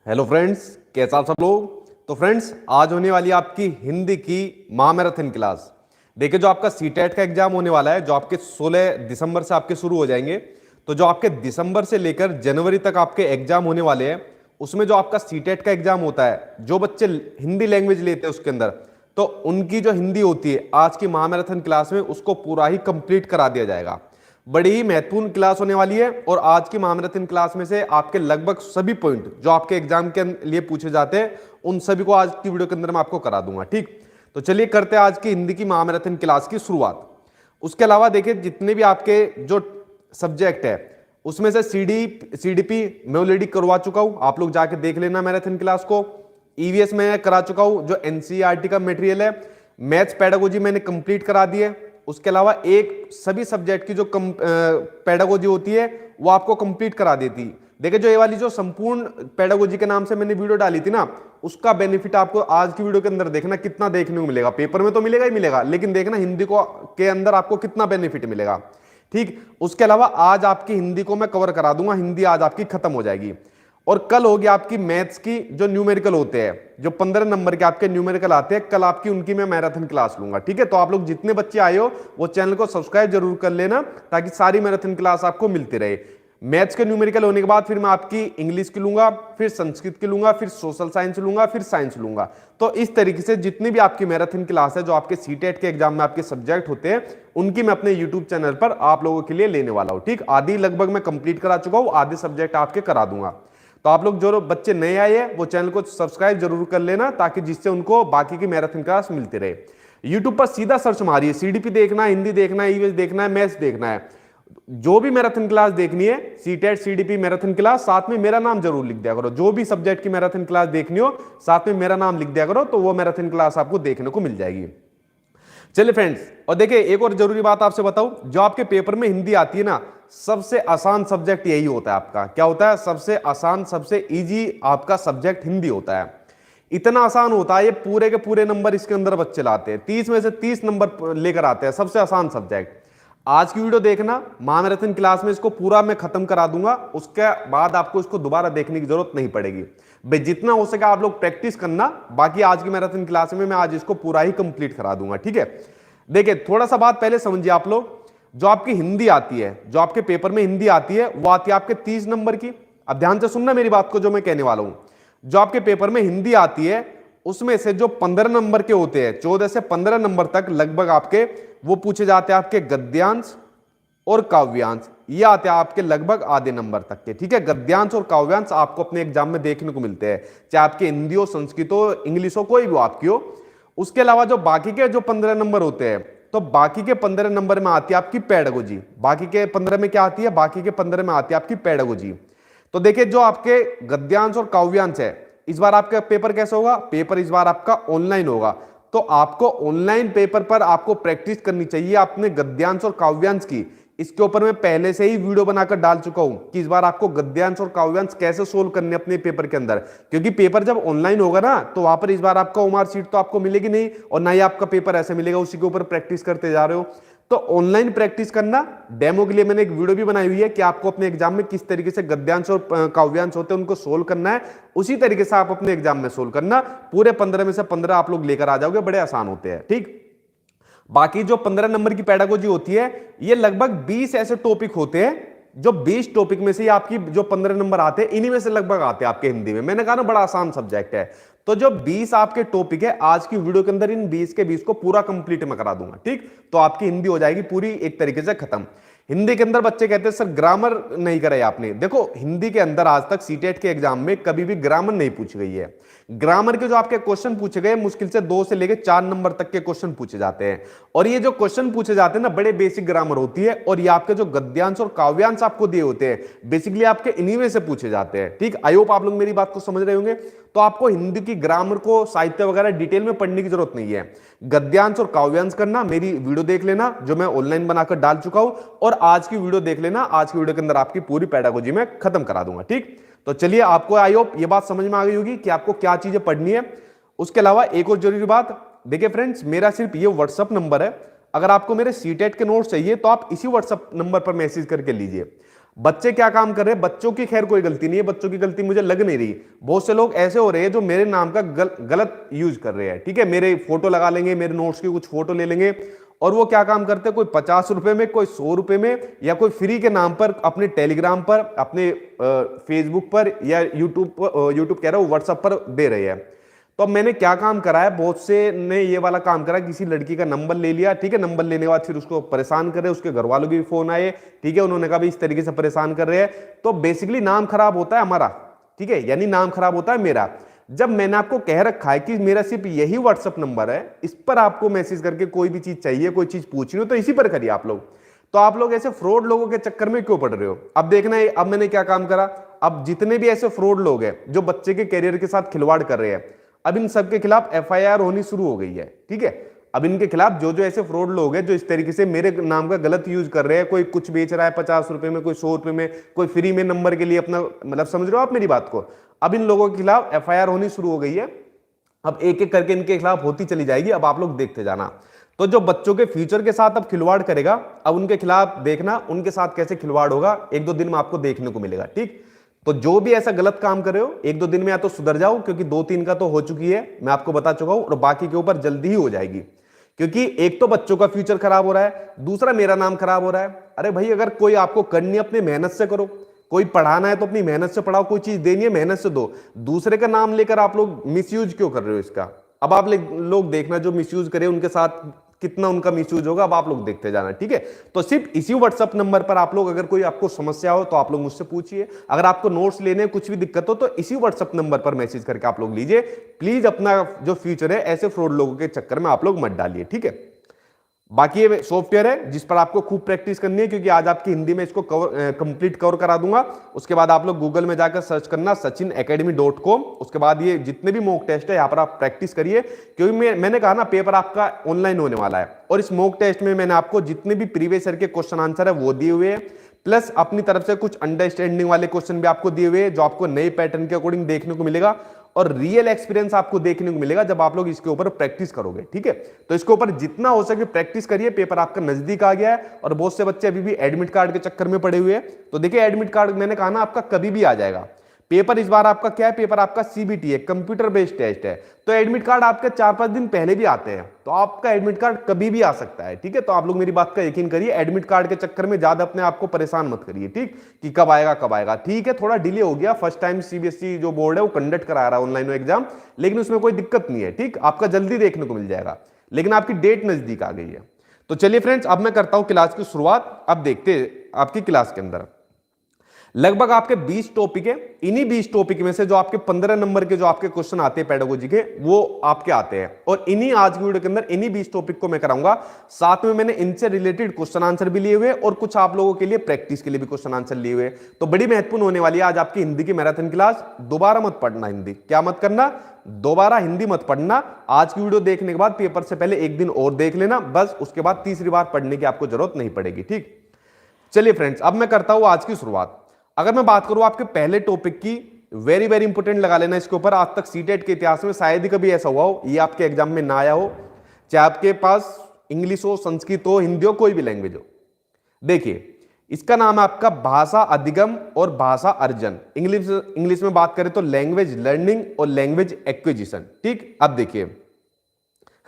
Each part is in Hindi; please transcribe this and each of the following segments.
हेलो फ्रेंड्स, कैसा आप सब लोग। तो फ्रेंड्स, आज होने वाली आपकी हिंदी की महामैराथन क्लास। देखिए, जो आपका सीटेट का एग्जाम होने वाला है, जो आपके 16 दिसंबर से आपके शुरू हो जाएंगे। तो जो आपके दिसंबर से लेकर जनवरी तक आपके एग्जाम होने वाले हैं, उसमें जो आपका सीटेट का एग्जाम होता है, जो बच्चे हिंदी लैंग्वेज लेते हैं उसके अंदर, तो उनकी जो हिंदी होती है आज की महामैराथन क्लास में उसको पूरा ही कंप्लीट करा दिया जाएगा। बड़ी ही महत्वपूर्ण क्लास होने वाली है और आज की महामैराथन क्लास में से आपके लगभग सभी पॉइंट जो आपके एग्जाम के लिए पूछे जाते हैं, उन सभी को आज की वीडियो के अंदर मैं आपको करा दूंगा। ठीक, तो चलिए करते हैं आज की हिंदी की महामैराथन क्लास की शुरुआत। उसके अलावा देखिए, जितने भी आपके जो सब्जेक्ट है उसमें से सीडीपी मैं ऑलरेडी करवा चुका हूं, आप लोग जाके देख लेना मैराथन क्लास को। ईवीएस में करा चुका हूं, जो एनसीईआरटी का मटेरियल है। मैथ्स पेडागोजी मैंने कंप्लीट करा दी है। उसके अलावा एक सभी सब्जेक्ट की जो पेडागोजी होती है वो आपको कंप्लीट करा देती। देखिए, जो ये वाली जो संपूर्ण पेडागोजी के नाम से मैंने वीडियो डाली थी ना, उसका बेनिफिट आपको आज की वीडियो के अंदर देखना कितना देखने को मिलेगा। पेपर में तो मिलेगा ही मिलेगा, लेकिन देखना हिंदी को के अंदर आपको कितना बेनिफिट मिलेगा। ठीक, उसके अलावा आज आपकी हिंदी को मैं कवर करा दूंगा। हिंदी आज आपकी खत्म हो जाएगी और कल होगी आपकी मैथ्स की जो न्यूमेरिकल होते हैं, जो 15 नंबर के आपके न्यूमेरिकल आते हैं, कल आपकी उनकी मैं मैराथन क्लास लूंगा। ठीक है, तो आप लोग जितने बच्चे आए हो वो चैनल को सब्सक्राइब जरूर कर लेना, ताकि सारी मैराथन क्लास आपको मिलती रहे। मैथ्स के न्यूमेरिकल होने के बाद फिर मैं आपकी इंग्लिश की लूंगा, फिर संस्कृत की लूंगा, फिर सोशल साइंस लूंगा, फिर साइंस लूंगा। तो इस तरीके से जितनी भी आपकी मैराथन क्लास है, जो आपके सीटेट के एग्जाम में आपके सब्जेक्ट होते हैं, उनकी मैं अपने यूट्यूब चैनल पर आप लोगों के लिए लेने वाला हूं। ठीक, आधी लगभग मैं कंप्लीट करा चुका हूं, आधे सब्जेक्ट आपके करा दूंगा। तो आप लोग जो बच्चे नए आए हैं वो चैनल को सब्सक्राइब जरूर कर लेना, ताकि जिससे उनको बाकी की मैराथन क्लास मिलती रहे। यूट्यूब पर सीधा सर्च मारिए, सीडीपी देखना है, हिंदी देखना है, ईवीएस देखना है, मैथ्स देखना है, जो भी मैराथन क्लास देखनी है, सीटेट सीडीपी मैराथन क्लास, साथ में मेरा नाम जरूर लिख दिया करो। जो भी सब्जेक्ट की मैराथन क्लास देखनी हो, साथ में मेरा नाम लिख दिया करो, तो वो मैराथन क्लास आपको देखने को मिल जाएगी। चलिए फ्रेंड्स, और देखिए एक और जरूरी बात आपसे बताऊं, जो आपके पेपर में हिंदी आती है ना, सबसे आसान सब्जेक्ट यही होता है आपका। क्या होता है? सबसे आसान, सबसे इजी आपका सब्जेक्ट हिंदी होता है। इतना आसान होता है, ये पूरे के पूरे नंबर इसके अंदर बच्चे लाते हैं, 30 में से 30 नंबर लेकर आते हैं। सबसे आसान सब्जेक्ट। आज की वीडियो देखना, महामैराथन क्लास में इसको पूरा मैं खत्म करा दूंगा, उसके बाद आपको इसको दोबारा देखने की जरूरत नहीं पड़ेगी। भाई जितना हो सके आप लोग प्रैक्टिस करना, बाकी आज की मैराथन क्लास में मैं आज इसको पूरा ही कंप्लीट करा दूंगा। ठीक है, देखिए थोड़ा सा बात पहले समझिए आप लोग। जो आपकी हिंदी आती है, जो आपके पेपर में हिंदी आती है, वो आती है आपके 30 नंबर की। अब ध्यान से सुनना मेरी बात को, जो मैं कहने वाला हूं। जो आपके पेपर में हिंदी आती है, उसमें से जो 15 नंबर के होते हैं, 14 से 15 नंबर तक लगभग आपके वो पूछे जाते हैं आपके गद्यांश और काव्यांश। ये आते हैं आपके लगभग आधे नंबर तक के। ठीक है, गद्यांश और काव्यांश आपको अपने एग्जाम में देखने को मिलते हैं, चाहे आपके हिंदी हो, संस्कृत हो, इंग्लिश हो, कोई भी आपकी हो। उसके अलावा जो बाकी के जो 15 नंबर होते हैं, तो बाकी के 15 नंबर में आती है आपकी पेडागोजी। बाकी के 15 में क्या आती है? बाकी के 15 में आती है आपकी पेडागोजी। तो देखिए, जो आपके गद्यांश और काव्यांश है, इस बार आपका पेपर कैसे होगा? पेपर इस बार आपका ऑनलाइन होगा। तो आपको ऑनलाइन पेपर पर आपको प्रैक्टिस करनी चाहिए अपने गद्यांश और काव्यांश की। इसके ऊपर मैं पहले से ही वीडियो बनाकर डाल चुका हूं कि इस बार आपको गद्यांश और काव्यांश कैसे सोल्व करने अपने पेपर के अंदर। क्योंकि पेपर जब ऑनलाइन होगा ना, तो वहां पर इस बार आपका ओमार शीट तो आपको मिलेगी नहीं, और ना ही आपका पेपर ऐसे मिलेगा उसी के ऊपर प्रैक्टिस करते जा रहे हो। तो ऑनलाइन प्रैक्टिस करना, डेमो के लिए मैंने एक वीडियो भी बनाई हुई है कि आपको अपने एग्जाम में किस तरीके से गद्यांश और काव्यांश होते हैं उनको सोल्व करना है। उसी तरीके से आप अपने एग्जाम में सोल्व करना। पूरे 15 में से 15 आप लोग लेकर आ जाओगे, बड़े आसान होते हैं। ठीक, बाकी जो 15 नंबर की पेडागोजी होती है, ये लगभग 20 ऐसे टॉपिक होते हैं, जो 20 टॉपिक में से आपकी जो 15 नंबर आते हैं, इन्हीं में से लगभग आते हैं आपके हिंदी में। मैंने कहा ना, बड़ा आसान सब्जेक्ट है। तो जो 20 आपके टॉपिक है, आज की वीडियो के अंदर इन 20 के 20 को पूरा कंप्लीट मैं करा दूंगा। ठीक, तो आपकी हिंदी हो जाएगी पूरी एक तरीके से खत्म। हिंदी के अंदर बच्चे कहते हैं सर ग्रामर नहीं कराई आपने। देखो, हिंदी के अंदर आज तक सीटेट के एग्जाम में कभी भी ग्रामर नहीं पूछी गई है। ग्रामर के जो आपके क्वेश्चन पूछे गए, मुश्किल से 2 से लेकर 4 नंबर तक के क्वेश्चन पूछे जाते हैं। और ये जो क्वेश्चन पूछे जाते हैं ना, बड़े बेसिक ग्रामर होती है। और ये आपके जो गद्यांश और काव्यांश आपको दिए होते हैं, बेसिकली आपके इन्हीं में से पूछे जाते हैं। ठीक, आई होप आप लोग मेरी बात को समझ रहे होंगे। तो आपको हिंदी की ग्रामर को, साहित्य वगैरह डिटेल में पढ़ने की जरूरत नहीं है। गद्यांश और काव्यांश करना, मेरी वीडियो देख लेना जो मैं ऑनलाइन बनाकर डाल चुका हूं, और आज की वीडियो देख लेना। आज की वीडियो के अंदर आपकी पूरी पेडागोजी में खत्म करा दूंगा। ठीक, तो चलिए, आपको आई होप ये बात समझ में आ गई होगी कि आपको क्या चीजें पढ़नी है। उसके अलावा एक और जरूरी बात, देखिए फ्रेंड्स, मेरा सिर्फ ये व्हाट्सअप नंबर है। अगर आपको मेरे सीटेट के नोट्स चाहिए तो आप इसी व्हाट्सएप नंबर पर मैसेज करके लीजिए। बच्चे क्या काम कर रहे हैं, बच्चों की खैर कोई गलती नहीं है, बच्चों की गलती मुझे लग नहीं रही। बहुत से लोग ऐसे हो रहे हैं जो मेरे नाम का गलत यूज कर रहे हैं, ठीक है, मेरे फोटो लगा लेंगे, मेरे नोट्स की कुछ फोटो ले लेंगे, और वो क्या काम करते हैं, कोई 50 रुपए में, कोई 100 रुपए में, या कोई फ्री के नाम पर अपने टेलीग्राम पर, अपने फेसबुक पर, या यूट्यूब कह रहा हूं व्हाट्सएप पर दे रहे हैं। तो अब मैंने क्या काम करा है, बहुत से ने ये वाला काम करा, किसी लड़की का नंबर ले लिया, ठीक है, नंबर लेने के बाद फिर उसको परेशान कर रहे, उसके घर वालों के भी फोन आए, ठीक है, उन्होंने कहा भी इस तरीके से परेशान कर रहे हैं। तो बेसिकली नाम खराब होता है हमारा, ठीक है, यानी नाम खराब होता है मेरा। जब मैंने आपको कह रखा है कि मेरा सिर्फ यही व्हाट्सएप नंबर है, इस पर आपको मैसेज करके कोई भी चीज चाहिए, कोई चीज पूछनी हो तो इसी पर करिए आप लोग। तो आप लोग ऐसे फ्रॉड लोगों के चक्कर में क्यों पड़ रहे हो? अब देखना है, अब मैंने क्या काम करा, अब जितने भी ऐसे फ्रॉड लोग हैं जो बच्चे के करियर के साथ खिलवाड़ कर रहे हैं, अब इन सबके खिलाफ एफआईआर होनी शुरू हो गई है, ठीक है। अब इनके खिलाफ जो जो ऐसे फ्रॉड लोग हैं जो इस तरीके से मेरे नाम का गलत यूज कर रहे हैं, कोई कुछ बेच रहा है 50 रुपए में, कोई 100 रुपए में, कोई फ्री में नंबर के लिए अपना, मतलब समझ रहे हो आप मेरी बात को। अब इन लोगों के खिलाफ एफआईआर होनी शुरू हो गई है, अब एक एक करके इनके खिलाफ होती चली जाएगी, अब आप लोग देखते जाना। तो जो बच्चों के फ्यूचर के साथ अब खिलवाड़ करेगा, अब उनके खिलाफ देखना उनके साथ कैसे खिलवाड़ होगा, एक दो दिन में आपको देखने को मिलेगा, ठीक। तो जो भी ऐसा गलत काम कर रहे हो, एक दो दिन में या तो सुधर जाओ, क्योंकि 2-3 का तो हो चुकी है, मैं आपको बता चुका हूं, और बाकी के ऊपर जल्दी ही हो जाएगी। क्योंकि एक तो बच्चों का फ्यूचर खराब हो रहा है, दूसरा मेरा नाम खराब हो रहा है। अरे भाई, अगर कोई आपको करनी है अपनी मेहनत से करो, कोई पढ़ाना है तो अपनी मेहनत से पढ़ाओ, कोई चीज देनी है मेहनत से दो। दूसरे का नाम लेकर आप लोग मिसयूज क्यों कर रहे हो इसका? अब आप लोग देखना, जो मिसयूज करे उनके साथ कितना उनका मिसयूज होगा, अब आप लोग देखते जाना, ठीक है। तो सिर्फ इसी व्हाट्सएप नंबर पर आप लोग, अगर कोई आपको समस्या हो तो आप लोग मुझसे पूछिए, अगर आपको नोट्स लेने कुछ भी दिक्कत हो तो इसी व्हाट्सएप नंबर पर मैसेज करके आप लोग लीजिए। प्लीज अपना जो फ्यूचर है ऐसे फ्रॉड लोगों के चक्कर में आप लोग मत डालिए, ठीक है। बाकी ये सॉफ्टवेयर है जिस पर आपको खूब प्रैक्टिस करनी है, क्योंकि आज आपकी हिंदी में इसको कंप्लीट कवर करा दूंगा। उसके बाद आप लोग गूगल में जाकर सर्च करना sachinacademy.com। उसके बाद ये जितने भी मॉक टेस्ट है यहाँ पर आप प्रैक्टिस करिए, क्योंकि मैंने कहा ना पेपर आपका ऑनलाइन होने वाला है, और इस मॉक टेस्ट में मैंने आपको जितने भी प्रीवियस ईयर के क्वेश्चन आंसर है वो दिए हुए हैं, प्लस अपनी तरफ से कुछ अंडरस्टैंडिंग वाले क्वेश्चन भी आपको दिए हुए हैं, जो आपको नए पैटर्न के अकॉर्डिंग देखने को मिलेगा, और रियल एक्सपीरियंस आपको देखने को मिलेगा जब आप लोग इसके ऊपर प्रैक्टिस करोगे, ठीक है। तो इसके ऊपर जितना हो सके प्रैक्टिस करिए, पेपर आपका नजदीक आ गया है, और बहुत से बच्चे अभी भी एडमिट कार्ड के चक्कर में पड़े हुए हैं। तो देखिए, एडमिट कार्ड मैंने कहा ना आपका कभी भी आ जाएगा। पेपर इस बार आपका क्या है, पेपर आपका सीबीटी है, कंप्यूटर बेस्ड टेस्ट है, तो एडमिट कार्ड आपके 4-5 दिन पहले भी आते हैं, तो आपका एडमिट कार्ड कभी भी आ सकता है, ठीक है। तो आप लोग मेरी बात का यकीन करिए, एडमिट कार्ड के चक्कर में ज्यादा अपने आप को परेशान मत करिए, ठीक, कि कब आएगा कब आएगा। ठीक है, थोड़ा डिले हो गया, फर्स्ट टाइम सीबीएसई जो बोर्ड है वो कंडक्ट करा रहा है ऑनलाइन एग्जाम, लेकिन उसमें कोई दिक्कत नहीं है, ठीक, आपका जल्दी देखने को मिल जाएगा, लेकिन आपकी डेट नजदीक आ गई है। तो चलिए फ्रेंड्स, अब मैं करता हूं क्लास की शुरुआत। अब देखते हैं आपकी क्लास के अंदर लगभग आपके 20 टॉपिक है। इन्हीं 20 टॉपिक में से जो आपके 15 नंबर के जो आपके क्वेश्चन आते हैं पेडागोजी के, वो आपके आते हैं, और इन्हीं आज की वीडियो के अंदर इन्हीं 20 टॉपिक को मैं कराऊंगा। साथ में मैंने इनसे रिलेटेड क्वेश्चन आंसर भी लिए हुए, और कुछ आप लोगों के लिए प्रैक्टिस के लिए भी क्वेश्चन आंसर लिए हुए। तो बड़ी महत्वपूर्ण होने वाली है आज आपकी हिंदी की मैराथन क्लास। दोबारा मत पढ़ना हिंदी, क्या मत करना, दोबारा हिंदी मत पढ़ना। आज की वीडियो देखने के बाद पेपर से पहले एक दिन और देख लेना, बस उसके बाद तीसरी बार पढ़ने की आपको जरूरत नहीं पड़ेगी, ठीक। चलिए फ्रेंड्स, अब मैं करता हूं आज की शुरुआत। अगर मैं बात करूं आपके पहले टॉपिक की, वेरी वेरी इंपोर्टेंट लगा लेना इसके ऊपर, आज तक सीटेट के इतिहास में शायद ही कभी ऐसा हुआ हो ये आपके एग्जाम में ना आया हो, चाहे आपके पास इंग्लिश हो, संस्कृत हो, हिंदी हो, कोई भी लैंग्वेज हो। देखिए, इसका नाम है आपका भाषा अधिगम और भाषा अर्जन। इंग्लिश में बात करें तो लैंग्वेज लर्निंग और लैंग्वेज एक्विजिशन, ठीक। अब देखिए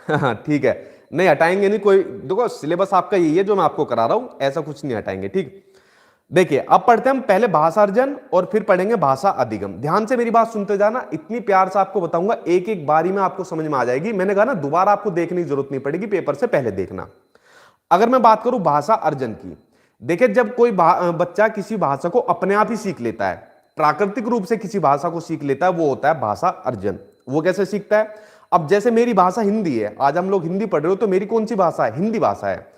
ठीक है, नहीं हटाएंगे नहीं कोई, देखो सिलेबस आपका यही है जो मैं आपको करा रहा हूं, ऐसा कुछ नहीं हटाएंगे, ठीक। देखिए, अब पढ़ते हैं हम पहले भाषा अर्जन और फिर पढ़ेंगे भाषा अधिगम। ध्यान से मेरी बात सुनते जाना, इतनी प्यार से आपको बताऊंगा, एक एक बारी में आपको समझ में आ जाएगी। मैंने कहा ना दोबारा आपको देखने की जरूरत नहीं पड़ेगी, पेपर से पहले देखना। अगर मैं बात करूं भाषा अर्जन की, देखिए जब कोई बच्चा किसी भाषा को अपने आप ही सीख लेता है, प्राकृतिक रूप से किसी भाषा को सीख लेता है, वो होता है भाषा अर्जन। वो कैसे सीखता है? अब जैसे मेरी भाषा हिंदी है, आज हम लोग हिंदी पढ़ रहे हो, तो मेरी कौन सी भाषा है? हिंदी भाषा है।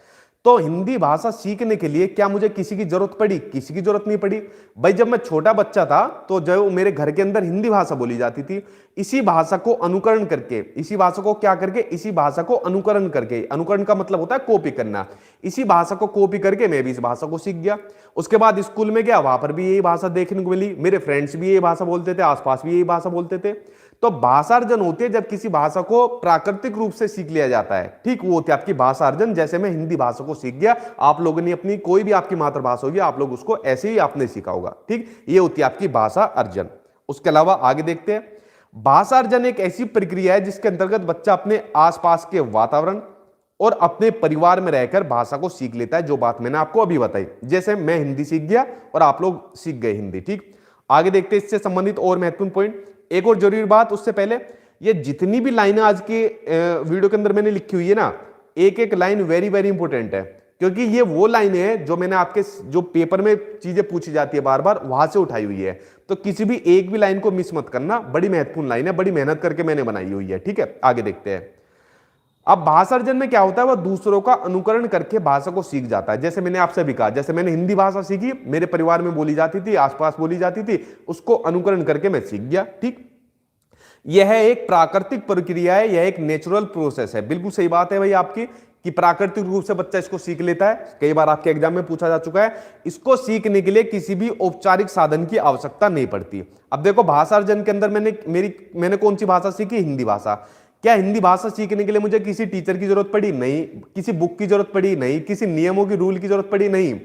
तो हिंदी भाषा सीखने के लिए क्या मुझे किसी की जरूरत पड़ी? किसी की जरूरत नहीं पड़ी भाई। जब मैं छोटा बच्चा था तो जो मेरे घर के अंदर हिंदी भाषा बोली जाती थी, इसी भाषा को अनुकरण करके, इसी भाषा को क्या करके, इसी भाषा को अनुकरण करके, अनुकरण का मतलब होता है कॉपी करना, इसी भाषा को कॉपी करके मैं भी इस भाषा को सीख गया। उसके बाद स्कूल में गया, वहां पर भी यही भाषा देखने को मिली, मेरे फ्रेंड्स भी यही भाषा बोलते थे, आसपास भी यही भाषा बोलते थे। तो भाषार्जन होती है जब किसी भाषा को प्राकृतिक रूप से सीख लिया जाता है, ठीक, वो होती है आपकी भाषार्जन। जैसे मैं हिंदी भाषा को सीख गया, आप लोगों ने अपनी कोई भी आपकी मातृभाषा होगी, आप लोग उसको ऐसे ही आपने सीखा होगा, ठीक, ये होती है आपकी भाषा अर्जन। उसके अलावा आगे देखते हैं, भाषा अर्जन एक ऐसी प्रक्रिया है जिसके अंतर्गत बच्चा अपने आसपास के वातावरण और अपने परिवार में रहकर भाषा को सीख लेता है, जो बात मैंने आपको अभी बताई। जैसे मैं हिंदी सीख गया और आप लोग सीख गए हिंदी, ठीक। आगे देखते हैं इससे संबंधित और महत्वपूर्ण पॉइंट। एक और जरूरी बात उससे पहले, ये जितनी भी लाइनें आज के वीडियो के अंदर मैंने लिखी हुई है ना, एक एक लाइन वेरी वेरी इंपॉर्टेंट है, क्योंकि ये वो लाइनें हैं जो मैंने आपके जो पेपर में चीजें पूछी जाती है बार बार, वहां से उठाई हुई है। तो किसी भी एक भी लाइन को मिस मत करना, बड़ी महत्वपूर्ण लाइन है, बड़ी मेहनत करके मैंने बनाई हुई है, ठीक है। आगे देखते हैं। अब भाषार्जन में क्या होता है, वह दूसरों का अनुकरण करके भाषा को सीख जाता है। जैसे मैंने आपसे भी कहा, जैसे मैंने हिंदी भाषा सीखी, मेरे परिवार में बोली जाती थी, आसपास बोली जाती थी, उसको अनुकरण करके मैं सीख गया, ठीक। यह एक प्राकृतिक प्रक्रिया है, यह एक नेचुरल प्रोसेस है। बिल्कुल सही बात है भाई आपकी कि प्राकृतिक रूप से बच्चा इसको सीख लेता है। कई बार आपके एग्जाम में पूछा जा चुका है। इसको सीखने के लिए किसी भी औपचारिक साधन की आवश्यकता नहीं पड़ती। अब देखो, भाषार्जन के अंदर मैंने कौन सी भाषा सीखी? हिंदी भाषा। क्या हिंदी भाषा सीखने के लिए मुझे किसी टीचर की जरूरत पड़ी? नहीं। किसी बुक की जरूरत पड़ी? नहीं। किसी नियमों की, रूल की जरूरत पड़ी? नहीं।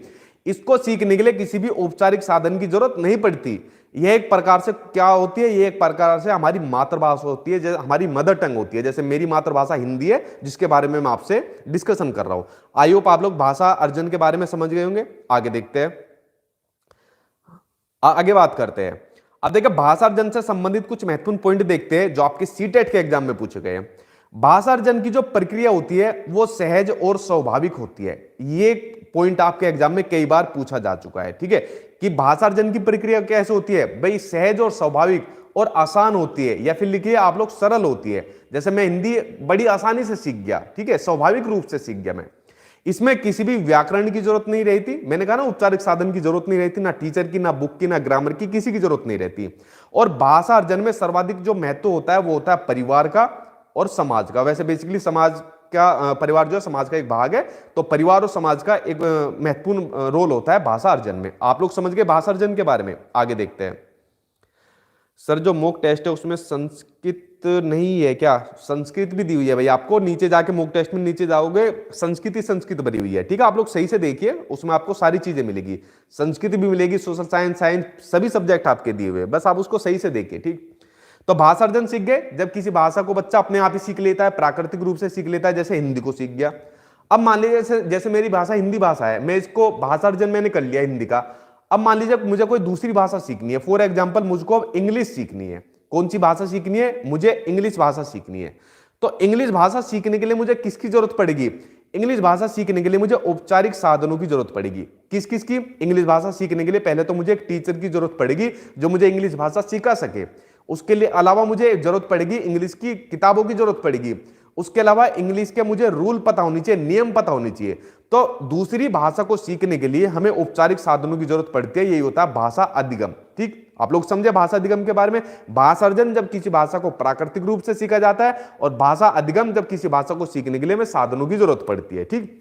इसको सीखने के लिए किसी भी औपचारिक साधन की जरूरत नहीं पड़ती। यह एक प्रकार से क्या होती है, ये एक प्रकार से हमारी मातृभाषा होती है, जैसे हमारी मदर टंग होती है। जैसे मेरी मातृभाषा हिंदी है, जिसके बारे में मैं आपसे डिस्कशन कर रहा हूं। आई होप आप लोग भाषा अर्जन के बारे में समझ गए होंगे। आगे देखते हैं, आगे बात करते हैं। अब देखिए, भाषा अर्जन से संबंधित कुछ महत्वपूर्ण पॉइंट देखते हैं जो आपके सीटेट के एग्जाम में पूछे गए हैं। भाषा अर्जन की जो प्रक्रिया होती है वो सहज और स्वाभाविक होती है। ये पॉइंट आपके एग्जाम में कई बार पूछा जा चुका है, ठीक है, कि भाषा अर्जन की प्रक्रिया कैसे होती है भाई? सहज और स्वाभाविक और आसान होती है, या फिर लिखिए आप लोग सरल होती है। जैसे मैं हिंदी बड़ी आसानी से सीख गया, ठीक है, स्वाभाविक रूप से सीख गया मैं। इसमें किसी भी व्याकरण की जरूरत नहीं रहती। मैंने कहा ना, औपचारिक साधन की जरूरत नहीं रहती, ना टीचर की, ना बुक की, ना ग्रामर की, किसी की जरूरत नहीं रहती। और भाषा अर्जन में सर्वाधिक जो महत्व होता है वो होता है परिवार का और समाज का। वैसे बेसिकली समाज का, परिवार जो है समाज का एक भाग है, तो परिवार और समाज का एक महत्वपूर्ण रोल होता है भाषा अर्जन में। आप लोग समझ गए भाषा अर्जन के बारे में। आगे देखते हैं। सर, जो मॉक टेस्ट है उसमें संस्कृत नहीं है क्या? संस्कृत भी दी हुई है भाई आपको। नीचे जाके मॉक टेस्ट में नीचे जाओगे, संस्कृत बनी हुई है, ठीक है। आप लोग सही से देखिए, उसमें आपको सारी चीजें मिलेगी। संस्कृत भी मिलेगी, सोशल साइंस, सभी सब्जेक्ट आपके दिए हुए, बस आप उसको सही से देखिए, ठीक। तो भाषा अर्जन सीख गए जब किसी भाषा को बच्चा अपने आप ही सीख लेता है, प्राकृतिक रूप से सीख लेता है। जैसे हिंदी को सीख गया। अब मान लीजिए जैसे मेरी भाषा हिंदी भाषा है, मैं इसको भाषा अर्जन मैंने कर लिया हिंदी का। अब मान लीजिए मुझे कोई दूसरी भाषा सीखनी है, फॉर एग्जाम्पल मुझको अब इंग्लिश सीखनी है। कौन सी भाषा सीखनी है? मुझे इंग्लिश भाषा सीखनी है। तो इंग्लिश भाषा सीखने के लिए मुझे किसकी जरूरत पड़ेगी? इंग्लिश भाषा सीखने के लिए मुझे औपचारिक साधनों की जरूरत पड़ेगी। किस किस की? इंग्लिश भाषा सीखने के लिए पहले तो मुझे एक टीचर की जरूरत पड़ेगी जो मुझे इंग्लिश भाषा सिखा सके। उसके लिए अलावा मुझे जरूरत पड़ेगी इंग्लिश की किताबों की जरूरत पड़ेगी। उसके अलावा इंग्लिश के मुझे रूल पता होनी चाहिए, नियम पता होनी चाहिए। तो दूसरी भाषा को सीखने के लिए हमें औपचारिक साधनों की जरूरत पड़ती है। यही होता है भाषा अधिगम, ठीक। आप लोग समझे भाषा अधिगम के बारे में। भाषा अर्जन जब किसी भाषा को प्राकृतिक रूप से सीखा जाता है, और भाषा अधिगम जब किसी भाषा को सीखने के लिए हमें साधनों की जरूरत पड़ती है, ठीक।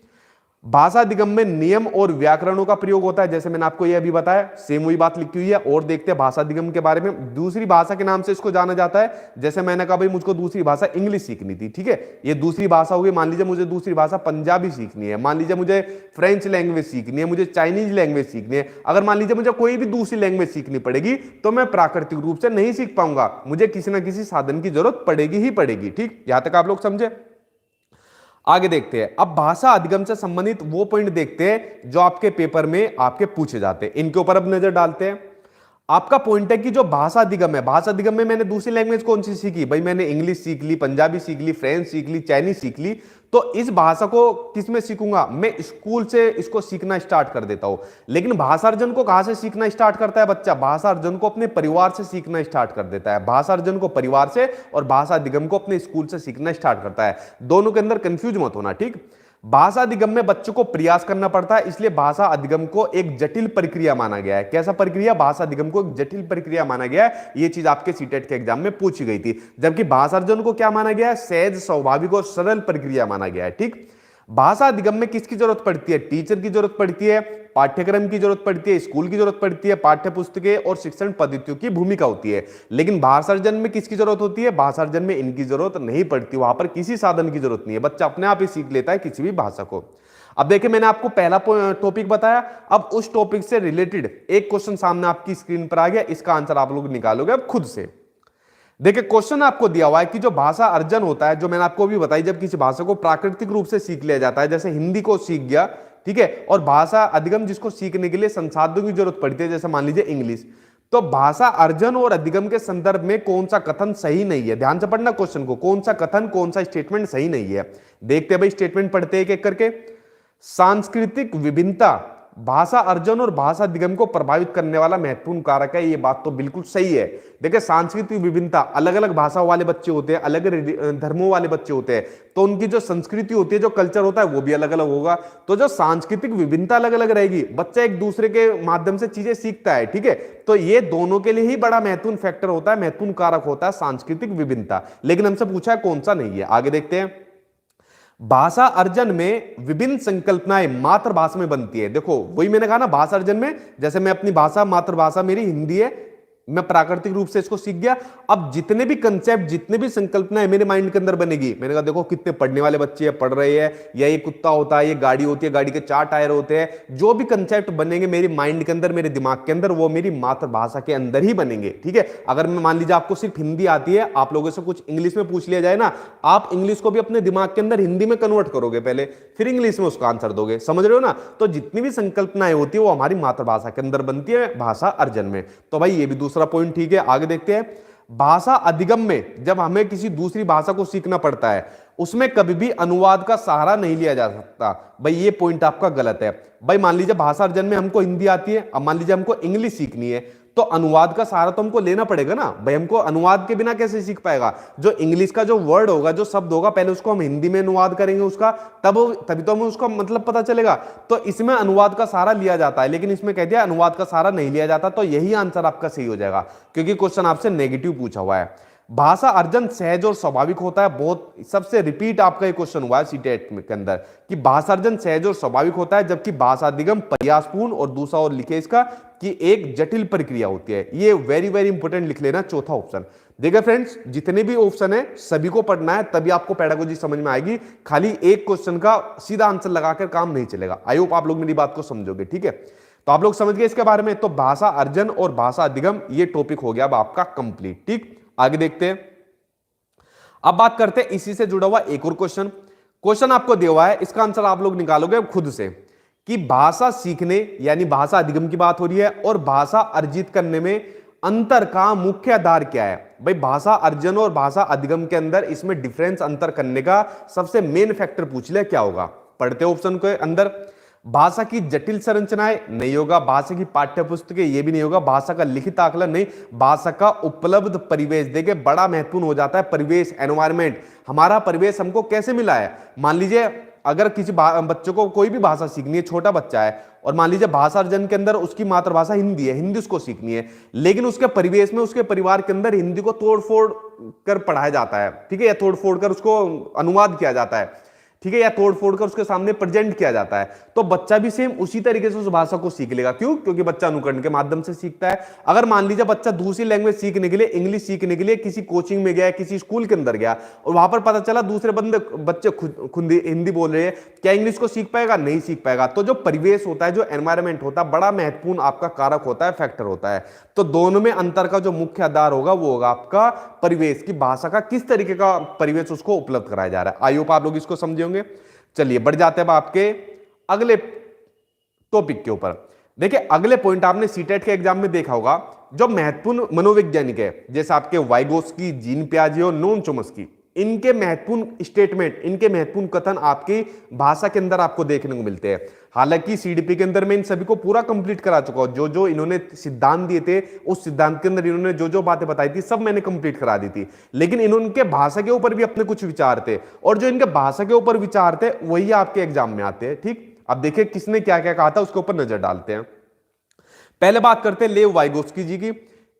भाषा अधिगम में नियम और व्याकरणों का प्रयोग होता है, जैसे मैंने आपको यह अभी बताया, सेम वही बात लिखी हुई है। और देखते हैं भाषा अधिगम के बारे में। दूसरी भाषा के नाम से इसको जाना जाता है। जैसे मैंने कहा भाई मुझको दूसरी भाषा इंग्लिश सीखनी थी, ठीक है, ये दूसरी भाषा होगी। मान लीजिए मुझे दूसरी भाषा पंजाबी सीखनी है, मान लीजिए मुझे फ्रेंच लैंग्वेज सीखनी है, मुझे चाइनीज लैंग्वेज सीखनी है। अगर मान लीजिए मुझे कोई भी दूसरी लैंग्वेज सीखनी पड़ेगी तो मैं प्राकृतिक रूप से नहीं सीख पाऊंगा, मुझे किसी ना किसी साधन की जरूरत पड़ेगी ही पड़ेगी, ठीक। यहां तक आप लोग समझे। आगे देखते हैं। अब भाषा अधिगम से संबंधित वो पॉइंट देखते हैं जो आपके पेपर में आपके पूछे जाते हैं। इनके ऊपर अब नजर डालते हैं। आपका पॉइंट है कि जो भाषा अधिगम है, भाषा अधिगम में मैंने दूसरी लैंग्वेज कौन सी सीखी भाई? मैंने इंग्लिश सीख ली, पंजाबी सीख ली, फ्रेंच सीख ली, चाइनीज सीख ली। तो इस भाषा को किस में सीखूंगा? मैं स्कूल से इसको सीखना स्टार्ट कर देता हूं। लेकिन भाषा अर्जन को कहां से सीखना स्टार्ट करता है बच्चा? भाषा अर्जन को अपने परिवार से सीखना स्टार्ट कर देता है। भाषा अर्जन को परिवार से और भाषा अधिगम को अपने स्कूल से सीखना स्टार्ट करता है। दोनों के अंदर कंफ्यूज मत होना, ठीक। भाषा अधिगम में बच्चों को प्रयास करना पड़ता है, इसलिए भाषा अधिगम को एक जटिल प्रक्रिया माना गया है। कैसा प्रक्रिया? भाषा अधिगम को एक जटिल प्रक्रिया माना गया है। यह चीज आपके सीटेट के एग्जाम में पूछी गई थी। जबकि भाषा अर्जन को क्या माना गया है? सहज, स्वाभाविक और सरल प्रक्रिया माना गया है, ठीक। भाषा अधिगम में किसकी जरूरत पड़ती है? टीचर की जरूरत पड़ती है, पाठ्यक्रम की जरूरत पड़ती है, स्कूल की जरूरत पड़ती है, पाठ्य पुस्तकें और शिक्षण पद्धतियों की भूमिका होती है। लेकिन भाषा अर्जन में किसकी जरूरत होती है? भाषा अर्जन में इनकी जरूरत नहीं पड़ती, वहां पर किसी साधन की जरूरत नहीं है, बच्चा अपने आप ही सीख लेता है किसी भी भाषा को। अब देखिए, मैंने आपको पहला टॉपिक बताया, अब उस टॉपिक से रिलेटेड एक क्वेश्चन सामने आपकी स्क्रीन पर आ गया, इसका आंसर आप लोग निकालोगे अब खुद से। देखिए, क्वेश्चन आपको दिया हुआ है कि जो भाषा अर्जन होता है, जो मैंने आपको अभी बताई, जब किसी भाषा को प्राकृतिक रूप से सीख लिया जाता है, जैसे हिंदी को सीख गया, ठीक है, और भाषा अधिगम जिसको सीखने के लिए संसाधनों की जरूरत पड़ती है, जैसे मान लीजिए इंग्लिश, तो भाषा अर्जन और अधिगम के संदर्भ में कौन सा कथन सही नहीं है? ध्यान से पढ़ना क्वेश्चन को, कौन सा कथन, कौन सा स्टेटमेंट सही नहीं है। देखते हैं भाई, स्टेटमेंट पढ़ते हैं एक एक करके। सांस्कृतिक विभिन्नता भाषा अर्जन और भाषा अधिगम को प्रभावित करने वाला महत्वपूर्ण कारक है, ये बात तो बिल्कुल सही है। देखिए, सांस्कृतिक विभिन्नता, अलग अलग भाषा वाले बच्चे होते हैं, अलग धर्मों वाले बच्चे होते हैं, तो उनकी जो संस्कृति होती है, जो कल्चर होता है, वो भी अलग अलग होगा। तो जो सांस्कृतिक विभिन्नता अलग अलग रहेगी, बच्चा एक दूसरे के माध्यम से चीजें सीखता है, ठीक है, तो ये दोनों के लिए ही बड़ा महत्वपूर्ण फैक्टर होता है, महत्वपूर्ण कारक होता है सांस्कृतिक विभिन्नता। लेकिन हमसे पूछा है कौन सा नहीं है, आगे देखते हैं। भाषा अर्जन में विभिन्न संकल्पनाएं मातृभाषा में बनती है। देखो, वही मैंने कहा ना, भाषा अर्जन में जैसे मैं अपनी भाषा, मातृभाषा मेरी हिंदी है, मैं प्राकृतिक रूप से इसको सीख गया, अब जितने भी कंसेप्ट, जितने भी संकल्पनाएं मेरे माइंड के अंदर बनेगी, मैंने कहा देखो कितने पढ़ने वाले बच्चे हैं, पढ़ रहे हैं, या ये कुत्ता होता है, ये गाड़ी होती है, गाड़ी के 4 टायर होते हैं, जो भी कंसेप्ट बनेंगे मेरी माइंड के अंदर, मेरे दिमाग के अंदर, वो मेरी मातृभाषा के अंदर ही बनेंगे, ठीक है। अगर मैं मान लीजिए आपको सिर्फ हिंदी आती है, आप लोगों से कुछ इंग्लिश में पूछ लिया जाए ना, आप इंग्लिश को भी अपने दिमाग के अंदर हिंदी में कन्वर्ट करोगे पहले, फिर इंग्लिश में उसका आंसर दोगे, समझ रहे हो ना। तो जितनी भी संकल्पनाएं होती है वो हमारी मातृभाषा के अंदर बनती है, भाषा अर्जन में। तो भाई ये भी दूसरा पॉइंट ठीक है। आगे देखते हैं, भाषा अधिगम में जब हमें किसी दूसरी भाषा को सीखना पड़ता है, उसमें कभी भी अनुवाद का सहारा नहीं लिया जा सकता। भाई ये पॉइंट आपका गलत है। भाई मान लीजिए भाषा अर्जन में हमको हिंदी आती है, अब मान लीजिए हमको इंग्लिश सीखनी है, तो अनुवाद का सहारा तो हमको लेना पड़ेगा ना। भाई हमको अनुवाद के बिना कैसे सीख पाएगा? जो इंग्लिश का जो वर्ड होगा, जो शब्द होगा, पहले उसको हम हिंदी में अनुवाद करेंगे उसका, तभी तो हमें उसका मतलब पता चलेगा। तो इसमें अनुवाद का सहारा लिया जाता है, लेकिन इसमें कह दिया अनुवाद का सहारा नहीं लिया जाता, तो यही आंसर आपका सही हो जाएगा, क्योंकि क्वेश्चन आपसे नेगेटिव पूछा हुआ है। भाषा अर्जन सहज और स्वाभाविक होता है, बहुत सबसे रिपीट आपका ये क्वेश्चन हुआ है सीटेट के अंदर कि भाषा अर्जन सहज और स्वाभाविक होता है, जबकि भाषा अधिगम प्रयासपूर्ण और दूसरा और लिखे इसका कि एक जटिल प्रक्रिया होती है। ये वेरी वेरी इंपॉर्टेंट लिख लेना, चौथा ऑप्शन। देखिए फ्रेंड्स, जितने भी ऑप्शन है सभी को पढ़ना है, तभी आपको पेडागोजी समझ में आएगी। खाली एक क्वेश्चन का सीधा आंसर लगाकर काम नहीं चलेगा। आई होप आप लोग मेरी बात को समझोगे, ठीक है। तो आप लोग समझ गए इसके बारे में। तो भाषा अर्जन और भाषा अधिगम ये टॉपिक हो गया अब आपका कंप्लीट, ठीक। आगे देखते हैं, अब बात करते हैं इसी से जुड़ा हुआ एक और क्वेश्चन आपको दिया हुआ है, इसका आंसर आप लोग निकालोगे खुद से कि भाषा सीखने यानी भाषा अधिगम की बात हो रही है और भाषा अर्जित करने में अंतर का मुख्य आधार क्या है। भाई भाषा अर्जन और भाषा अधिगम के अंदर इसमें डिफरेंस अंतर करने का सबसे मेन फैक्टर पूछ ले, क्या होगा? पढ़ते ऑप्शन के अंदर, भाषा की जटिल संरचनाएं नहीं होगा, भाषा की पाठ्य पुस्तकें ये भी नहीं होगा, भाषा का लिखित आकलन नहीं, भाषा का उपलब्ध परिवेश। देखिए बड़ा महत्वपूर्ण हो जाता है परिवेश, एनवायरमेंट। हमारा परिवेश हमको कैसे मिला है? मान लीजिए अगर किसी बच्चों को कोई भी भाषा सीखनी है, छोटा बच्चा है और मान लीजिए भाषा अर्जन के अंदर उसकी मातृभाषा हिंदी है, हिंदी उसको सीखनी है, लेकिन उसके परिवेश में, उसके परिवार के अंदर हिंदी को तोड़ फोड़ कर पढ़ाया जाता है, ठीक है, या तोड़ फोड़ कर उसको अनुवाद किया जाता है, ठीक है, या तोड़ फोड़ कर उसके सामने प्रेजेंट किया जाता है, तो बच्चा भी सेम उसी तरीके से उस भाषा को सीख लेगा। क्यों? क्योंकि बच्चा अनुकरण के माध्यम से सीखता है। अगर मान लीजिए बच्चा दूसरी लैंग्वेज सीखने के लिए, इंग्लिश सीखने के लिए किसी कोचिंग में गया, किसी स्कूल के अंदर गया और वहां पर पता चला दूसरे बच्चे खुद हिंदी बोल रहे हैं, क्या इंग्लिश को सीख पाएगा? नहीं सीख पाएगा। तो जो परिवेश होता है, जो एनवायरमेंट होता है, बड़ा महत्वपूर्ण आपका कारक होता है, फैक्टर होता है। तो दोनों में अंतर का जो मुख्य आधार होगा वो होगा आपका परिवेश, की भाषा का किस तरीके का परिवेश उसको उपलब्ध कराया जा रहा है। आई होप आप लोग इसको समझे होंगे। चलिए बढ़ जाते हैं अब आपके अगले टॉपिक के ऊपर। देखिए अगले पॉइंट आपने सीटेट के एग्जाम में देखा होगा, जो महत्वपूर्ण मनोवैज्ञानिक है, जैसे आपके वाइगोस्की, जीन पियाजे और नोम चोम्स्की, इनके महत्वपूर्ण स्टेटमेंट, इनके महत्वपूर्ण कथन आपकी भाषा के अंदर आपको देखने को मिलते हैं। हालांकि सीडीपी के अंदर मैं इन सभी को पूरा कंप्लीट करा चुका हूं, जो जो इन्होंने सिद्धांत दिए थे, उस सिद्धांत के अंदर इन्होंने जो जो बातें बताई थी सब मैंने कंप्लीट करा दी थी। लेकिन इनके भाषा के ऊपर भी अपने कुछ विचार थे, और जो इनके भाषा के ऊपर विचार थे वही आपके एग्जाम में आते हैं, ठीक। अब देखिए किसने क्या क्या कहा था, उसके ऊपर नजर डालते हैं। पहले बात करते हैं लेव वाइगोस्की जी की।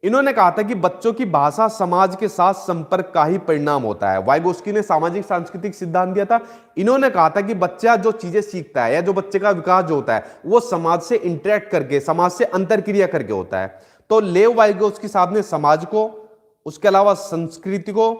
इन्होंने कहा था कि बच्चों की भाषा समाज के साथ संपर्क का ही परिणाम होता है। वाइगोस्की ने सामाजिक सांस्कृतिक सिद्धांत दिया था। इन्होंने कहा था कि बच्चा जो चीजें सीखता है या जो बच्चे का विकास जो होता है वो समाज से इंटरेक्ट करके, समाज से अंतरक्रिया करके होता है। तो लेव वाइगोस्की साहब ने समाज को, उसके अलावा संस्कृति को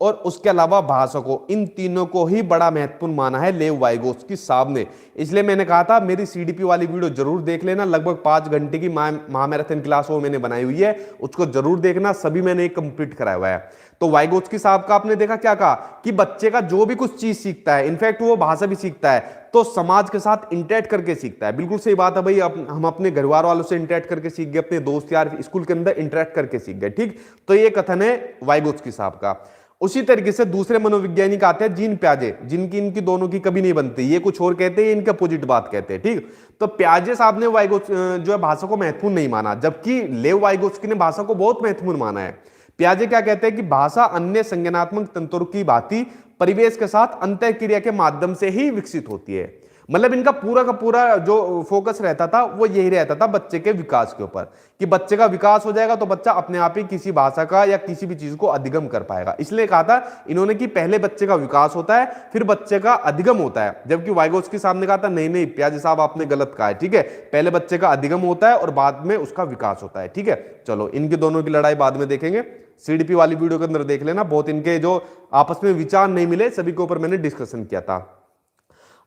और उसके अलावा भाषा को, इन तीनों को ही बड़ा महत्वपूर्ण माना है लेव वाइगोस्की साहब ने। इसलिए मैंने कहा था मेरी सीडीपी वाली वीडियो जरूर देख लेना, लगभग 5 घंटे की महामैराथन क्लास वो मैंने बनाई हुई है, उसको जरूर देखना, सभी मैंने कंप्लीट कराया हुआ है। तो वाइगोस्की साहब का आपने देखा क्या कहा कि बच्चे का जो भी कुछ चीज सीखता है, इनफैक्ट वो भाषा भी सीखता है, तो समाज के साथ इंटरेक्ट करके सीखता है। बिल्कुल सही बात है भाई, हम अपने घरवार वालों से इंटरेक्ट करके सीख गए, अपने दोस्त यार स्कूल के अंदर इंटरेक्ट करके सीख गए, ठीक। तो ये कथन है वाइगोस्की साहब का। उसी तरीके से दूसरे मनोवैज्ञानिक आते हैं जीन प्याजे, जिनकी इनकी दोनों की कभी नहीं बनती, ये कुछ और कहते हैं, इनके अपोजिट बात कहते हैं, ठीक। तो प्याजे साहब ने जो है भाषा को महत्वपूर्ण नहीं माना, जबकि लेव वाइगोस्की ने भाषा को बहुत महत्वपूर्ण माना है। प्याजे क्या कहते हैं कि भाषा अन्य संज्ञानात्मक तंत्रों की भांति परिवेश के साथ अंतःक्रिया के माध्यम से ही विकसित होती है। मतलब इनका पूरा का पूरा जो फोकस रहता था वो यही रहता था बच्चे के विकास के ऊपर, कि बच्चे का विकास हो जाएगा तो बच्चा अपने आप ही किसी भाषा का या किसी भी चीज को अधिगम कर पाएगा। इसलिए कहा था इन्होंने कि पहले बच्चे का विकास होता है फिर बच्चे का अधिगम होता है, जबकि वाइगोस्की साहब ने कहा था नहीं नहीं प्याजे साहब आपने गलत कहा है, ठीक है, पहले बच्चे का अधिगम होता है और बाद में उसका विकास होता है, ठीक है। चलो इनकी दोनों की लड़ाई बाद में देखेंगे, सीडीपी वाली वीडियो के अंदर देख लेना, बहुत इनके जो आपस में विचार नहीं मिले सभी के ऊपर मैंने डिस्कशन किया था।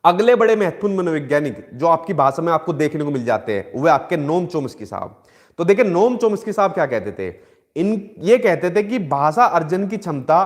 अगले बड़े महत्वपूर्ण मनोवैज्ञानिक जो आपकी भाषा में आपको देखने को मिल जाते हैं वे आपके नोम चोम्स्की साहब। तो देखिए नोम चोम्स्की साहब क्या कहते थे, ये कहते थे कि भाषा अर्जन की क्षमता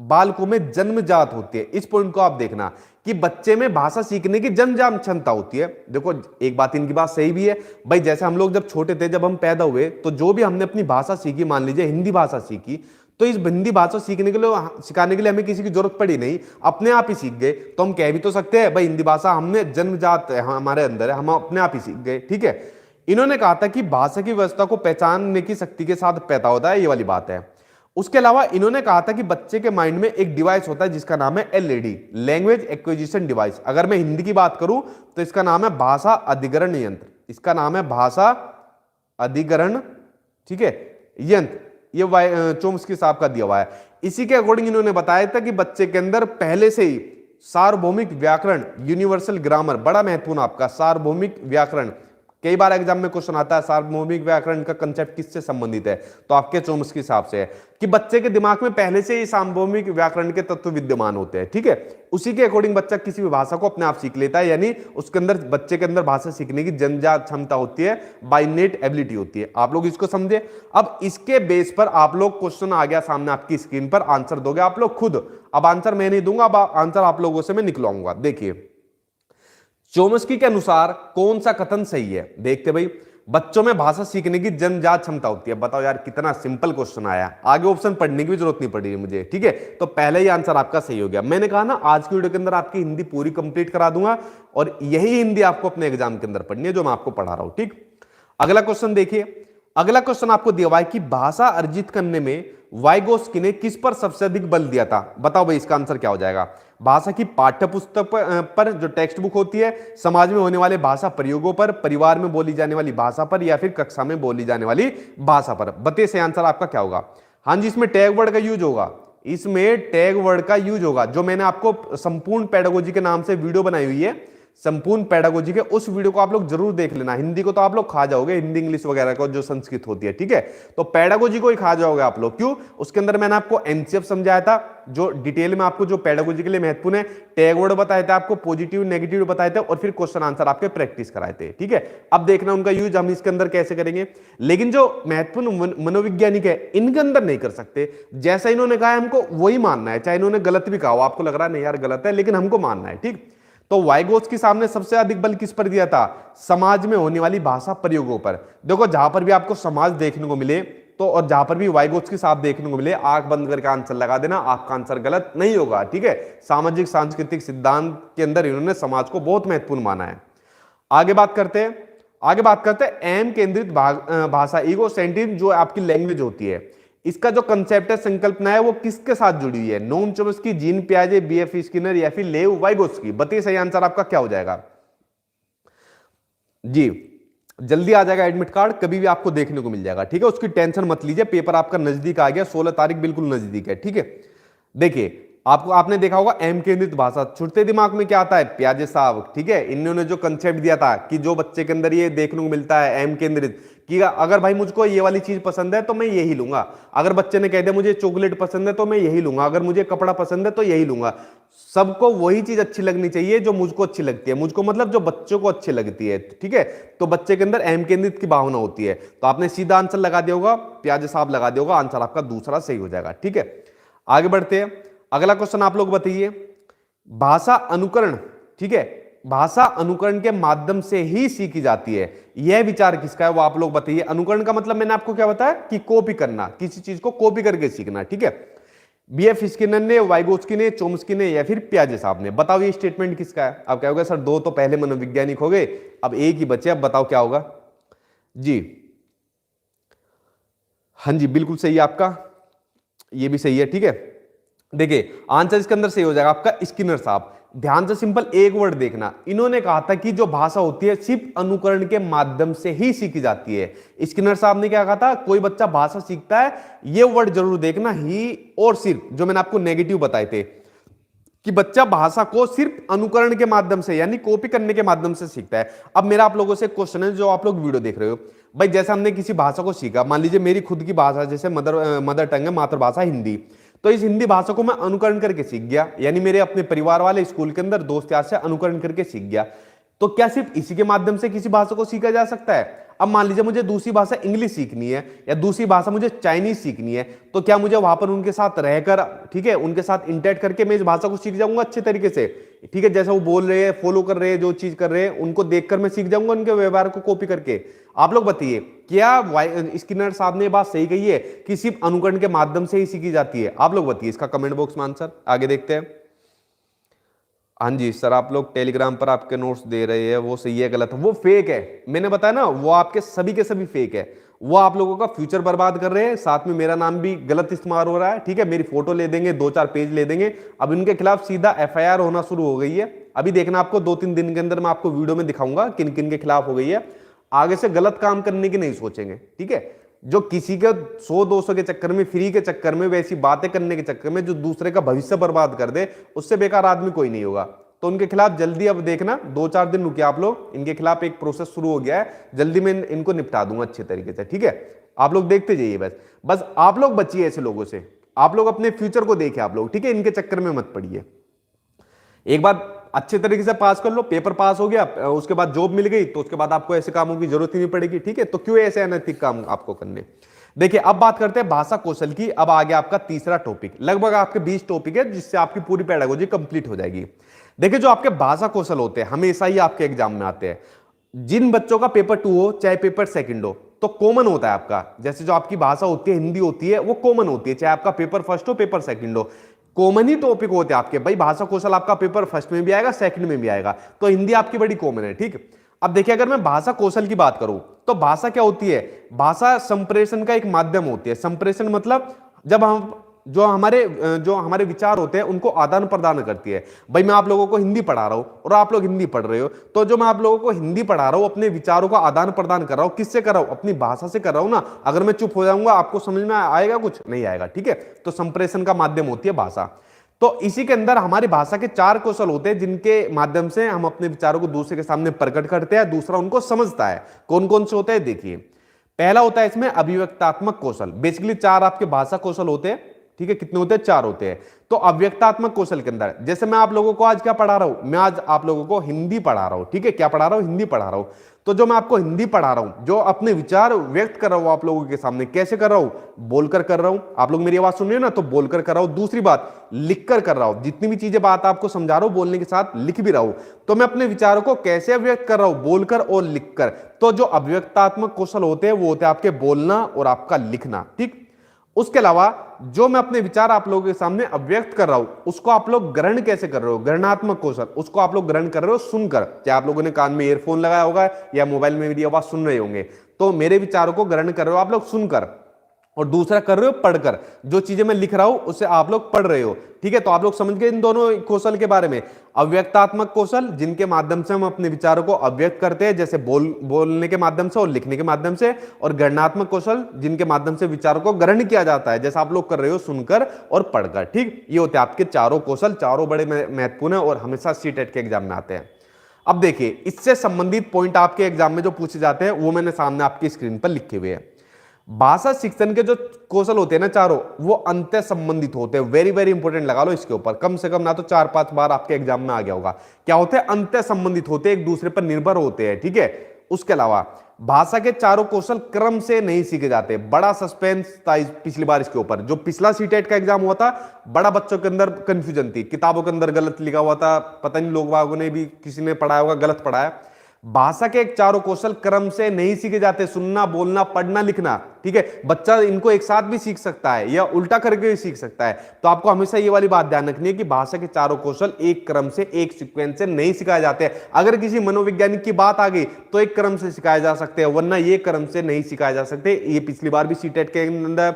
बालकों में जन्मजात होती है। इस पॉइंट को आप देखना कि बच्चे में भाषा सीखने की जन्मजात क्षमता होती है। देखो एक बात इनकी बात सही भी है भाई, जैसे हम लोग जब छोटे थे, जब हम पैदा हुए तो जो भी हमने अपनी भाषा सीखी, मान लीजिए हिंदी भाषा सीखी, तो इस हिंदी भाषा सीखने के लिए, सिखाने के लिए हमें किसी की जरूरत पड़ी नहीं, अपने आप ही सीख गए। तो हम कह भी तो सकते हैं भाई हिंदी भाषा हमने जन्मजात है, हमारे अंदर है, हम अपने आप ही सीख गए, ठीक है। इन्होंने कहा था कि भाषा की व्यवस्था को पहचानने की शक्ति के साथ पैदा होता है, ये वाली बात है। उसके अलावा इन्होंने कहा था कि बच्चे के माइंड में एक डिवाइस होता है जिसका नाम है एलईडी, लैंग्वेज एक्विजिशन डिवाइस। अगर मैं हिंदी की बात करूं तो इसका नाम है भाषा अधिग्रहण यंत्र, इसका नाम है भाषा अधिग्रहण, ठीक है, यंत्र। ये चोम्स्की साहब का दिया हुआ है। इसी के अकॉर्डिंग इन्होंने बताया था कि बच्चे के अंदर पहले से ही सार्वभौमिक व्याकरण, यूनिवर्सल ग्रामर, बड़ा महत्वपूर्ण आपका सार्वभौमिक व्याकरण, कई बार एग्जाम में क्वेश्चन आता है सार्वभौमिक व्याकरण का कंसेप्ट किससे संबंधित है, तो आपके चोम्स्की हिसाब से है कि बच्चे के दिमाग में पहले से ही सार्वभौमिक व्याकरण के तत्व विद्यमान होते हैं, ठीक है। उसी के अकॉर्डिंग बच्चा किसी भी भाषा को अपने आप सीख लेता है, यानी उसके अंदर, बच्चे के अंदर भाषा सीखने की जन्मजात क्षमता होती है, बाय नेट एबिलिटी होती है। आप लोग इसको समझे। अब इसके बेस पर आप लोग, क्वेश्चन आ गया सामने आपकी स्क्रीन पर, आंसर दोगे आप लोग खुद। अब आंसर मैं नहीं दूंगा, अब आंसर आप लोगों से मैं निकलवाऊंगा। देखिए चोम्स्की के अनुसार कौन सा कथन सही है, देखते भाई। बच्चों में भाषा सीखने की जन्मजात क्षमता होती है। बताओ यार कितना सिंपल क्वेश्चन आया, आगे ऑप्शन पढ़ने की भी जरूरत नहीं पड़ी मुझे, ठीक है। तो पहले ही आंसर आपका सही हो गया। मैंने कहा ना आज की वीडियो के अंदर आपकी हिंदी पूरी कंप्लीट करा दूंगा और यही हिंदी आपको अपने एग्जाम के अंदर पढ़नी है जो मैं आपको पढ़ा रहा हूं, ठीक। अगला क्वेश्चन देखिए। अगला क्वेश्चन आपको दिया हुआ है कि भाषा अर्जित करने में वाइगोस्की ने किस पर सबसे अधिक बल दिया था। बताओ भाई इसका आंसर क्या हो जाएगा। भाषा की पाठ्य पुस्तक पर जो टेक्स्ट बुक होती है, समाज में होने वाले भाषा प्रयोगों पर, परिवार में बोली जाने वाली भाषा पर, या फिर कक्षा में बोली जाने वाली भाषा पर। बताइए सही आंसर आपका क्या होगा। हाँ जी, इसमें टैग वर्ड का यूज होगा, इसमें टैग वर्ड का यूज होगा। जो मैंने आपको संपूर्ण पेडागोजी के नाम से वीडियो बनाई हुई है, संपूर्ण पेडागोजी के, उस वीडियो को आप लोग जरूर देख लेना। हिंदी को तो आप लोग खा जाओगे, हिंदी इंग्लिश वगैरह को जो संस्कृत होती है, ठीक है। तो पेडागोजी को ही खा जाओगे आप लोग। क्यों? उसके अंदर मैंने आपको एनसीएफ समझाया था, जो डिटेल में आपको जो पेडागोजी के लिए महत्वपूर्ण है, टैग वर्ड बताए थे आपको, पॉजिटिव नेगेटिव बताए थे, और फिर क्वेश्चन आंसर आपके प्रैक्टिस कराए थे, ठीक है। अब देखना उनका यूज हम इसके अंदर कैसे करेंगे। लेकिन जो महत्वपूर्ण मनोवैज्ञानिक है इनके अंदर नहीं कर सकते। जैसा इन्होंने कहा है हमको वही मानना है, चाहे इन्होंने गलत भी कहा हो, आपको लग रहा है नहीं यार गलत है, लेकिन हमको मानना है, ठीक। तो वाइगोस्की सामने सबसे अधिक बल किस पर दिया था? समाज में होने वाली भाषा प्रयोगों पर। देखो जहां पर भी आपको समाज देखने को मिले तो, और जहां पर भी वाइगोस्की साहब देखने को मिले, आंख बंद करके आंसर लगा देना, आपका आंसर गलत नहीं होगा, ठीक है। सामाजिक सांस्कृतिक सिद्धांत के अंदर इन्होंने समाज को बहुत महत्वपूर्ण माना है। आगे बात करते हैं एम केंद्रित भाषा, ईगो सेंट्रिक जो आपकी लैंग्वेज होती है, इसका जो कंसेप्ट है, संकल्पना है, वो किसके साथ जुड़ी हुई है? नोम चोम्स्की, जीन पियाजे, बीएफ स्किनर, या फिर लेव वाइगोस्की। बताइए सही आंसर आपका क्या हो जाएगा जी। जल्दी आ जाएगा एडमिट कार्ड, कभी भी आपको देखने को मिल जाएगा, ठीक है। उसकी टेंशन मत लीजिए, पेपर आपका नजदीक आ गया, 16 तारीख बिल्कुल नजदीक है, ठीक है। देखिए आपको, आपने देखा होगा एम केंद्रित भाषा, छुट्टे दिमाग में क्या आता है, प्याजे साहब, ठीक है। इन्होंने जो कंसेप्ट दिया था कि जो बच्चे के अंदर ये देखने को मिलता है एम केंद्रित, कि अगर भाई मुझको ये वाली चीज पसंद है तो मैं यही लूंगा, अगर बच्चे ने कह दिया मुझे चॉकलेट पसंद है तो मैं यही लूंगा, अगर मुझे कपड़ा पसंद है तो यही लूंगा। सबको वही चीज अच्छी लगनी चाहिए जो मुझको अच्छी लगती है, मुझको मतलब जो बच्चों को अच्छी लगती है, ठीक है। तो बच्चे के अंदर एम केंद्रित की भावना होती है, तो आपने सीधा आंसर लगा दिया होगा, प्याजे साहब लगा दिया होगा, आंसर आपका दूसरा सही हो जाएगा, ठीक है। आगे बढ़ते हैं, अगला क्वेश्चन आप लोग बताइए, भाषा अनुकरण, ठीक है, भाषा अनुकरण के माध्यम से ही सीखी जाती है, यह विचार किसका है वो आप लोग बताइए। अनुकरण का मतलब मैंने आपको क्या बताया कि कॉपी करना, किसी चीज को कॉपी करके सीखना, ठीक है। बीएफ स्किनर ने, वाइगोत्स्की ने, चोम्स्की ने या फिर पियाजे साहब ने, बताओ ये स्टेटमेंट किसका है। अब क्या होगा सर, दो तो पहले मनोवैज्ञानिक हो गए, अब एक ही बचे, अब बताओ क्या होगा जी। हाँ जी बिल्कुल सही है आपका, ये भी सही है, ठीक है। देखिए आंसर इसके अंदर सही हो जाएगा आपका स्किनर साहब। ध्यान से सिंपल एक वर्ड देखना, इन्होंने कहा था कि जो भाषा होती है सिर्फ अनुकरण के माध्यम से ही सीखी जाती है। स्किनर साहब ने क्या कहा था, कोई बच्चा भाषा सीखता है, ये वर्ड जरूर देखना, ही और सिर्फ, जो मैंने आपको नेगेटिव बताए थे कि बच्चा भाषा को सिर्फ अनुकरण के माध्यम से यानी कॉपी करने के माध्यम से सीखता है। अब मेरा आप लोगों से क्वेश्चन है, जो आप लोग वीडियो देख रहे हो, भाई जैसे हमने किसी भाषा को सीखा, मान लीजिए मेरी खुद की भाषा जैसे मदर टंग है, मातृभाषा हिंदी, तो इस हिंदी भाषा को मैं अनुकरण करके सीख गया, यानी मेरे अपने परिवार वाले, स्कूल के अंदर दोस्त यार से अनुकरण करके सीख गया। तो क्या सिर्फ इसी के माध्यम से किसी भाषा को सीखा जा सकता है? अब मान लीजिए मुझे दूसरी भाषा इंग्लिश सीखनी है या दूसरी भाषा मुझे चाइनीज सीखनी है, तो क्या मुझे वहां पर उनके साथ रहकर, ठीक है, उनके साथ इंटरेक्ट करके मैं इस भाषा को सीख जाऊंगा अच्छे तरीके से, ठीक है, जैसे वो बोल रहे हैं, फॉलो कर रहे हैं, जो चीज कर रहे हैं उनको देखकर मैं सीख जाऊंगा, उनके व्यवहार को कॉपी करके। आप लोग बताइए क्या स्किनर साहब ने बात सही कही है कि सिर्फ अनुकरण के माध्यम से ही सीखी जाती है? आप लोग बताइए इसका कमेंट बॉक्स में आंसर। आगे देखते हैं। हाँ जी सर, आप लोग टेलीग्राम पर आपके नोट्स दे रहे हैं, वो सही है गलत है? वो फेक है, मैंने बताया ना, वो आपके सभी के सभी फेक है, वो आप लोगों का फ्यूचर बर्बाद कर रहे हैं, साथ में मेरा नाम भी गलत इस्तेमाल हो रहा है, ठीक है। मेरी फोटो ले देंगे, 2-4 पेज ले देंगे, अब इनके खिलाफ सीधा एफआईआर होना शुरू हो गई है। अभी देखना आपको 2-3 दिन के अंदर मैं आपको वीडियो में दिखाऊंगा किन किन के खिलाफ हो गई है। आगे से गलत काम करने की नहीं सोचेंगे, ठीक है। जो किसी के 100-200 के चक्कर में, फ्री के चक्कर में, वैसी बातें करने के चक्कर में जो दूसरे का भविष्य बर्बाद कर दे, उससे बेकार आदमी कोई नहीं होगा। तो उनके खिलाफ जल्दी, अब देखना 2-4 दिन रुकिए आप लोग, इनके खिलाफ एक प्रोसेस शुरू हो गया है, जल्दी मैं इनको निपटा दूंगा अच्छे तरीके से, ठीक है। आप लोग देखते जाइए, बस बस आप लोग बचिए ऐसे लोगों से, आप लोग अपने फ्यूचर को देखिए आप लोग, ठीक है, इनके चक्कर में मत पड़िए। एक बार अच्छे तरीके से पास कर लो, पेपर पास हो गया, उसके बाद जॉब मिल गई, तो उसके बाद आपको ऐसे कामों की जरूरत ही नहीं पड़ेगी, ठीक है। तो क्यों ऐसे अनैतिक काम आपको करने? देखिए अब बात करते हैं भाषा कौशल की। अब आ गया आपका तीसरा टॉपिक, लगभग आपके 20 टॉपिक है जिससे आपकी पूरी पेडागोजी कंप्लीट हो जाएगी। देखिए जो आपके भाषा कौशल होते हैं हमेशा ही आपके एग्जाम में आते हैं। जिन बच्चों का पेपर 2 हो चाहे पेपर 2 हो, तो कॉमन होता है आपका, जैसे जो आपकी भाषा होती है हिंदी होती है वो कॉमन होती है, चाहे आपका पेपर 1 हो पेपर 2 हो, कॉमन ही टॉपिक होते हैं आपके। भाई भाषा कौशल आपका पेपर 1 में भी आएगा, 2 में भी आएगा, तो हिंदी आपकी बड़ी कॉमन है, ठीक। अब देखिए अगर मैं भाषा कौशल की बात करूं तो भाषा क्या होती है? भाषा संप्रेषण का एक माध्यम होती है। संप्रेषण मतलब जब हम जो हमारे विचार होते हैं उनको आदान प्रदान करती है। भाई मैं आप लोगों को हिंदी पढ़ा रहा हूं और आप लोग हिंदी पढ़ रहे हो, तो जो मैं आप लोगों को हिंदी पढ़ा रहा हूं अपने विचारों का आदान प्रदान कर रहा हूं, किससे कर रहा हूं? अपनी भाषा से कर रहा हूं ना। अगर मैं चुप हो जाऊंगा आपको समझ में आएगा? कुछ नहीं आएगा, ठीक है। तो संप्रेषण का माध्यम होती है भाषा। तो इसी के अंदर हमारी भाषा के 4 कौशल होते हैं जिनके माध्यम से हम अपने विचारों को दूसरे के सामने प्रकट करते हैं, दूसरा उनको समझता है। कौन कौन से होते हैं देखिए। पहला होता है इसमें अभिव्यक्तात्मक कौशल। बेसिकली 4 आपके भाषा कौशल होते हैं, ठीक है। कितने होते हैं? 4 होते हैं। तो अव्यक्तात्मक कौशल के अंदर जैसे मैं आप लोगों को आज क्या पढ़ा रहा हूं, मैं आज आप लोगों को हिंदी पढ़ा रहा हूं, ठीक है। क्या पढ़ा रहा हूं? हिंदी पढ़ा रहा हूं। तो जो मैं आपको हिंदी पढ़ा रहा हूं, जो अपने विचार व्यक्त कर रहा हूं आप लोगों के सामने, कैसे कर रहा हूं? बोलकर कर रहा हूं। आप लोग मेरी आवाज सुन रहे हो ना, तो बोलकर कर रहा हूं। दूसरी बात, लिखकर कर रहा हूं। जितनी भी चीजें बात आपको समझा रहा हूं बोलने के साथ लिख भी रहा हूं। तो मैं अपने विचारों को कैसे व्यक्त कर रहा हूं? बोलकर और लिखकर। तो जो अभिव्यक्तात्मक कौशल होते हैं वो होते हैं आपके बोलना और आपका लिखना, ठीक। उसके अलावा जो मैं अपने विचार आप लोगों के सामने अव्यक्त कर रहा हूं उसको आप लोग ग्रहण कैसे कर रहे हो? ग्रहणात्मक कौशल, उसको आप लोग ग्रहण कर रहे हो सुनकर। चाहे आप लोगों ने कान में ईयरफोन लगाया होगा या मोबाइल में मेरी आवाज सुन रहे होंगे, तो मेरे विचारों को ग्रहण कर रहे हो आप लोग सुनकर। और दूसरा कर रहे हो पढ़कर। जो चीजें मैं लिख रहा हूं उसे आप लोग पढ़ रहे हो, ठीक है। तो आप लोग समझ गए इन दोनों कौशल के बारे में। अव्यक्तात्मक कौशल, जिनके माध्यम से हम अपने विचारों को अव्यक्त करते हैं, जैसे बोलने के माध्यम से और लिखने के माध्यम से। और गणनात्मक कौशल, जिनके माध्यम से विचारों को ग्रहण किया जाता है, जैसे आप लोग कर रहे हो सुनकर और पढ़कर, ठीक। ये होते हैं आपके चारों कौशल, चारों बड़े महत्वपूर्ण है और हमेशा सीटेट के एग्जाम में आते हैं। अब देखिए, इससे संबंधित पॉइंट आपके एग्जाम में जो पूछे जाते हैं वो मैंने सामने आपकी स्क्रीन पर लिखे हुए हैं। भाषा शिक्षण के जो कौशल होते हैं ना चारों, वो अंतर संबंधित होते हैं। वेरी वेरी इंपॉर्टेंट लगा लो इसके ऊपर, कम से कम ना तो 4-5 बार आपके एग्जाम में आ गया होगा। क्या होते हैं? अंतर संबंधित होते हैं, एक दूसरे पर निर्भर होते हैं, ठीक है। उसके अलावा भाषा के चारों कौशल क्रम से नहीं सीखे जाते। बड़ा सस्पेंस था पिछली बार इसके ऊपर। जो पिछला सीटेट का एग्जाम हुआ था, बड़ा बच्चों के अंदर कंफ्यूजन थी, किताबों के अंदर गलत लिखा हुआ था, पता नहीं लोग बागों ने भी, किसी ने पढ़ाया होगा, गलत पढ़ाया। भाषा के चारों कौशल क्रम से नहीं सीखे जाते। सुनना, बोलना, पढ़ना, लिखना, ठीक है। बच्चा इनको एक साथ भी सीख सकता है या उल्टा करके भी सीख सकता है। तो आपको हमेशा ये वाली बात ध्यान रखनी है कि भाषा के चारों कौशल एक क्रम से, एक सीक्वेंस से नहीं सिखाए जाते। अगर किसी मनोवैज्ञानिक की बात आ गई तो एक क्रम से सिखाए जा सकते हैं, वरना ये क्रम से नहीं सिखाए जा सकते। ये पिछली बार भी सीटेट के अंदर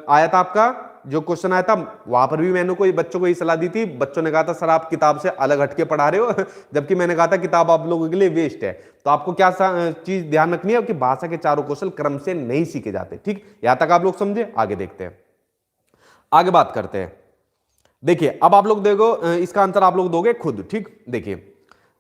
आया था, आपका जो क्वेश्चन आया था, वहां पर भी मैंने कोई बच्चों को ये सलाह दी थी। बच्चों ने कहा था सर आप किताब से अलग हटके पढ़ा रहे हो जबकि मैंने कहा था किताब आप लोगों के लिए वेस्ट है। तो आपको क्या चीज ध्यान रखनी है कि भाषा के चारों कौशल क्रम से नहीं सीखे जाते, ठीक। यहां तक आप लोग समझे? आगे देखते हैं, आगे बात करते हैं। देखिए, अब आप लोग देखो, इसका आंसर आप लोग दोगे खुद, ठीक। देखिए,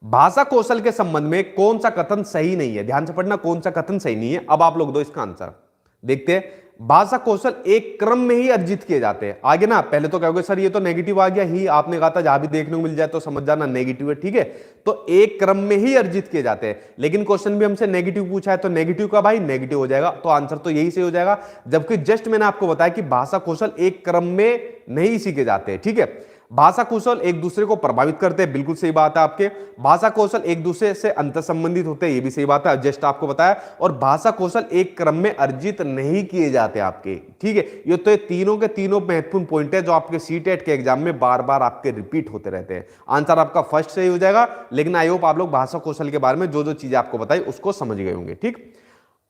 भाषा कौशल के संबंध में कौन सा कथन सही नहीं है, ध्यान से पढ़ना, कौन सा कथन सही नहीं है। अब आप लोग दो इसका आंसर। देखते हैं, भाषा कौशल एक क्रम में ही अर्जित किए जाते हैं। आगे ना पहले तो कहोगे सर ये तो नेगेटिव आ गया ही, आपने कहा था जहां भी देखने को मिल जाए तो समझ जाना नेगेटिव है, ठीक है। तो एक क्रम में ही अर्जित किए जाते हैं, लेकिन क्वेश्चन भी हमसे नेगेटिव पूछा है तो नेगेटिव का भाई नेगेटिव हो जाएगा, तो आंसर तो यही से हो जाएगा। जबकि जस्ट मैंने आपको बताया कि भाषा कौशल एक क्रम में नहीं सीखे जाते, ठीक है। भाषा कौशल एक दूसरे को प्रभावित करते हैं, बिल्कुल सही बात है आपके। भाषा कौशल एक दूसरे से अंतर संबंधित होते हैं, ये भी सही बात है, जस्ट आपको बताया। और भाषा कौशल एक क्रम में अर्जित नहीं किए जाते आपके, ठीक है। ये तो तीनों के तीनों महत्वपूर्ण पॉइंट है जो आपके सीटेट के एग्जाम में बार बार आपके रिपीट होते रहते हैं। आंसर आपका फर्स्ट सही हो जाएगा, लेकिन आई होप आप लोग भाषा कौशल के बारे में जो जो चीजें आपको बताई उसको समझ गए होंगे, ठीक।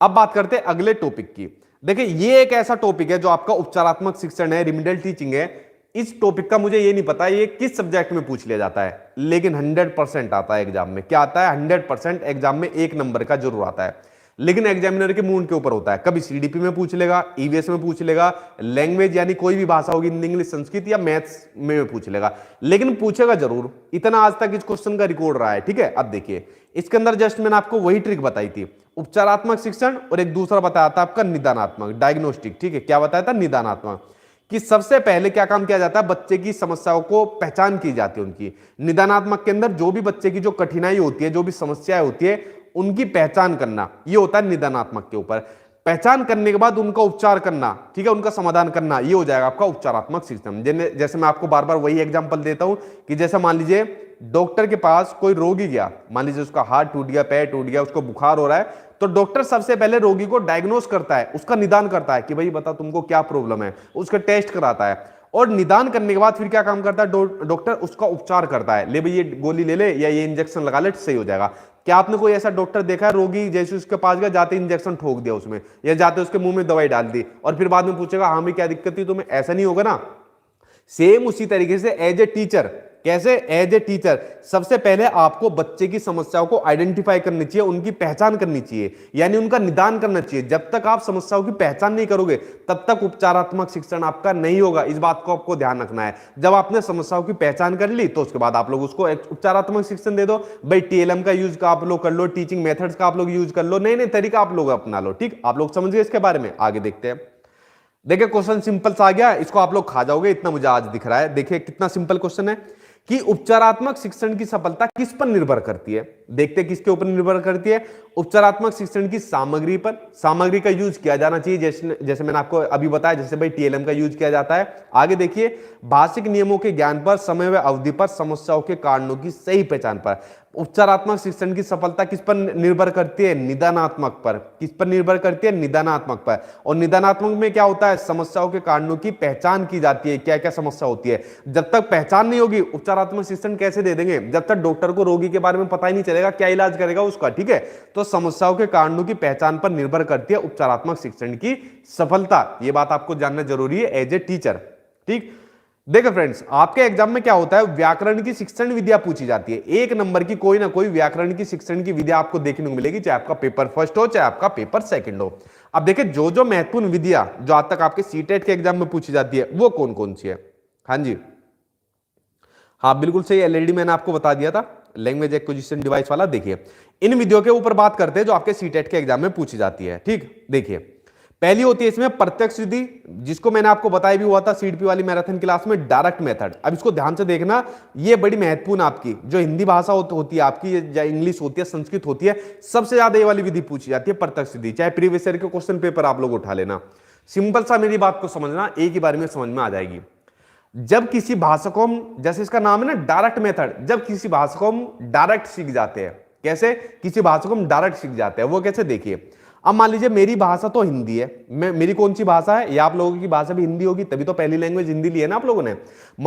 अब बात करते हैं अगले टॉपिक की। देखिए, ये एक ऐसा टॉपिक है जो आपका उपचारात्मक शिक्षण है, रिमीडियल टीचिंग है। इस टॉपिक का मुझे ये नहीं पता ये किस सब्जेक्ट में पूछ लिया जाता है, लेकिन 100% आता है एग्जाम में। क्या आता है? 100% एग्जाम में 1 नंबर का जरूर आता है, लेकिन एग्जामिनर के मूड के ऊपर होता है। कभी सीडीपी में पूछ लेगा, ईवीएस में पूछ लेगा, लैंग्वेज यानी कोई भी भाषा होगी, हिंदी, इंग्लिश, संस्कृत या मैथ्स में पूछ लेगा, लेकिन पूछेगा जरूर। इतना आज तक इस क्वेश्चन का रिकॉर्ड रहा है, ठीक है। अब देखिए, इसके अंदर जस्ट मैंने आपको वही ट्रिक बताई थी, उपचारात्मक शिक्षण, और एक दूसरा बताया था आपका निदानात्मक, डायग्नोस्टिक, ठीक है। क्या बताया था? निदानात्मक। कि सबसे पहले क्या काम किया जाता है, बच्चे की समस्याओं को पहचान की जाती है उनकी। निदानात्मक के अंदर जो भी बच्चे की जो कठिनाई होती है, जो भी समस्याएं होती है, उनकी पहचान करना, ये होता है निदानात्मक के ऊपर। पहचान करने के बाद उनका उपचार करना, ठीक है, उनका समाधान करना, ये हो जाएगा आपका उपचारात्मक शिक्षण। जैसे मैं आपको बार बार वही एग्जांपल देता हूं कि जैसे मान लीजिए डॉक्टर के पास कोई रोगी गया, मान लीजिए उसका हाथ टूट गया, पैर टूट गया, उसको बुखार हो रहा है, तो डॉक्टर सबसे पहले रोगी को डायग्नोस करता है, उसका निदान करता है कि भाई बता तुमको क्या प्रॉब्लम है, उसका टेस्ट कराता है। और निदान करने के बाद फिर क्या काम करता है डॉक्टर? उसका उपचार करता है, ले भाई ये गोली ले ले या ये इंजेक्शन लगा ले, सही हो जाएगा। क्या आपने कोई ऐसा डॉक्टर देखा है रोगी जैसे उसके पास गया, जाते इंजेक्शन ठोक दिया उसमें, या जाते उसके मुंह में दवाई डाल दी और फिर बाद में पूछेगा हाँ भाई क्या दिक्कत थी तुम्हें? ऐसा नहीं होगा ना। सेम उसी तरीके से एज ए टीचर, कैसे? एज ए टीचर सबसे पहले आपको बच्चे की समस्याओं को आइडेंटिफाई करनी चाहिए, उनकी पहचान करनी चाहिए, यानी उनका निदान करना चाहिए। जब तक आप समस्याओं की पहचान नहीं करोगे तब तक उपचारात्मक शिक्षण आपका नहीं होगा। इस बात को आपको ध्यान रखना है। जब आपने समस्याओं की पहचान कर ली तो उसके बाद आप लोग उसको उपचारात्मक शिक्षण दे दो। भाई टीएलएम का यूज आप लोग कर लो, टीचिंग मेथड्स का आप लोग यूज कर लो, नए नए तरीका आप लोग अपना लो, ठीक। आप लोग समझ गए इसके बारे में? आगे देखते हैं। देखिए, क्वेश्चन सिंपल सा आ गया, इसको आप लोग खा जाओगे, इतना मुझे आज दिख रहा है। देखिए कितना सिंपल क्वेश्चन है कि उपचारात्मक शिक्षण की सफलता किस पर निर्भर करती है। देखते हैं किसके ऊपर निर्भर करती है। उपचारात्मक शिक्षण की सामग्री पर, सामग्री का यूज किया जाना चाहिए, जैसे मैंने आपको अभी बताया, जैसे भाई टीएलएम का यूज किया जाता है। आगे देखिए, भाषिक नियमों के ज्ञान पर, समय व अवधि पर, समस्याओं के कारणों की सही पहचान पर। उपचारात्मक शिक्षण की सफलता किस पर निर्भर करती है? निदानात्मक पर। किस पर निर्भर करती है? निदानात्मक पर। और निदानात्मक में क्या होता है? समस्याओं के कारणों की पहचान की जाती है, क्या क्या समस्या होती है। जब तक पहचान नहीं होगी उपचारात्मक शिक्षण कैसे दे देंगे? जब तक डॉक्टर को रोगी के बारे में पता ही नहीं चलेगा क्या इलाज करेगा उसका, ठीक है। तो समस्याओं के कारणों की पहचान पर निर्भर करती है उपचारात्मक शिक्षण की सफलता। यह बात आपको जानना जरूरी है एज ए टीचर, ठीक। देखो फ्रेंड्स, आपके एग्जाम में क्या होता है, व्याकरण की शिक्षण विधियां पूछी जाती है। एक नंबर की कोई ना कोई व्याकरण की शिक्षण की विधियां आपको देखने को मिलेगी, चाहे आपका पेपर फर्स्ट हो चाहे आपका पेपर सेकंड हो। अब देखिए जो जो महत्वपूर्ण विधियां जो आज तक आपके सीटेट के एग्जाम में पूछी जाती है वो कौन कौन सी है। हाँ जी, हाँ बिल्कुल सही, एलईडी मैंने आपको बता दिया था, लैंग्वेज एक्विजिशन डिवाइस वाला। देखिए इन विधियों के ऊपर बात करते हैं जो आपके सीटेट के एग्जाम में पूछी जाती है, ठीक। देखिए पहली होती है इसमें प्रत्यक्ष विधि, जिसको मैंने आपको बताया भी हुआ था सीडपी वाली मैराथन क्लास में, डायरेक्ट मेथड। अब इसको ध्यान से देखना, ये बड़ी महत्वपूर्ण आपकी जो हिंदी भाषा होती है आपकी, या इंग्लिश होती है, संस्कृत होती है, सबसे ज्यादा ये वाली विधि पूछी जाती है, प्रत्यक्ष विधि। चाहे प्रीवियस ईयर के क्वेश्चन पेपर आप लोग उठा लेना, सिंपल सा मेरी बात को समझना, एक ही बार में समझ में आ जाएगी। जब किसी भाषा को हम, जैसे इसका नाम है ना डायरेक्ट मेथड, जब किसी भाषा को हम डायरेक्ट सीख जाते हैं, कैसे किसी भाषा को हम डायरेक्ट सीख जाते हैं, वो कैसे? देखिए अब मान लीजिए मेरी भाषा तो हिंदी है, मेरी कौन सी भाषा है, या आप लोगों की भाषा भी हिंदी होगी, तभी तो पहली लैंग्वेज हिंदी ली है ना आप लोगों ने।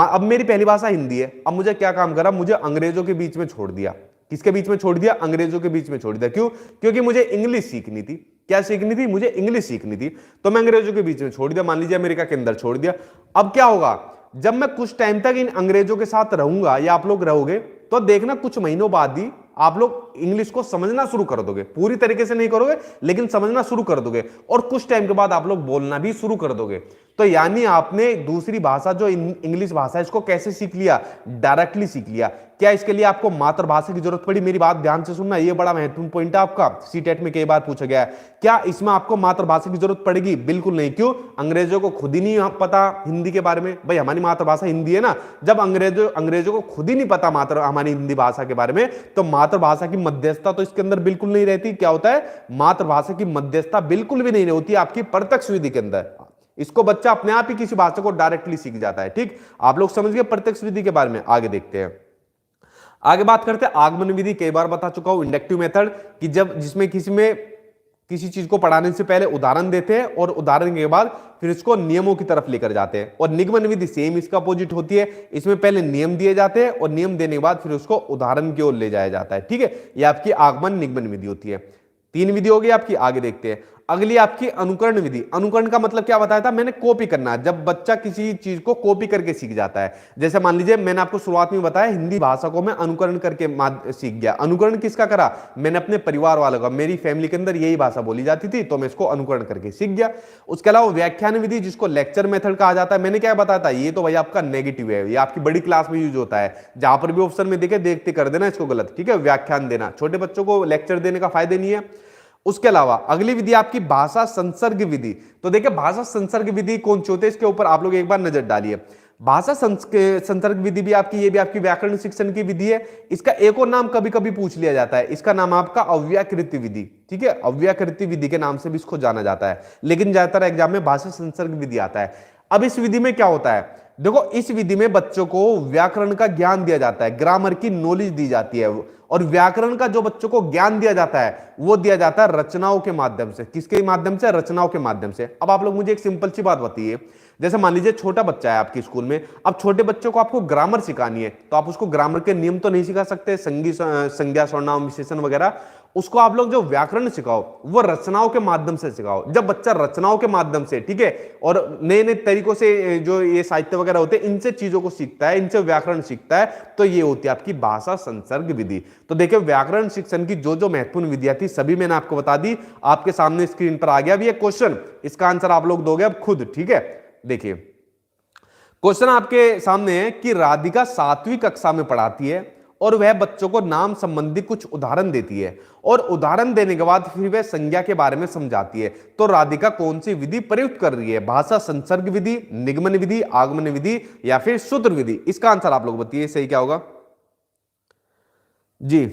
अब मेरी पहली भाषा हिंदी है, अब मुझे क्या काम करा, मुझे अंग्रेजों के बीच में छोड़ दिया। किसके बीच में छोड़ दिया? अंग्रेजों के बीच में छोड़ दिया। क्यों? क्योंकि मुझे इंग्लिश सीखनी थी। क्या सीखनी थी? मुझे इंग्लिश सीखनी थी, तो मैं अंग्रेजों के बीच में छोड़ दिया, मान लीजिए अमेरिका के अंदर छोड़ दिया। अब क्या होगा, जब मैं कुछ टाइम तक इन अंग्रेजों के साथ रहूंगा या आप लोग रहोगे, तो देखना कुछ महीनों बाद ही आप लोग इंग्लिश को समझना शुरू कर दोगे। पूरी तरीके से नहीं करोगे लेकिन समझना शुरू कर दोगे, और कुछ टाइम के बाद आप लोग बोलना भी शुरू कर दोगे। तो यानी आपने दूसरी भाषा जो इंग्लिश भाषा है इसको कैसे सीख लिया? डायरेक्टली सीख लिया। क्या इसके लिए आपको मातृभाषा की जरूरत पड़ी? मेरी बात ध्यान से सुनना, ये बड़ा महत्वपूर्ण पॉइंट है आपका, सीटेट में कई बार पूछा गया है। क्या इसमें आपको मातृभाषा की जरूरत पड़ेगी? बिल्कुल नहीं। क्यों? अंग्रेजों को खुद ही नहीं पता हिंदी के बारे में, भाई हमारी मातृभाषा हिंदी है ना। जब अंग्रेजों को खुद ही नहीं पता हमारी हिंदी भाषा के बारे में, तो मातृभाषा की मध्यस्थता तो इसके अंदर बिल्कुल नहीं रहती। क्या होता है? मातृभाषा की मध्यस्थता बिल्कुल भी नहीं होती आपकी प्रत्यक्ष विधि के अंदर। इसको बच्चा अपने आप ही किसी भाषा को डायरेक्टली सीख जाता है, ठीक। आप लोग समझ गए प्रत्यक्ष विधि के बारे में। आगे देखते हैं, आगे बात करते हैं आगमन विधि। कई बार बता चुका हूं, इंडक्टिव मेथड, कि जब जिसमें किसी चीज को पढ़ाने से पहले उदाहरण देते हैं और उदाहरण के बाद फिर इसको नियमों की तरफ लेकर जाते हैं। और निगमन विधि सेम इसका अपोजिट होती है, इसमें पहले नियम दिए जाते हैं और नियम देने के बाद फिर उसको उदाहरण की ओर ले जाया जाता है, ठीक है। यह आपकी आगमन निगमन विधि होती है। 3 विधि होगी आपकी। आगे देखते हैं, अगली आपकी अनुकरण विधि। अनुकरण का मतलब क्या बताया था मैंने? कॉपी करना। जब बच्चा किसी चीज को कॉपी करके सीख जाता है, जैसे मान लीजिए मैंने आपको शुरुआत में बताया हिंदी भाषा को मैं अनुकरण करके सीख गया। अनुकरण किसका करा? मैंने अपने परिवार वालों का, मेरी फैमिली के अंदर यही भाषा बोली जाती थी तो मैं इसको अनुकरण करके सीख गया। उसके अलावा व्याख्यान विधि, जिसको लेक्चर मेथड कहा जाता है, मैंने क्या बताया था? ये तो भाई आपका नेगेटिव है, ये आपकी बड़ी क्लास में यूज होता है। जहां पर भी ऑप्शन में देखते कर देना इसको गलत, ठीक है। व्याख्यान देना, छोटे बच्चों को लेक्चर देने का फायदा नहीं है। उसके अलावा अगली विधि आपकी भाषा संसर्ग विधि। तो देखिए भाषा संसर्ग विधि कौन सी होती है, इसके ऊपर आप लोग एक बार नजर डालिए। भाषा संसर्ग विधि भी आपकी, ये भी आपकी व्याकरण शिक्षण की विधि है। इसका एक और नाम कभी कभी पूछ लिया जाता है, इसका नाम आपका अव्याकृति विधि, ठीक है। अव्याकृति विधि के नाम से भी इसको जाना जाता है, लेकिन ज्यादातर एग्जाम में भाषा संसर्ग विधि आता है। अब इस विधि में क्या होता है? देखो इस विधि में बच्चों को व्याकरण का ज्ञान दिया जाता है, ग्रामर की नॉलेज दी जाती है, और व्याकरण का जो बच्चों को ज्ञान दिया जाता है वो दिया जाता है रचनाओं के माध्यम से। किसके माध्यम से? रचनाओं के माध्यम से। अब आप लोग मुझे एक सिंपल सी बात बताइए, जैसे मान लीजिए छोटा बच्चा है आपके स्कूल में, अब छोटे बच्चों को आपको ग्रामर सिखानी है, तो आप उसको ग्रामर के नियम तो नहीं सिखा सकते, संज्ञा सर्वनाम विशेषण वगैरह। उसको आप लोग जो व्याकरण सिखाओ वो रचनाओं के माध्यम से सिखाओ। जब बच्चा रचनाओं के माध्यम से, ठीक है, और नए नए तरीकों से जो ये साहित्य वगैरह होते हैं इनसे चीजों को सीखता है, इनसे व्याकरण सीखता है, तो ये होती है आपकी भाषा संसर्ग विधि। तो देखिए व्याकरण शिक्षण की जो जो महत्वपूर्ण विधियां थी सभी मैंने आपको बता दी। आपके सामने स्क्रीन पर आ गया भी एक क्वेश्चन, इसका आंसर आप लोग दोगे अब खुद, ठीक है। देखिए क्वेश्चन आपके सामने है कि राधिका 7वीं कक्षा में पढ़ाती है और वह बच्चों को नाम संबंधी कुछ उदाहरण देती है, और उदाहरण देने के बाद फिर वह संज्ञा के बारे में समझाती है। तो राधिका कौन सी विधि प्रयुक्त कर रही है? भाषा संसर्ग विधि, निगमन विधि, आगमन विधि, या फिर सूत्र विधि? इसका आंसर आप लोग बताइए सही क्या होगा जी।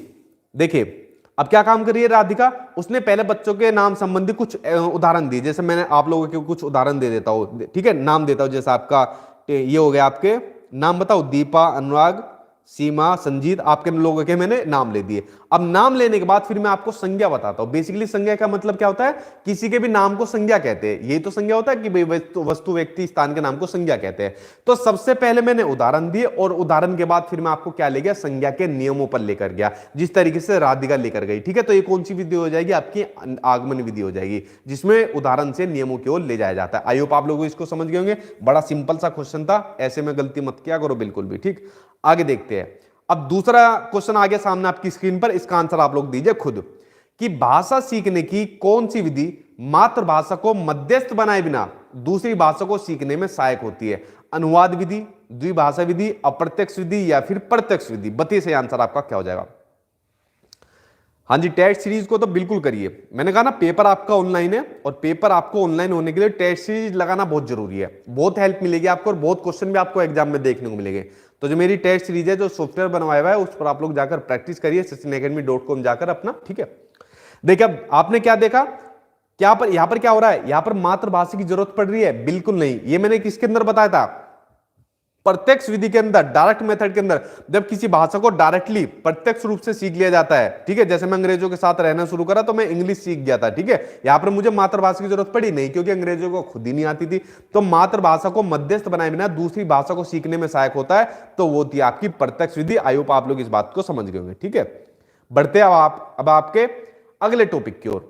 देखिए अब क्या काम कर रही है राधिका? उसने पहले बच्चों के नाम संबंधी कुछ उदाहरण दिए, जैसे मैंने आप लोगों के कुछ उदाहरण दे देता हूं, ठीक है, नाम देता हूं। जैसे आपका ये हो गया, आपके नाम बताओ, दीपा, अनुराग, सीमा, संजीत, आपके लोगों के मैंने नाम ले दिए। अब नाम लेने के बाद फिर मैं आपको संज्ञा बताता हूं। बेसिकली संज्ञा का मतलब क्या होता है, किसी के भी नाम को संज्ञा कहते हैं। यही तो संज्ञा होता है कि भाई वस्तु, व्यक्ति, स्थान के नाम को संज्ञा कहते हैं। तो सबसे पहले मैंने उदाहरण दिए और उदाहरण के बाद फिर मैं आपको क्या ले गया, संज्ञा के नियमों पर लेकर गया, जिस तरीके से राधिका लेकर गई। ठीक है, तो ये कौन सी विधि हो जाएगी, आपकी आगमन विधि हो जाएगी, जिसमें उदाहरण से नियमों की ओर ले जाया जाता है। आई होप आप लोग इसको समझ गए होंगे। बड़ा सिंपल सा क्वेश्चन था, ऐसे में गलती मत किया करो बिल्कुल भी। ठीक, आगे देखते हैं। अब दूसरा क्वेश्चन आ गया सामने आपकी स्क्रीन पर, इसका आंसर आप लोग दीजिए खुद कि भाषा सीखने की कौन सी विधि मातृभाषा को मध्यस्थ बनाए बिना दूसरी भाषा को सीखने में सहायक होती है। अनुवाद विधि, द्विभाषा विधि, अप्रत्यक्ष विधि या फिर प्रत्यक्ष विधि। बताइए सही आंसर आपका क्या हो जाएगा। हाँ जी, टेस्ट सीरीज को तो बिल्कुल करिए। मैंने कहा ना पेपर आपका ऑनलाइन है, और पेपर आपको ऑनलाइन होने के लिए टेस्ट सीरीज लगाना बहुत जरूरी है। बहुत हेल्प मिलेगी आपको और बहुत क्वेश्चन भी आपको एग्जाम में देखने को मिलेंगे। तो जो मेरी टेस्ट सीरीज है, जो सॉफ्टवेयर बनवाया हुआ है, उस पर आप लोग जाकर प्रैक्टिस करिए, sachinacademy.com जाकर अपना। ठीक है, देखिए अब आपने क्या देखा, क्या पर यहां पर क्या हो रहा है, यहां पर मातृभाषा की जरूरत पड़ रही है? बिल्कुल नहीं। ये मैंने किसके अंदर बताया था, प्रत्यक्ष विधि के अंदर, डायरेक्ट मेथड के अंदर। जब किसी भाषा को डायरेक्टली प्रत्यक्ष रूप से सीख लिया जाता है, ठीक है, जैसे मैं अंग्रेजों के साथ रहना शुरू करा तो मैं इंग्लिश सीख गया था। ठीक है, यहां पर मुझे मातृभाषा की जरूरत पड़ी नहीं, क्योंकि अंग्रेजों को खुद ही नहीं आती थी। तो मातृभाषा को मध्यस्थ बनाए बिना दूसरी भाषा को सीखने में सहायक होता है, तो वो थी आपकी प्रत्यक्ष विधि। आई होप आप लोग इस बात को समझ गए होंगे। ठीक है, बढ़ते अब आपके अगले टॉपिक की ओर।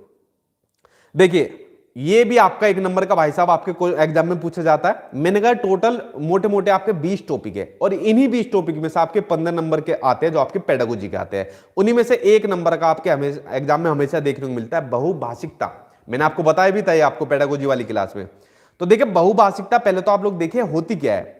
देखिए ये भी आपका एक नंबर का भाई साहब आपके एग्जाम में पूछा जाता है। मैंने कहा टोटल मोटे मोटे आपके 20 टॉपिक है, और इन्हीं 20 टॉपिक में से आपके 15 नंबर के आते हैं जो आपके पेडागोजी के आते हैं। उन्हीं में से एक नंबर का आपके हमेशा एग्जाम में हमेशा देखने को मिलता है बहुभाषिकता। मैंने आपको बताया भी था आपको पेडागोजी वाली क्लास में। तो देखिए बहुभाषिकता पहले तो आप लोग देखिए होती क्या है।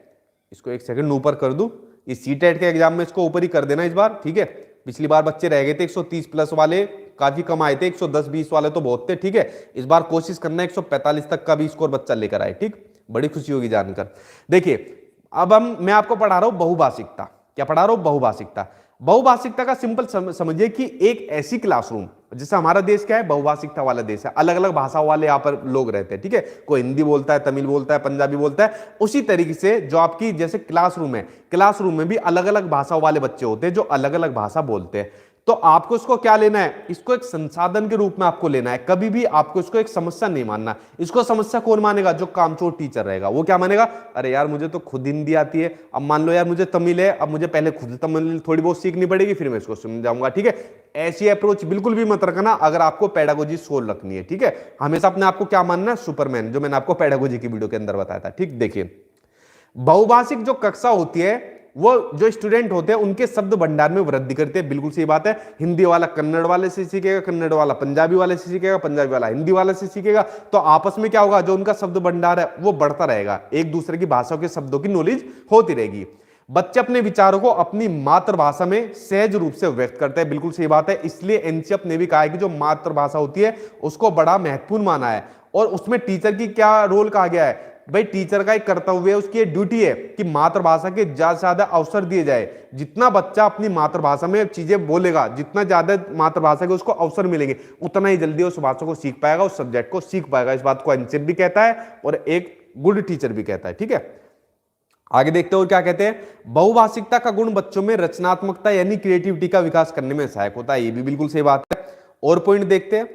इसको एक सेकंड ऊपर कर दूं, इस सीटेट के एग्जाम में इसको ऊपर ही कर देना इस बार। ठीक है, पिछली बार बच्चे रह गए थे 130 प्लस वाले, काफी कम आए थे, 110-20 वाले तो बहुत थे। ठीक है, इस बार कोशिश करना 145 तक का भी स्कोर बच्चा लेकर आए। ठीक, बड़ी खुशी होगी जानकर। देखिए अब मैं आपको पढ़ा रहा हूं बहुभाषिकता। क्या पढ़ा रहा हूं, बहुभाषिकता। बहुभाषिकता का सिंपल समझिए कि एक ऐसी क्लासरूम, जैसे हमारा देश क्या है, बहुभाषिकता वाला देश है, अलग अलग भाषा वाले यहाँ पर लोग रहते हैं। ठीक है, कोई हिंदी बोलता है, तमिल बोलता है, पंजाबी बोलता है। उसी तरीके से जो आपकी जैसे क्लासरूम है, क्लासरूम में भी अलग अलग भाषा वाले बच्चे होते हैं जो अलग अलग भाषा बोलते हैं। तो आपको इसको क्या लेना है, इसको एक संसाधन के रूप में आपको लेना है। कभी भी आपको इसको एक समस्या नहीं मानना। इसको समस्या कौन मानेगा, जो कामचोर टीचर रहेगा। वो क्या मानेगा, अरे यार मुझे तो खुद हिंदी आती है, अब मान लो यार मुझे तमिल है, अब मुझे पहले खुद तमिल थोड़ी बहुत सीखनी पड़ेगी, फिर मैं इसको समझाऊंगा। ठीक है, ऐसी अप्रोच बिल्कुल भी मत रखना अगर आपको पेडागोजी सोल रखनी है। ठीक है, हमेशा अपने आपको क्या मानना है, सुपरमैन, जो मैंने आपको पेडागोजी की वीडियो के अंदर बताया था। ठीक, देखिए बहुभाषिक जो कक्षा होती है, वो जो स्टूडेंट होते हैं उनके शब्द भंडार में वृद्धि करते हैं। बिल्कुल सही बात है। हिंदी वाला कन्नड़ वाले से सीखेगा, कन्नड़ वाला पंजाबी वाले से सीखेगा, पंजाबी वाला हिंदी वाले से सीखेगा, तो आपस में क्या होगा, जो उनका शब्द भंडार है वो बढ़ता रहेगा, एक दूसरे की भाषाओं के शब्दों की नॉलेज होती रहेगी। बच्चे अपने विचारों को अपनी मातृभाषा में सहज रूप से व्यक्त करते हैं। बिल्कुल सही बात है। इसलिए एनसीएफ ने भी कहा है कि जो मातृभाषा होती है उसको बड़ा महत्वपूर्ण माना है, और उसमें टीचर की क्या रोल कहा गया है, भाई टीचर का एक कर्तव्य है, उसकी एक ड्यूटी है कि मातृभाषा के ज्यादा से ज्यादा अवसर दिए जाए। जितना बच्चा अपनी मातृभाषा में चीजें बोलेगा, जितना ज्यादा मातृभाषा के उसको अवसर मिलेंगे, उतना ही जल्दी उस भाषा को सीख पाएगा, उस सब्जेक्ट को सीख पाएगा। इस बात को एनसीएफ भी कहता है और एक गुड टीचर भी कहता है। ठीक है, आगे देखते हो क्या कहते हैं। बहुभाषिकता का गुण बच्चों में रचनात्मकता यानी क्रिएटिविटी का विकास करने में सहायक होता है। ये भी बिल्कुल सही बात है। और पॉइंट देखते हैं,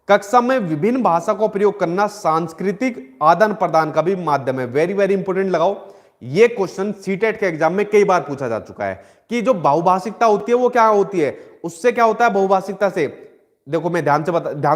कक्षा में विभिन्न भाषा का प्रयोग करना सांस्कृतिक आदान प्रदान का भी माध्यम है। वेरी वेरी इंपोर्टेंट लगाओ, ये क्वेश्चन सीटेट के एग्जाम में कई बार पूछा जा चुका है कि जो बहुभाषिकता होती है वो क्या होती है, उससे क्या होता है बहुभाषिकता से। देखो मैं ध्यान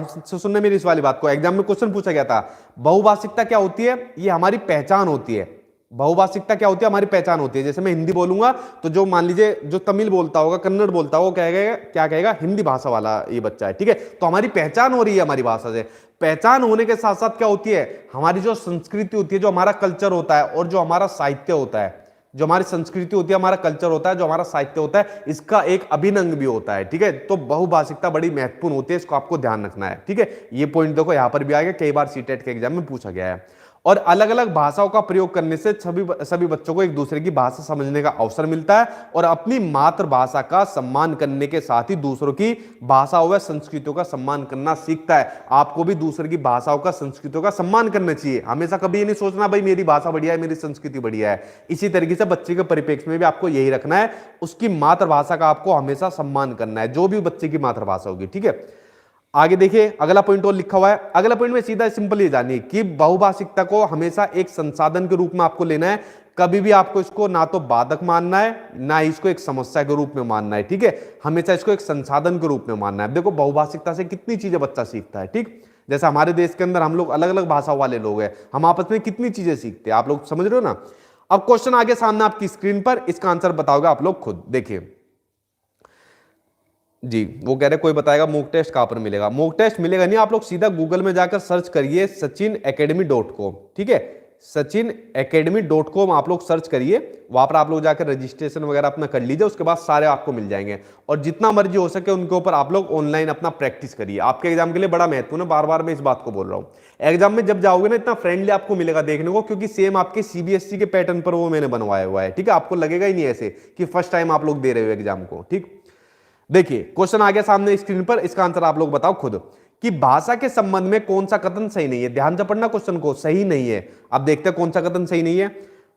से सुनने मेरी इस वाली बात को, एग्जाम में क्वेश्चन पूछा गया था, बहुभाषिकता क्या होती है, ये हमारी पहचान होती है। बहुभाषिकता क्या होती है, हमारी पहचान होती है। जैसे मैं हिंदी बोलूंगा तो जो मान लीजिए जो तमिल बोलता होगा, कन्नड़ बोलता होगा, क्या कहेगा, हिंदी भाषा वाला ये बच्चा है। ठीक है, तो हमारी पहचान हो रही है हमारी भाषा से। पहचान होने के साथ साथ क्या होती है, हमारी जो संस्कृति होती है, जो हमारा कल्चर होता है और जो हमारा साहित्य होता है, जो हमारी संस्कृति होती है, हमारा कल्चर होता है, जो हमारा साहित्य होता है, इसका एक अभिन्न अंग भी होता है। ठीक है, तो बहुभाषिकता बड़ी महत्वपूर्ण होती है, इसको आपको ध्यान रखना है। ठीक है, ये पॉइंट देखो यहां पर भी आ गया, कई बार सीटेट के एग्जाम में पूछा गया है। और अलग अलग भाषाओं का प्रयोग करने से सभी बच्चों को एक दूसरे की भाषा समझने का अवसर मिलता है और अपनी मातृभाषा का सम्मान करने के साथ ही दूसरों की भाषाओं व संस्कृतियों का सम्मान करना सीखता है। आपको भी दूसरे की भाषाओं का संस्कृतियों का सम्मान करना चाहिए। हमेशा कभी ये नहीं सोचना भाई मेरी भाषा बढ़िया है, मेरी संस्कृति बढ़िया है। इसी तरीके से बच्चे के परिप्रेक्ष्य में भी आपको यही रखना है, उसकी मातृभाषा का आपको हमेशा सम्मान करना है, जो भी बच्चे की मातृभाषा होगी। ठीक है, आगे देखिए अगला पॉइंट और लिखा हुआ है। अगला पॉइंट में सीधा सिंपल ये जानिए कि बहुभाषिकता को हमेशा एक संसाधन के रूप में आपको लेना है। कभी भी आपको इसको ना तो बाधक मानना है ना इसको एक समस्या के रूप में मानना है। ठीक है, हमेशा इसको एक संसाधन के रूप में मानना है। देखो बहुभाषिकता से कितनी चीजें बच्चा सीखता है। ठीक, जैसे हमारे देश के अंदर हम लोग अलग अलग भाषा वाले लोग हैं, हम आपस में कितनी चीजें सीखते हैं, आप लोग समझ रहे हो ना। अब क्वेश्चन आगे सामने आपकी स्क्रीन पर, इसका आंसर बताओगे आप लोग खुद। देखिए जी, वो कह रहे कोई बताएगा मॉक टेस्ट कहां पर मिलेगा। मॉक टेस्ट मिलेगा नहीं, आप लोग सीधा गूगल में जाकर सर्च करिए sachinacademy.com। ठीक है, sachinacademy.com आप लोग सर्च करिए, वहां पर आप लोग जाकर रजिस्ट्रेशन वगैरह अपना कर लीजिए, उसके बाद सारे आपको मिल जाएंगे। और जितना मर्जी हो सके उनके ऊपर आप लोग ऑनलाइन अपना प्रैक्टिस करिए, आपके एग्जाम के लिए बड़ा महत्वपूर्ण है। बार बार मैं इस बात को बोल रहा हूं, एग्जाम में जब जाओगे ना इतना फ्रेंडली आपको मिलेगा देखने को, क्योंकि सेम आपके सीबीएसई के पैटर्न पर वो मैंने बनवाया हुआ है। ठीक है, आपको लगेगा ही नहीं ऐसे कि फर्स्ट टाइम आप लोग दे रहे हो एग्जाम को। ठीक, देखिए क्वेश्चन आ गया सामने स्क्रीन पर, इसका आंसर आप लोग बताओ खुद कि भाषा के संबंध में कौन सा कथन सही नहीं है। ध्यान से पढ़ना क्वेश्चन को, सही नहीं है। अब देखते हैं कौन सा कथन सही नहीं है।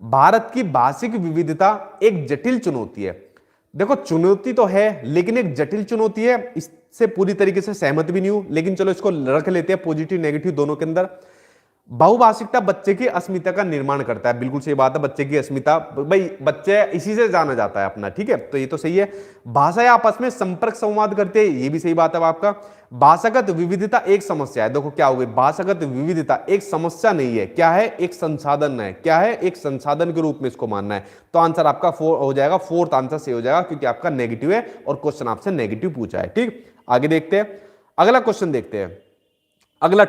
भारत की भाषिक विविधता एक जटिल चुनौती है। देखो चुनौती तो है लेकिन एक जटिल चुनौती है, इससे पूरी तरीके से सहमत भी नहीं हूं, लेकिन चलो इसको रख लेते हैं पॉजिटिव नेगेटिव दोनों के अंदर। बहुभाषिकता बच्चे की अस्मिता का निर्माण करता है, बिल्कुल सही बात है। बच्चे की अस्मिता, भाई बच्चे इसी से जाना जाता है अपना। ठीक है, तो ये तो सही है। भाषाएं आपस में संपर्क संवाद करते हैं, ये भी सही बात है आपका। भाषागत विविधता एक समस्या है। देखो क्या हो गई, भाषागत विविधता एक समस्या नहीं है, क्या है, एक संसाधन है। क्या है, एक संसाधन के रूप में इसको मानना है। तो आंसर आपका हो जाएगा, फोर्थ आंसर सही हो जाएगा, क्योंकि आपका नेगेटिव है और क्वेश्चन आपसे नेगेटिव पूछा है। ठीक, आगे देखते हैं, अगला क्वेश्चन देखते हैं। अगला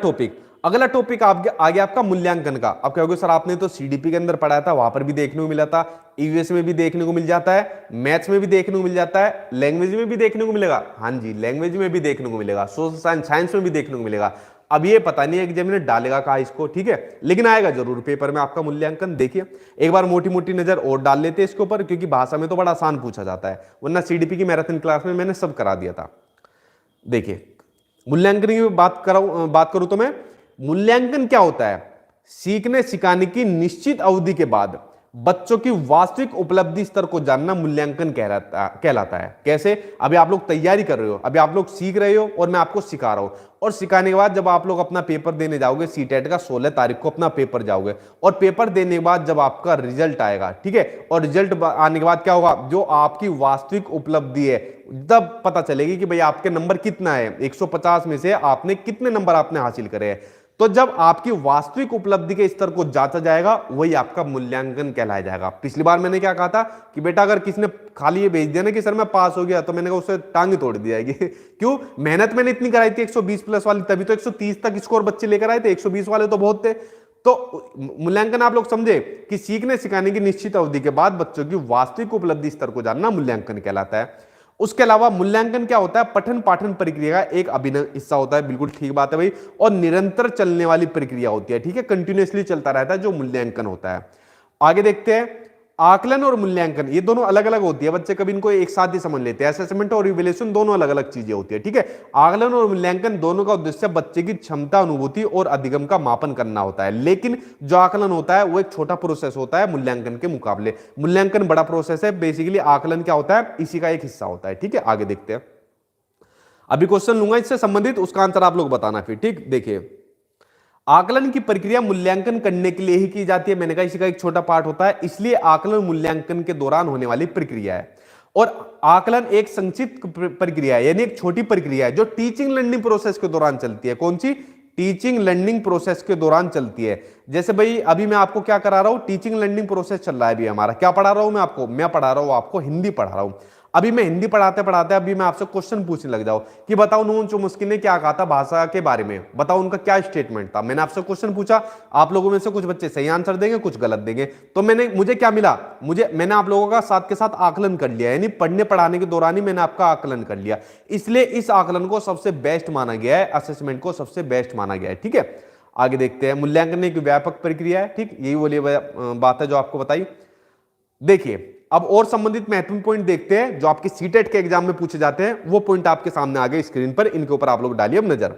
टॉपिक आगे आपका मूल्यांकन का। अब क्या होगा सर, आपने तो सीडीपी के अंदर पढ़ाया था, वहां पर भी देखने को मिला था, ईवीएस में भी देखने को मिल जाता है, मैथ्स में भी देखने को मिल जाता है, लैंग्वेज में भी देखने को मिलेगा। हाँ जी, लैंग्वेज में भी देखने को मिलेगा, सोशल साइंस में भी देखने को मिलेगा। अब ये पता नहीं है एग्जामिनर डालेगा कहा इसको। ठीक है, लेकिन आएगा जरूर पेपर में आपका मूल्यांकन। देखिए एक बार मोटी मोटी नजर और डाल लेते हैं इसके ऊपर, क्योंकि भाषा में तो बड़ा आसान पूछा जाता है, वरना सीडीपी की मैराथन क्लास में मैंने सब करा दिया था। देखिए मूल्यांकन की बात करूं तो मैं, मूल्यांकन क्या होता है, सीखने सिखाने की निश्चित अवधि के बाद बच्चों की वास्तविक उपलब्धि स्तर को जानना मूल्यांकन कहलाता है। कैसे, अभी आप लोग तैयारी कर रहे हो, अभी आप लोग सीख रहे हो और मैं आपको सिखा रहा हूं, और सिखाने के बाद जब आप लोग अपना पेपर देने जाओगे, सीटेट का 16 तारीख को अपना पेपर जाओगे, और पेपर देने के बाद जब आपका रिजल्ट आएगा, ठीक है, और रिजल्ट आने के बाद क्या होगा, जो आपकी वास्तविक उपलब्धि है तब पता चलेगी कि भाई आपके नंबर कितना है, 150 में से आपने कितने नंबर आपने हासिल करे हैं। तो जब आपकी वास्तविक उपलब्धि के स्तर को जांचा जाएगा, वही आपका मूल्यांकन कहलाया जाएगा। पिछली बार मैंने क्या कहा था कि बेटा अगर किसी ने खाली ये भेज दिया ना कि सर मैं पास हो गया, तो मैंने कहा उससे टांग तोड़ दी जाएगी। क्यों, मेहनत मैंने इतनी कराई थी 120 प्लस वाली, तभी तो 130 तक स्कोर बच्चे लेकर आए थे, 120 वाले तो बहुत थे। तो मूल्यांकन आप लोग समझे कि सीखने सिखाने की निश्चित अवधि के बाद बच्चों की वास्तविक उपलब्धि स्तर को जानना मूल्यांकन कहलाता है। उसके अलावा मूल्यांकन क्या होता है, पठन पाठन प्रक्रिया का एक अभिन्न हिस्सा होता है, बिल्कुल ठीक बात है भाई, और निरंतर चलने वाली प्रक्रिया होती है। ठीक है, कंटिन्यूअसली चलता रहता है जो मूल्यांकन होता है। आगे देखते हैं, आकलन और मूल्यांकन ये दोनों अलग अलग होती है, बच्चे कभी इनको एक साथ ही समझ लेते हैं। असेसमेंट और इवैल्यूएशन दोनों अलग अलग चीजें होती है। ठीक है, आकलन और मूल्यांकन दोनों का उद्देश्य बच्चे की क्षमता, अनुभूति और अधिगम का मापन करना होता है। लेकिन जो आकलन होता है वो एक छोटा प्रोसेस होता है मूल्यांकन के मुकाबले। मूल्यांकन बड़ा प्रोसेस है, बेसिकली आकलन क्या होता है, इसी का एक हिस्सा होता है। ठीक है, आगे देखते हैं, अभी क्वेश्चन लूंगा इससे संबंधित, उसका आंसर आप लोग बताना फिर। ठीक, देखिए आकलन की प्रक्रिया मूल्यांकन करने के लिए ही की जाती है। मैंने कहा इसी का एक छोटा पार्ट होता है, इसलिए आकलन मूल्यांकन के दौरान होने वाली प्रक्रिया है। और आकलन एक संक्षिप्त प्रक्रिया है, यानी एक छोटी प्रक्रिया है जो टीचिंग लर्निंग प्रोसेस के दौरान चलती है। कौन सी, टीचिंग लर्निंग प्रोसेस के दौरान चलती है। जैसे भाई अभी मैं आपको क्या करा रहा हूं, टीचिंग लर्निंग प्रोसेस चल रहा है अभी हमारा। क्या पढ़ा रहा हूं मैं आपको, मैं पढ़ा रहा हूं आपको हिंदी पढ़ा रहा हूं। अभी मैं हिंदी पढ़ाते पढ़ाते अभी मैं आपसे क्वेश्चन पूछने लग जाऊं कि बताओ नून चोम्स्की ने क्या कहा था भाषा के बारे में, बताओ उनका क्या स्टेटमेंट था। मैंने आपसे क्वेश्चन पूछा, आप लोगों में से कुछ बच्चे सही आंसर देंगे, कुछ गलत देंगे। तो मुझे क्या मिला, मैंने आप लोगों का साथ के साथ आकलन कर लिया, यानी पढ़ने पढ़ाने के दौरान ही मैंने आपका आकलन कर लिया। इसलिए इस आकलन को सबसे बेस्ट माना गया है, असेसमेंट को सबसे बेस्ट माना गया है। ठीक है, आगे देखते हैं, मूल्यांकन एक व्यापक प्रक्रिया है, ठीक, यही वाली बात है जो आपको बताई। देखिए अब और संबंधित महत्वपूर्ण पॉइंट देखते हैं जो आपके सीटेट के एग्जाम में पूछे जाते हैं। वो पॉइंट आपके सामने आ गए स्क्रीन पर, इनके ऊपर आप लोग डालिए अब नजर।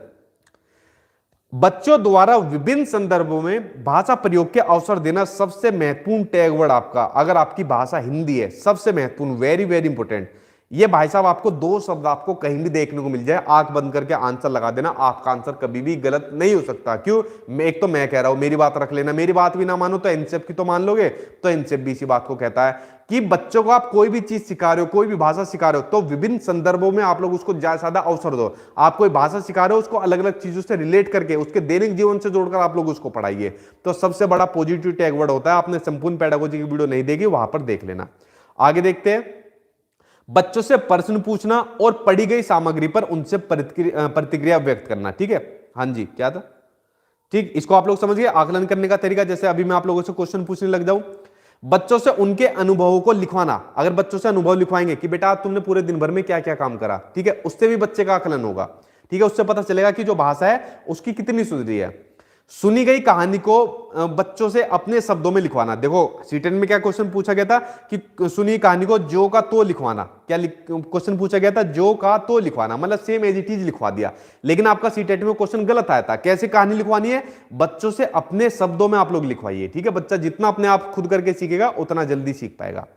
बच्चों द्वारा विभिन्न संदर्भों में भाषा प्रयोग के अवसर देना सबसे महत्वपूर्ण टैग वर्ड आपका, अगर आपकी भाषा हिंदी है, सबसे महत्वपूर्ण, वेरी वेरी इंपोर्टेंट। ये भाई साहब आपको दो शब्द आपको कहीं भी देखने को मिल जाए, आंख बंद करके आंसर लगा देना, आपका आंसर कभी भी गलत नहीं हो सकता। क्यों? एक तो मैं कह रहा हूं, मेरी बात रख लेना, मेरी बात भी ना मानो तो एनसेप की तो मान लोगे। तो एनसेप भी इसी बात को कहता है कि बच्चों को आप कोई भी चीज सिखा रहे हो, कोई भी भाषा सिखा रहे हो, तो विभिन्न संदर्भों में आप लोग उसको ज्यादा अवसर दो। आप कोई भाषा सिखा रहे हो, उसको अलग अलग चीजों से रिलेट करके उसके दैनिक जीवन से जोड़कर आप लोग उसको पढ़ाइए। तो सबसे बड़ा पॉजिटिव टैग वर्ड होता है। आपने संपूर्ण पेडागोजी की वीडियो नहीं देखी, वहां पर देख लेना। आगे देखते हैं, बच्चों से प्रश्न पूछना और पढ़ी गई सामग्री पर उनसे प्रतिक्रिया व्यक्त करना। ठीक है, हाँ जी, क्या था, ठीक, इसको आप लोग समझ गए। आकलन करने का तरीका, जैसे अभी मैं आप लोगों से क्वेश्चन पूछने लग जाऊं, बच्चों से उनके अनुभवों को लिखवाना। अगर बच्चों से अनुभव लिखवाएंगे कि बेटा तुमने पूरे दिन भर में क्या क्या काम करा, ठीक है, उससे भी बच्चे का आकलन होगा। ठीक है, उससे पता चलेगा कि जो भाषा है उसकी कितनी सुधरी है। सुनी गई कहानी को बच्चों से अपने शब्दों में लिखवाना। देखो सीटेट में क्या क्वेश्चन पूछा गया था कि सुनी कहानी को जो का तो लिखवाना। क्या क्वेश्चन पूछा गया था? जो का तो लिखवाना, मतलब सेम एज इट इज लिखवा दिया। लेकिन आपका सीटेट में क्वेश्चन गलत आया था। कैसे कहानी लिखवानी है? बच्चों से अपने शब्दों में आप लोग लिखवाइए। ठीक है, बच्चा जितना अपने आप खुद करके सीखेगा उतना जल्दी सीख पाएगा।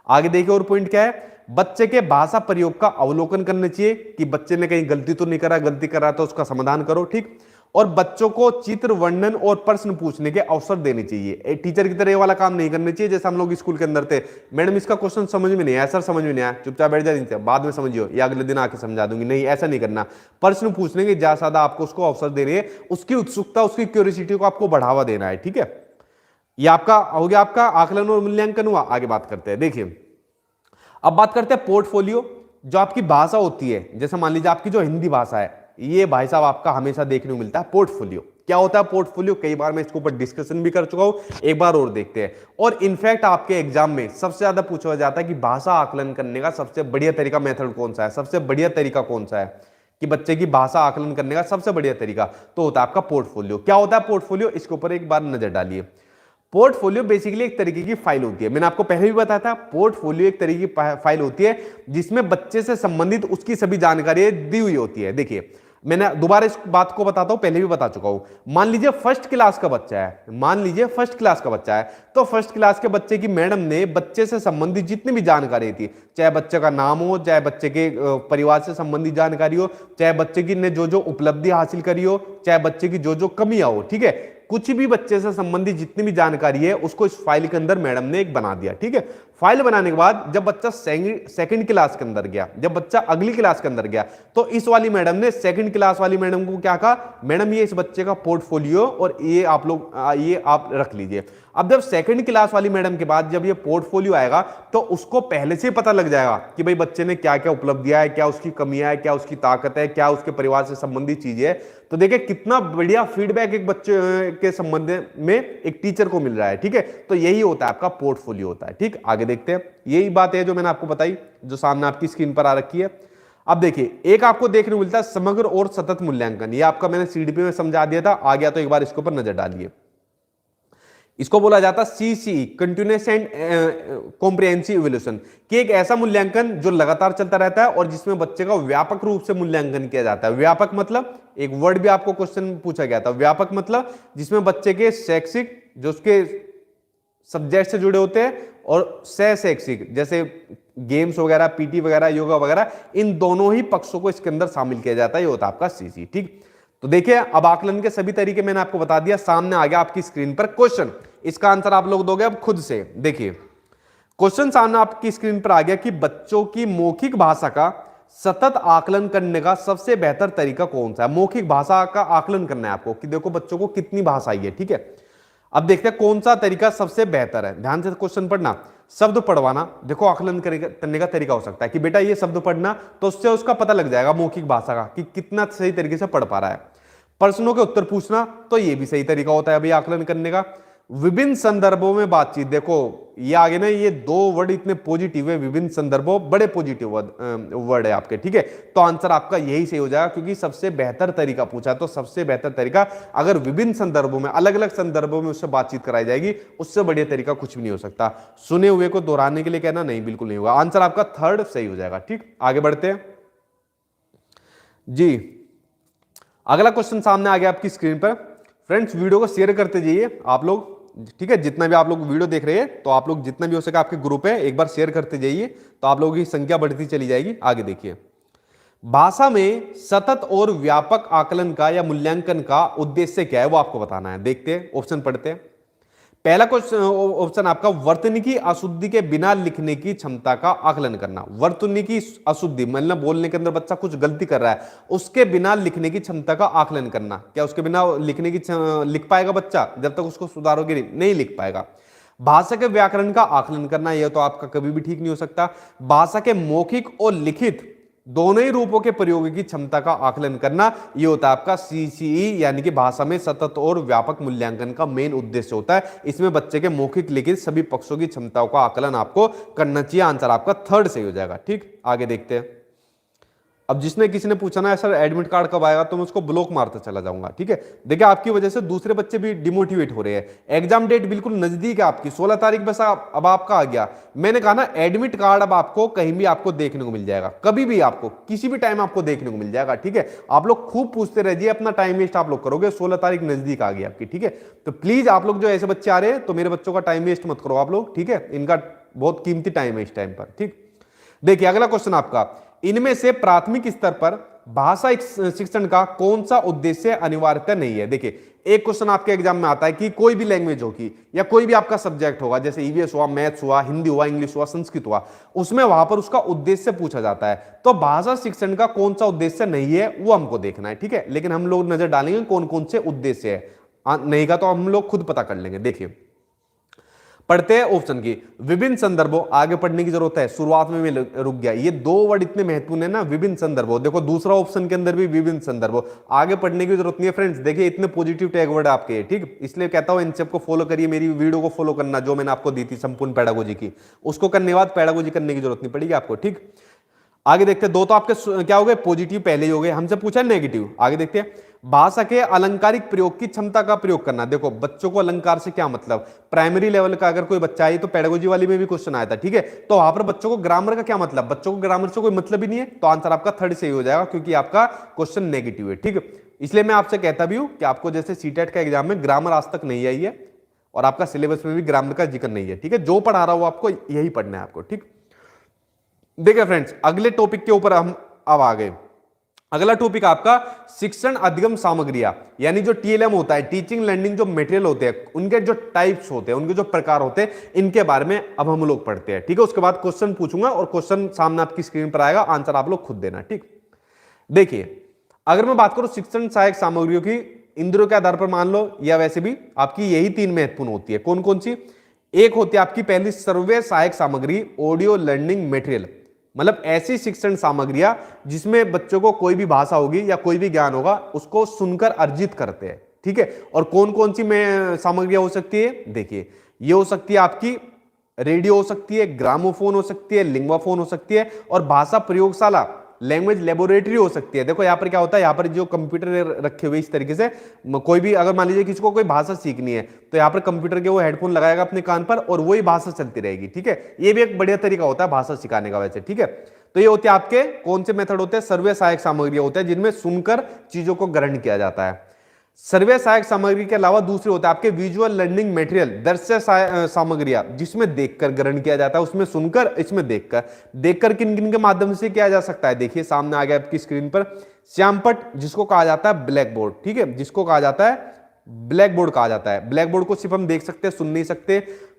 आगे देखिए और पॉइंट क्या है, बच्चे के भाषा प्रयोग का अवलोकन करना चाहिए कि बच्चे ने कहीं गलती तो नहीं करा, गलती कर रहा तो उसका समाधान करो। ठीक, और बच्चों को चित्र वर्णन और प्रश्न पूछने के अवसर देने चाहिए। टीचर की तरह ये वाला काम नहीं करना चाहिए जैसे हम लोग स्कूल के अंदर थे, मैडम इसका क्वेश्चन समझ में नहीं आया, सर समझ में नहीं आया, चुपचाप बैठ जाए, बाद में समझियो या अगले दिन आके समझा दूंगी। नहीं, ऐसा नहीं करना। प्रश्न पूछने के ज्यादा आपको उसको अवसर देने हैं, उसकी उत्सुकता, उसकी क्यूरियोसिटी को आपको बढ़ावा देना है। ठीक है, ये आपका हो गया, आपका आकलन और मूल्यांकन हुआ। आगे बात करते हैं, देखिए अब बात करते हैं पोर्टफोलियो। जो आपकी भाषा होती है, जैसे मान लीजिए आपकी जो हिंदी भाषा है, ये भाई साहब आपका हमेशा देखने को मिलता है पोर्टफोलियो। क्या होता है पोर्टफोलियो? कई बार मैं इसके ऊपर डिस्कशन भी कर चुका हूं, एक बार और देखते हैं। और इनफैक्ट आपके एग्जाम में सबसे ज्यादा पूछा जाता है कि भाषा आकलन करने का सबसे बढ़िया तरीका, मेथड कौन सा है, सबसे बढ़िया तरीका कौन सा है कि बच्चे की भाषा आकलन करने का सबसे बढ़िया तरीका, तो होता है आपका पोर्टफोलियो। क्या होता है पोर्टफोलियो? इसके ऊपर एक बार नजर डालिए। पोर्टफोलियो बेसिकली एक तरीके की फाइल होती है। मैंने आपको पहले भी बताया था, पोर्टफोलियो एक तरीके की फाइल होती है जिसमें बच्चे से संबंधित उसकी सभी जानकारी दी हुई होती है। देखिए मैंने दोबारा इस बात को बताता हूं, पहले भी बता चुका हूं। मान लीजिए फर्स्ट क्लास का बच्चा है, मान लीजिए फर्स्ट क्लास का बच्चा है, तो फर्स्ट क्लास के बच्चे की मैडम ने बच्चे से संबंधित जितनी भी जानकारी थी, चाहे बच्चे का नाम हो, चाहे बच्चे के परिवार से संबंधित जानकारी हो, चाहे बच्चे की ने जो जो उपलब्धि हासिल करी हो, चाहे बच्चे की जो जो कमियां हो, ठीक है, कुछ भी बच्चे से संबंधित जितनी भी जानकारी है उसको इस फाइल के अंदर मैडम ने एक बना दिया। ठीक है, फाइल बनाने के बाद जब बच्चा सेकंड क्लास के अंदर गया, जब बच्चा अगली क्लास के अंदर गया, तो इस वाली मैडम ने सेकंड क्लास वाली मैडम को क्या कहा, मैडम ये इस बच्चे का पोर्टफोलियो और ये आप लोग ये आप रख लीजिए। अब जब सेकंड क्लास वाली मैडम के बाद जब ये पोर्टफोलियो आएगा तो उसको पहले से पता लग जाएगा कि भाई बच्चे ने क्या क्या उपलब्धियां है, क्या उसकी कमियां है, क्या उसकी ताकत है, क्या उसके परिवार से संबंधित चीजें है। तो देखिए कितना बढ़िया फीडबैक एक बच्चे के संबंध में एक टीचर को मिल रहा है। ठीक है, तो यही होता है आपका पोर्टफोलियो होता है। ठीक, आगे देखते हैं, यही बात है जो मैंने आपको बताई, जो सामने आपकी स्क्रीन पर आ रखी है। अब देखिए एक आपको देखने को मिलता है समग्र और सतत मूल्यांकन। ये आपका मैंने सीडीपी में समझा दिया था, आ गया तो एक बार इसके ऊपर नजर डालिए। इसको बोला जाता है CC, continuous and comprehensive evaluation, कि एक ऐसा मूल्यांकन जो लगातार चलता रहता है और जिसमें बच्चे का व्यापक रूप से मूल्यांकन किया जाता है। व्यापक मतलब एक वर्ड भी आपको क्वेश्चन पूछा गया था, व्यापक मतलब जिसमें बच्चे के शैक्षिक जो उसके सब्जेक्ट से जुड़े होते हैं और शैक्षिक जैसे गेम्स वगैरह, पीटी वगैरह, योगा वगैरह, इन दोनों ही पक्षों को इसके अंदर शामिल किया जाता है। ये होता है आपका सीसी। ठीक, तो देखिए अब आकलन के सभी तरीके मैंने आपको बता दिया। सामने आ गया आपकी स्क्रीन पर क्वेश्चन, इसका आंसर आप लोग दोगे अब खुद से। देखिए क्वेश्चन सामने आपकी स्क्रीन पर आ गया कि बच्चों की मौखिक भाषा का सतत आकलन करने का सबसे बेहतर तरीका कौन सा है। मौखिक भाषा का आकलन करना है आपको कि देखो बच्चों को कितनी भाषा आई है। ठीक है, अब देखते हैं कौन सा तरीका सबसे बेहतर है। ध्यान से क्वेश्चन पढ़ना। शब्द पढ़वाना, देखो आकलन करने का तरीका हो सकता है कि बेटा ये शब्द पढ़ना, तो उससे उसका पता लग जाएगा मौखिक भाषा का कि कितना सही तरीके से पढ़ पा रहा है। प्रश्नों के उत्तर पूछना, तो ये भी सही तरीका होता है अभी आकलन करने का। विभिन्न संदर्भों में बातचीत, देखो ये आगे ना, ये दो वर्ड इतने पॉजिटिव है, विभिन्न संदर्भों, बड़े पॉजिटिव वर्ड है आपके, ठीक है। तो आंसर आपका यही सही हो जाएगा, क्योंकि सबसे बेहतर तरीका पूछा, तो सबसे बेहतर तरीका अगर विभिन्न संदर्भों में, अलग अलग संदर्भों में उससे बातचीत कराई जाएगी, उससे बढ़िया तरीका कुछ भी नहीं हो सकता। सुने हुए को दोहराने के लिए कहना, नहीं, बिल्कुल नहीं होगा। आंसर आपका थर्ड सही हो जाएगा, ठीक। आगे बढ़ते हैं जी। अगला क्वेश्चन सामने आ गया आपकी स्क्रीन पर। फ्रेंड्स, वीडियो को शेयर करते जाइए आप लोग, ठीक है। जितना भी आप लोग वीडियो देख रहे हैं, तो आप लोग जितना भी हो सके आपके ग्रुप है, एक बार शेयर करते जाइए, तो आप लोगों की संख्या बढ़ती चली जाएगी। आगे देखिए, भाषा में सतत और व्यापक आकलन का या मूल्यांकन का उद्देश्य क्या है, वो आपको बताना है। देखते हैं, ऑप्शन पढ़ते हैं। पहला क्वेश्चन, ऑप्शन आपका, वर्तनी अशुद्धि के बिना लिखने की क्षमता का आकलन करना। वर्तनी की अशुद्धि मतलब बोलने के अंदर बच्चा कुछ गलती कर रहा है, उसके बिना लिखने की क्षमता का आकलन करना। क्या उसके बिना लिखने की लिख पाएगा बच्चा? जब तक उसको सुधारोगे नहीं लिख पाएगा। भाषा के व्याकरण का आकलन करना, यह तो आपका कभी भी ठीक नहीं हो सकता। भाषा के मौखिक और लिखित दोनों ही रूपों के प्रयोग की क्षमता का आकलन करना, यह होता है आपका सीसीई, यानी कि भाषा में सतत और व्यापक मूल्यांकन का मेन उद्देश्य होता है। इसमें बच्चे के मौखिक लिखित सभी पक्षों की क्षमताओं का आकलन आपको करना चाहिए। आंसर आपका थर्ड सही हो जाएगा, ठीक। आगे देखते हैं। अब जिसने किसी ने पूछा ना सर एडमिट कार्ड कब आएगा, तो मैं उसको ब्लॉक मारता चला जाऊंगा, ठीक है। देखिए, आपकी वजह से दूसरे बच्चे भी डिमोटिवेट हो रहे हैं। एग्जाम डेट बिल्कुल नजदीक है आपकी, 16 तारीख बस अब आपका आ गया। मैंने कहा ना, एडमिट कार्ड अब आपको कहीं भी आपको देखने को मिल जाएगा, कभी भी आपको किसी भी टाइम आपको देखने को मिल जाएगा, ठीक है। आप लोग खूब पूछते रहिए, अपना टाइम वेस्ट आप लोग करोगे। 16 तारीख नजदीक आ गई आपकी, ठीक है। तो प्लीज आप लोग जो ऐसे बच्चे आ रहे हैं, तो मेरे बच्चों का टाइम वेस्ट मत करो आप लोग, ठीक है। इनका बहुत कीमती टाइम है इस टाइम पर, ठीक। देखिए, अगला क्वेश्चन आपका, इनमें से प्राथमिक स्तर पर भाषा शिक्षण का कौन सा उद्देश्य अनिवार्यता नहीं है। देखिए, एक क्वेश्चन आपके एग्जाम में आता है कि कोई भी लैंग्वेज होगी या कोई भी आपका सब्जेक्ट होगा, जैसे ईवीएस हुआ, मैथ्स हुआ, हिंदी हुआ, इंग्लिश हुआ, संस्कृत हुआ, उसमें वहां पर उसका उद्देश्य पूछा जाता है। तो भाषा शिक्षण का कौन सा उद्देश्य नहीं है, वो हमको देखना है, ठीक है। लेकिन हम लोग नजर डालेंगे कौन कौन से उद्देश्य है, नहीं का तो हम लोग खुद पता कर लेंगे। देखिए, पढ़ते हैं ऑप्शन की, विभिन्न संदर्भों। आगे पढ़ने की जरूरत है, शुरुआत में रुक गया। ये दो वर्ड इतने महत्वपूर्ण है ना, विभिन्न संदर्भों। देखो, दूसरा ऑप्शन के अंदर भी विभिन्न संदर्भों, आगे पढ़ने की जरूरत नहीं है फ्रेंड्स। देखिए, इतने पॉजिटिव टैग वर्ड आपके, ठीक। इसलिए कहता हूं इन सबको फॉलो करिए, मेरी वीडियो को फॉलो करना, जो मैंने आपको दी थी संपूर्ण पेडागोजी की, उसको करने के बाद पेडागोजी करने की जरूरत नहीं पड़ेगी आपको, ठीक। आगे देखते हैं, दो तो आपके क्या हो गए, पॉजिटिव पहले ही हो गए, हमसे पूछा नेगेटिव। आगे देखते हैं, भाषा के अलंकारिक प्रयोग की क्षमता का प्रयोग करना। देखो, बच्चों को अलंकार से क्या मतलब, प्राइमरी लेवल का अगर कोई बच्चा है, तो पेडागोजी वाली में भी क्वेश्चन आया था, ठीक है। तो वहां पर बच्चों को ग्रामर का क्या मतलब, बच्चों को ग्रामर से कोई मतलब ही नहीं है, तो आंसर आपका थर्ड सही हो जाएगा, क्योंकि आपका क्वेश्चन नेगेटिव है, ठीक है। इसलिए मैं आपसे कहता भी हूं कि आपको जैसे सीटेट का एग्जाम में ग्रामर आज तक नहीं आई है, और आपका सिलेबस में भी ग्रामर का जिक्र नहीं है, ठीक है। जो पढ़ा रहा हूं आपको यही पढ़ना है आपको, ठीक। देखिए फ्रेंड्स, अगले टॉपिक के ऊपर हम अब आ गए। अगला टॉपिक आपका शिक्षण अधिगम सामग्रियां, यानी जो टीएलएम होता है, टीचिंग लर्निंग जो मटेरियल होते हैं, उनके जो टाइप्स होते हैं, उनके जो प्रकार होते हैं, इनके बारे में अब हम लोग पढ़ते हैं, ठीक है। उसके बाद क्वेश्चन पूछूंगा और क्वेश्चन सामने आपकी स्क्रीन पर आएगा, आंसर आप लोग खुद देना, ठीक। देखिए, अगर मैं बात करूं शिक्षण सहायक सामग्रियों की, इंद्रियों के आधार पर मान लो, या वैसे भी आपकी यही तीन महत्वपूर्ण होती है। कौन कौन सी? एक होती है आपकी पहली सर्वे सहायक सामग्री, ऑडियो लर्निंग मटेरियल, मतलब ऐसी शिक्षण सामग्रियां जिसमें बच्चों को कोई भी भाषा होगी या कोई भी ज्ञान होगा, उसको सुनकर अर्जित करते हैं, ठीक है। और कौन कौन सी में सामग्रियां हो सकती है? देखिए, ये हो सकती है आपकी रेडियो हो सकती है, ग्रामोफोन हो सकती है, लिंग्वाफोन हो सकती है, और भाषा प्रयोगशाला लैंग्वेज लेबोरेटरी हो सकती है। देखो, यहां पर क्या होता है, यहां पर जो कंप्यूटर रखे हुए इस तरीके से, कोई भी अगर मान लीजिए किसी को कोई भाषा सीखनी है, तो यहां पर कंप्यूटर के वो हेडफोन लगाएगा अपने कान पर, और वही भाषा चलती रहेगी, ठीक है। ये भी एक बढ़िया तरीका होता है भाषा सिखाने का वैसे, ठीक है। तो ये होते हैं आपके कौन से मेथड होते हैं? सर्वे सहायक सामग्रियां होते हैं, जिनमें सुनकर चीजों को ग्रहण किया जाता है। सर्वे सहायक सामग्री के अलावा दूसरे होते हैं आपके विजुअल लर्निंग मटेरियल, दृश्य सामग्रियां, जिसमें देखकर ग्रहण किया जाता है, उसमें सुनकर, इसमें देखकर। देखकर किन किन के माध्यम से किया जा सकता है? देखिए, सामने आ गया आपकी स्क्रीन पर, श्यामपट, जिसको कहा जाता है ब्लैक बोर्ड, ठीक है, जिसको कहा जाता है ब्लैक बोर्ड कहा जाता है। ब्लैक बोर्ड को सिर्फ हम देख सकते हैं, सुन नहीं सकते।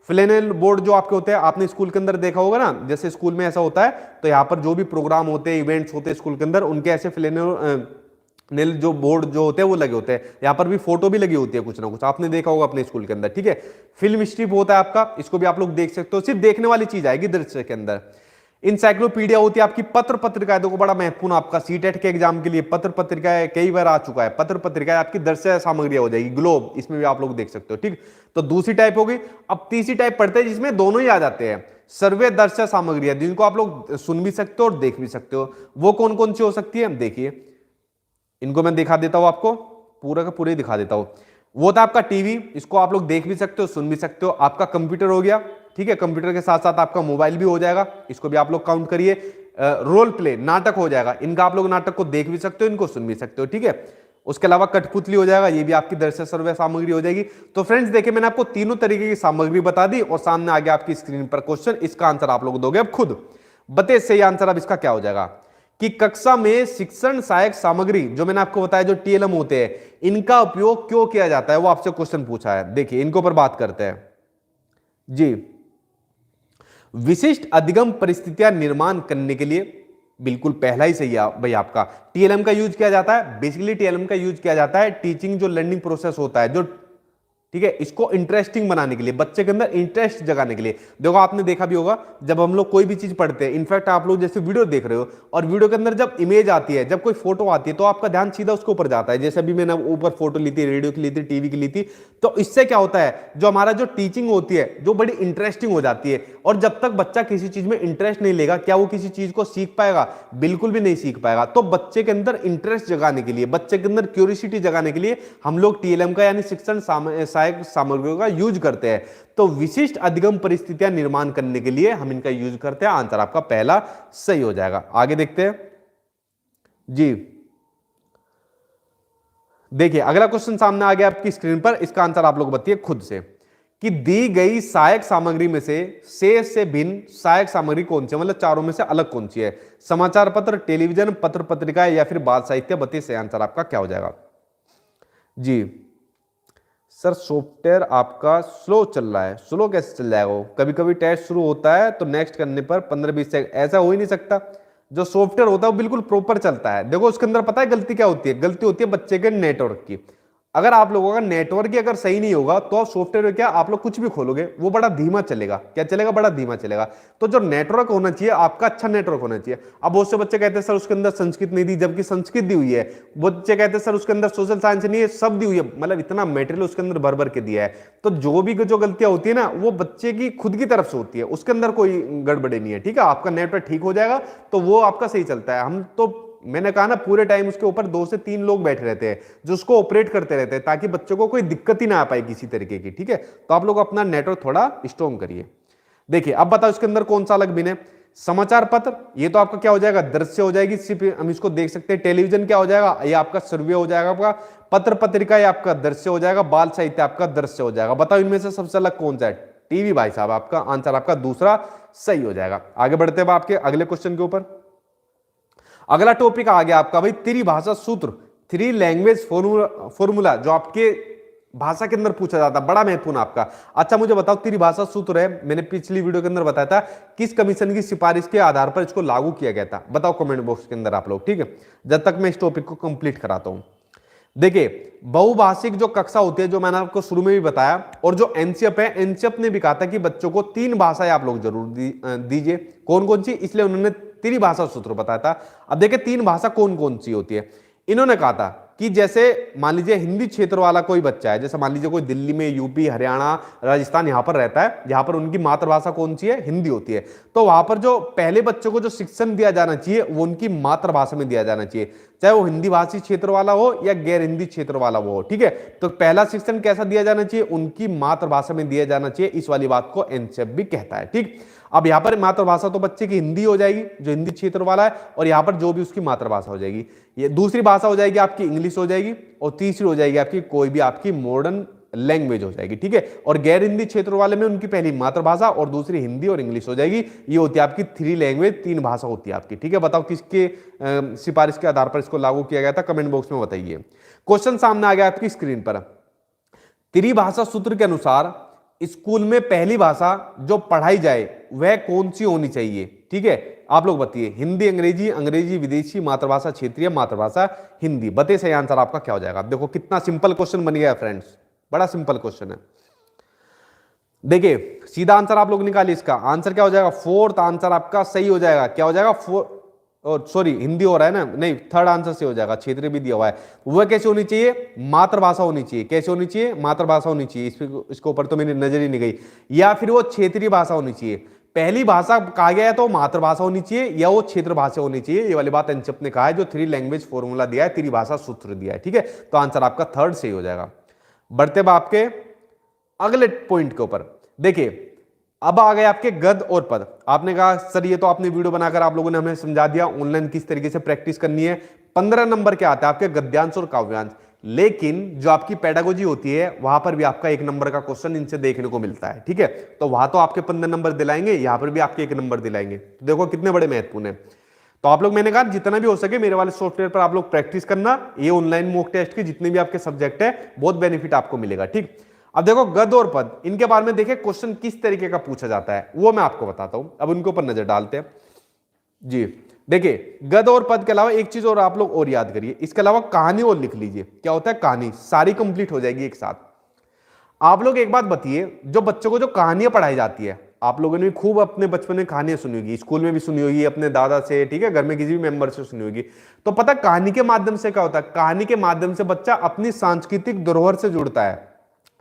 फ्लैनेल बोर्ड जो आपके होते हैं, आपने स्कूल के अंदर देखा होगा ना, जैसे स्कूल में ऐसा होता है, तो यहाँ पर जो भी प्रोग्राम होते हैं, इवेंट्स होते हैं स्कूल के अंदर, उनके ऐसे फ्लैनेल जो बोर्ड जो होते हैं वो लगे होते हैं। यहाँ पर भी फोटो भी लगी होती है कुछ ना कुछ, आपने देखा होगा अपने स्कूल के अंदर, ठीक है। फिल्म स्ट्रिप होता है आपका, इसको भी आप लोग देख सकते हो, सिर्फ देखने वाली चीज आएगी दृश्य के अंदर। इंसाइक्लोपीडिया होती है आपकी पत्र पत्रिका है, देखो बड़ा महत्वपूर्ण आपका सीटेट के एग्जाम के लिए पत्र पत्रिका है, कई बार आ चुका है। पत्र पत्रिका आपकी दृश्य सामग्री हो जाएगी, ग्लोब, इसमें भी आप लोग देख सकते हो। ठीक, तो दूसरी टाइप होगी। अब तीसरी टाइप पढ़ते हैं जिसमें दोनों ही आ जाते हैं, सर्वे दृश्य सामग्री है, जिनको आप लोग सुन भी सकते हो और देख भी सकते हो। वो कौन कौन सी हो सकती है, देखिए इनको मैं दिखा देता हूं आपको, पूरा का पूरा ही दिखा देता हूं। वो था आपका टीवी, इसको आप लोग देख भी सकते हो सुन भी सकते हो। आपका कंप्यूटर हो गया, ठीक है, कंप्यूटर के साथ साथ आपका मोबाइल भी हो जाएगा, इसको भी आप लोग काउंट करिए। रोल प्ले, नाटक हो जाएगा, इनका आप लोग नाटक को देख भी सकते हो, इनको सुन भी सकते हो। ठीक है, उसके अलावा कठपुतली हो जाएगा, ये भी आपकी दृश्य सर्वे सामग्री हो जाएगी। तो फ्रेंड्स देखिए, मैंने आपको तीनों तरीके की सामग्री बता दी और सामने आ गया आपकी स्क्रीन पर क्वेश्चन, इसका आंसर आप लोग दोगे अब खुद। बताइए सही आंसर अब इसका क्या हो जाएगा कि कक्षा में शिक्षण सहायक सामग्री जो मैंने आपको बताया, जो टीएलएम होते हैं, इनका उपयोग क्यों किया जाता है, वो आपसे क्वेश्चन पूछा है। देखिए इनके ऊपर बात करते हैं जी। विशिष्ट अधिगम परिस्थितियां निर्माण करने के लिए, बिल्कुल पहला ही सही है भाई आपका। टीएलएम का यूज किया जाता है, बेसिकली टीएलएम का यूज किया जाता है टीचिंग जो लर्निंग प्रोसेस होता है, जो ठीक है, इसको इंटरेस्टिंग बनाने के लिए, बच्चे के अंदर इंटरेस्ट जगाने के लिए। देखो आपने देखा भी होगा जब हम लोग कोई भी चीज पढ़ते हैं, इनफैक्ट आप लोग जैसे वीडियो देख रहे हो और वीडियो के अंदर जब इमेज आती है, जब कोई फोटो आती है, तो आपका ध्यान सीधा उसके ऊपर जाता है। जैसे अभी मैंने ऊपर फोटो ली थी, रेडियो की ली थी, टीवी की ली थी, तो इससे क्या होता है, जो हमारा जो टीचिंग होती है जो बड़ी इंटरेस्टिंग हो जाती है। और जब तक बच्चा किसी चीज में इंटरेस्ट नहीं लेगा, क्या वो किसी चीज को सीख पाएगा, बिल्कुल भी नहीं सीख पाएगा। तो बच्चे के अंदर इंटरेस्ट जगाने के लिए, बच्चे के अंदर क्यूरियोसिटी जगाने के लिए हम लोग टीएलएम का यानी शिक्षण सहायक सामग्रियों का यूज करते हैं। तो विशिष्ट अधिगम परिस्थितियां निर्माण करने के लिए हम इनका यूज करते हैं। आंसर आपका पहला सही हो जाएगा। आगे देखते हैं जी। देखिए अगला क्वेश्चन सामने आ गया आपकी स्क्रीन पर, इसका आंसर आप लोग बताइए खुद से कि दी गई सहायक सामग्री में से भिन्न सहायक सामग्री कौन सी है, मतलब चारों में से अलग कौन सी है। समाचार पत्र, टेलीविजन, पत्र पत्रिका या फिर बाल साहित्य। बताइए सही आंसर आपका क्या हो जाएगा जी। सर सॉफ्टवेयर आपका स्लो चल रहा है, स्लो कैसे चल जाएगा, वो कभी कभी टेस्ट शुरू होता है तो नेक्स्ट करने पर 15-20 सेकंड, ऐसा हो ही नहीं सकता। जो सॉफ्टवेयर होता है वो बिल्कुल प्रॉपर चलता है। देखो उसके अंदर पता है गलती क्या होती है, गलती होती है बच्चे के नेटवर्क की। अगर आप लोगों का नेटवर्क ही अगर सही नहीं होगा तो सॉफ्टवेयर में क्या आप लोग कुछ भी खोलोगे वो बड़ा धीमा चलेगा। क्या चलेगा, बड़ा धीमा चलेगा। तो जो नेटवर्क होना चाहिए आपका अच्छा नेटवर्क होना चाहिए। अब बहुत से बच्चे कहते हैं सर उसके अंदर संस्कृत नहीं दी, जबकि संस्कृत दी हुई है। बच्चे कहते हैं सर उसके अंदर सोशल साइंस नहीं है, सब दी हुई है, मतलब इतना मेटेरियल उसके अंदर भर भर के दिया है। तो जो गलतियां होती है ना वो बच्चे की खुद की तरफ से होती है, उसके अंदर कोई गड़बड़ी नहीं है। ठीक है, आपका नेटवर्क ठीक हो जाएगा तो वो आपका सही चलता है। हम तो मैंने कहा ना पूरे टाइम उसके ऊपर 2 से 3 लोग बैठे रहते हैं जो उसको ऑपरेट करते रहते हैं, ताकि बच्चों को कोई दिक्कत ही ना आ पाए किसी तरीके की। ठीक है, तो आप लोग अपना नेटवर्क थोड़ा स्ट्रॉन्ग करिए। देखिए अब बताओ इसके अंदर कौन सा अलग बिन है। समाचार पत्र, ये तो आपका क्या हो जाएगा, दृश्य हो जाएगी, सिर्फ हम इसको देख सकते हैं। टेलीविजन क्या हो जाएगा, ये आपका सर्वे हो जाएगा आपका। पत्र पत्रिका ये आपका दृश्य हो जाएगा। बाल साहित्य आपका दृश्य हो जाएगा। बताओ इनमें से सबसे अलग कौन सा है, टीवी भाई साहब। आपका आंसर आपका दूसरा सही हो जाएगा। आगे बढ़ते हैं आपके अगले क्वेश्चन के ऊपर। अगला टॉपिक आ गया आपका भाई त्रिभाषा सूत्र, 3 लैंग्वेज फॉर्मूला, जो आपके भाषा के अंदर पूछा जाता है, बड़ा महत्वपूर्ण आपका। अच्छा मुझे बताओ त्रिभाषा सूत्र है, मैंने पिछली वीडियो के अंदर बताया था, किस कमीशन की सिफारिश के आधार पर इसको लागू किया गया था। बताओ कमेंट बॉक्स के अंदर आप लोग। ठीक है, जब तक मैं इस टॉपिक को कंप्लीट कराता हूं। देखिए बहुभाषिक जो कक्षा होती है, जो मैंने आपको शुरू में भी बताया, और जो एनसीएफ है, एनसीएफ ने भी कहा था कि बच्चों को 3 भाषाएं आप लोग जरूर दीजिए। कौन कौन सी, इसलिए उन्होंने त्रिभाषा सूत्र बताया था। अब देखिए 3 भाषा कौन कौन सी होती है। इन्होंने कहा था कि जैसे मान लीजिए हिंदी क्षेत्र वाला कोई बच्चा है, जैसे मान लीजिए कोई दिल्ली में, यूपी, हरियाणा, राजस्थान यहां पर रहता है, जहां पर उनकी मातृभाषा कौन सी है, हिंदी होती है। तो वहां पर जो पहले बच्चों को जो शिक्षण दिया जाना चाहिए वो उनकी मातृभाषा में दिया जाना चाहिए, चाहे वो हिंदी भाषी क्षेत्र वाला हो या गैर हिंदी क्षेत्र वाला हो। ठीक है, तो पहला शिक्षण कैसा दिया जाना चाहिए, उनकी मातृभाषा में दिया जाना चाहिए। इस वाली बात को एनसीएफ भी कहता है। ठीक, अब यहां पर मातृभाषा तो बच्चे की हिंदी हो जाएगी, जो हिंदी क्षेत्र वाला है, और यहां पर जो भी उसकी मातृभाषा हो जाएगी। ये दूसरी भाषा हो जाएगी आपकी इंग्लिश हो जाएगी, और तीसरी हो जाएगी आपकी कोई भी आपकी मॉडर्न लैंग्वेज हो जाएगी। ठीक है, और गैर हिंदी क्षेत्र वाले में उनकी पहली मातृभाषा और दूसरी हिंदी और इंग्लिश हो जाएगी। ये होती है आपकी 3 लैंग्वेज, 3 भाषा होती है आपकी। ठीक है, बताओ किसके सिफारिश के आधार पर इसको लागू किया गया था, कमेंट बॉक्स में बताइए। क्वेश्चन सामने आ गया आपकी स्क्रीन पर। त्रिभाषा सूत्र के अनुसार स्कूल में पहली भाषा जो पढ़ाई जाए वह कौन सी होनी चाहिए। ठीक है, आप लोग बताइए, हिंदी, अंग्रेजी, अंग्रेजी विदेशी, मातृभाषा क्षेत्रीय, मातृभाषा हिंदी। बताइए सही आंसर आपका क्या हो जाएगा। देखो कितना सिंपल क्वेश्चन बन गया फ्रेंड्स, बड़ा सिंपल क्वेश्चन है। देखिए सीधा आंसर आप लोग निकालिए, इसका आंसर क्या हो जाएगा, फोर्थ आंसर आपका सही हो जाएगा। क्या हो जाएगा, और सॉरी हिंदी हो रहा है ना, नहीं थर्ड आंसर से हो जाएगा, क्षेत्रीय भी दिया हुआ है। वह कैसे होनी चाहिए, मातृभाषा होनी चाहिए। कैसे होनी चाहिए, मातृभाषा होनी चाहिए। इसके ऊपर तो मेरी नजर ही नहीं गई। या फिर वो क्षेत्रीय भाषा होनी चाहिए। पहली भाषा कहा गया है तो मातृभाषा होनी चाहिए या वो क्षेत्र भाषा होनी चाहिए। ये वाली बात एनसेप ने कहा है, जो 3 लैंग्वेज फॉर्मूला दिया है, त्रिभाषा सूत्र दिया है, ठीक है। तो आंसर आपका थर्ड सही हो जाएगा। बढ़ते अब आपके अगले पॉइंट के ऊपर। देखिए अब आ गए आपके गद और पद। आपने कहा सर ये तो आपने वीडियो बनाकर आप लोगों ने हमें समझा दिया ऑनलाइन किस तरीके से प्रैक्टिस करनी है। 15 नंबर के आता है आपके गद्यांश और काव्यांश, लेकिन जो आपकी पेडागोजी होती है वहां पर भी आपका 1 नंबर का क्वेश्चन इनसे देखने को मिलता है, ठीक है। तो वहां तो आपके 15 नंबर दिलाएंगे, यहां पर भी आपके 1 नंबर दिलाएंगे। तो देखो कितने बड़े महत्वपूर्ण है। तो आप लोग, मैंने कहा जितना भी हो सके मेरे वाले सॉफ्टवेयर पर आप लोग प्रैक्टिस करना। ये ऑनलाइन मॉक टेस्ट के जितने भी आपके सब्जेक्ट है बहुत बेनिफिट आपको मिलेगा, ठीक। अब देखो गद और पद, इनके बारे में देखें क्वेश्चन किस तरीके का पूछा जाता है वो मैं आपको बताता हूं। अब उनके ऊपर नजर डालते हैं जी। देखिए गद और पद के अलावा एक चीज और आप लोग और याद करिए, इसके अलावा कहानी और लिख लीजिए। क्या होता है कहानी, सारी कंप्लीट हो जाएगी एक साथ। आप लोग एक बात बताइए, जो बच्चों को जो कहानियां पढ़ाई जाती है, आप लोगों ने खूब अपने बचपन में कहानियां सुनी होगी, स्कूल में भी सुनी होगी, अपने दादा से, ठीक है, घर में किसी भी मेंबर से सुनी होगी। तो पता कहानी के माध्यम से क्या होता है, कहानी के माध्यम से बच्चा अपनी सांस्कृतिक धरोहर से जुड़ता है।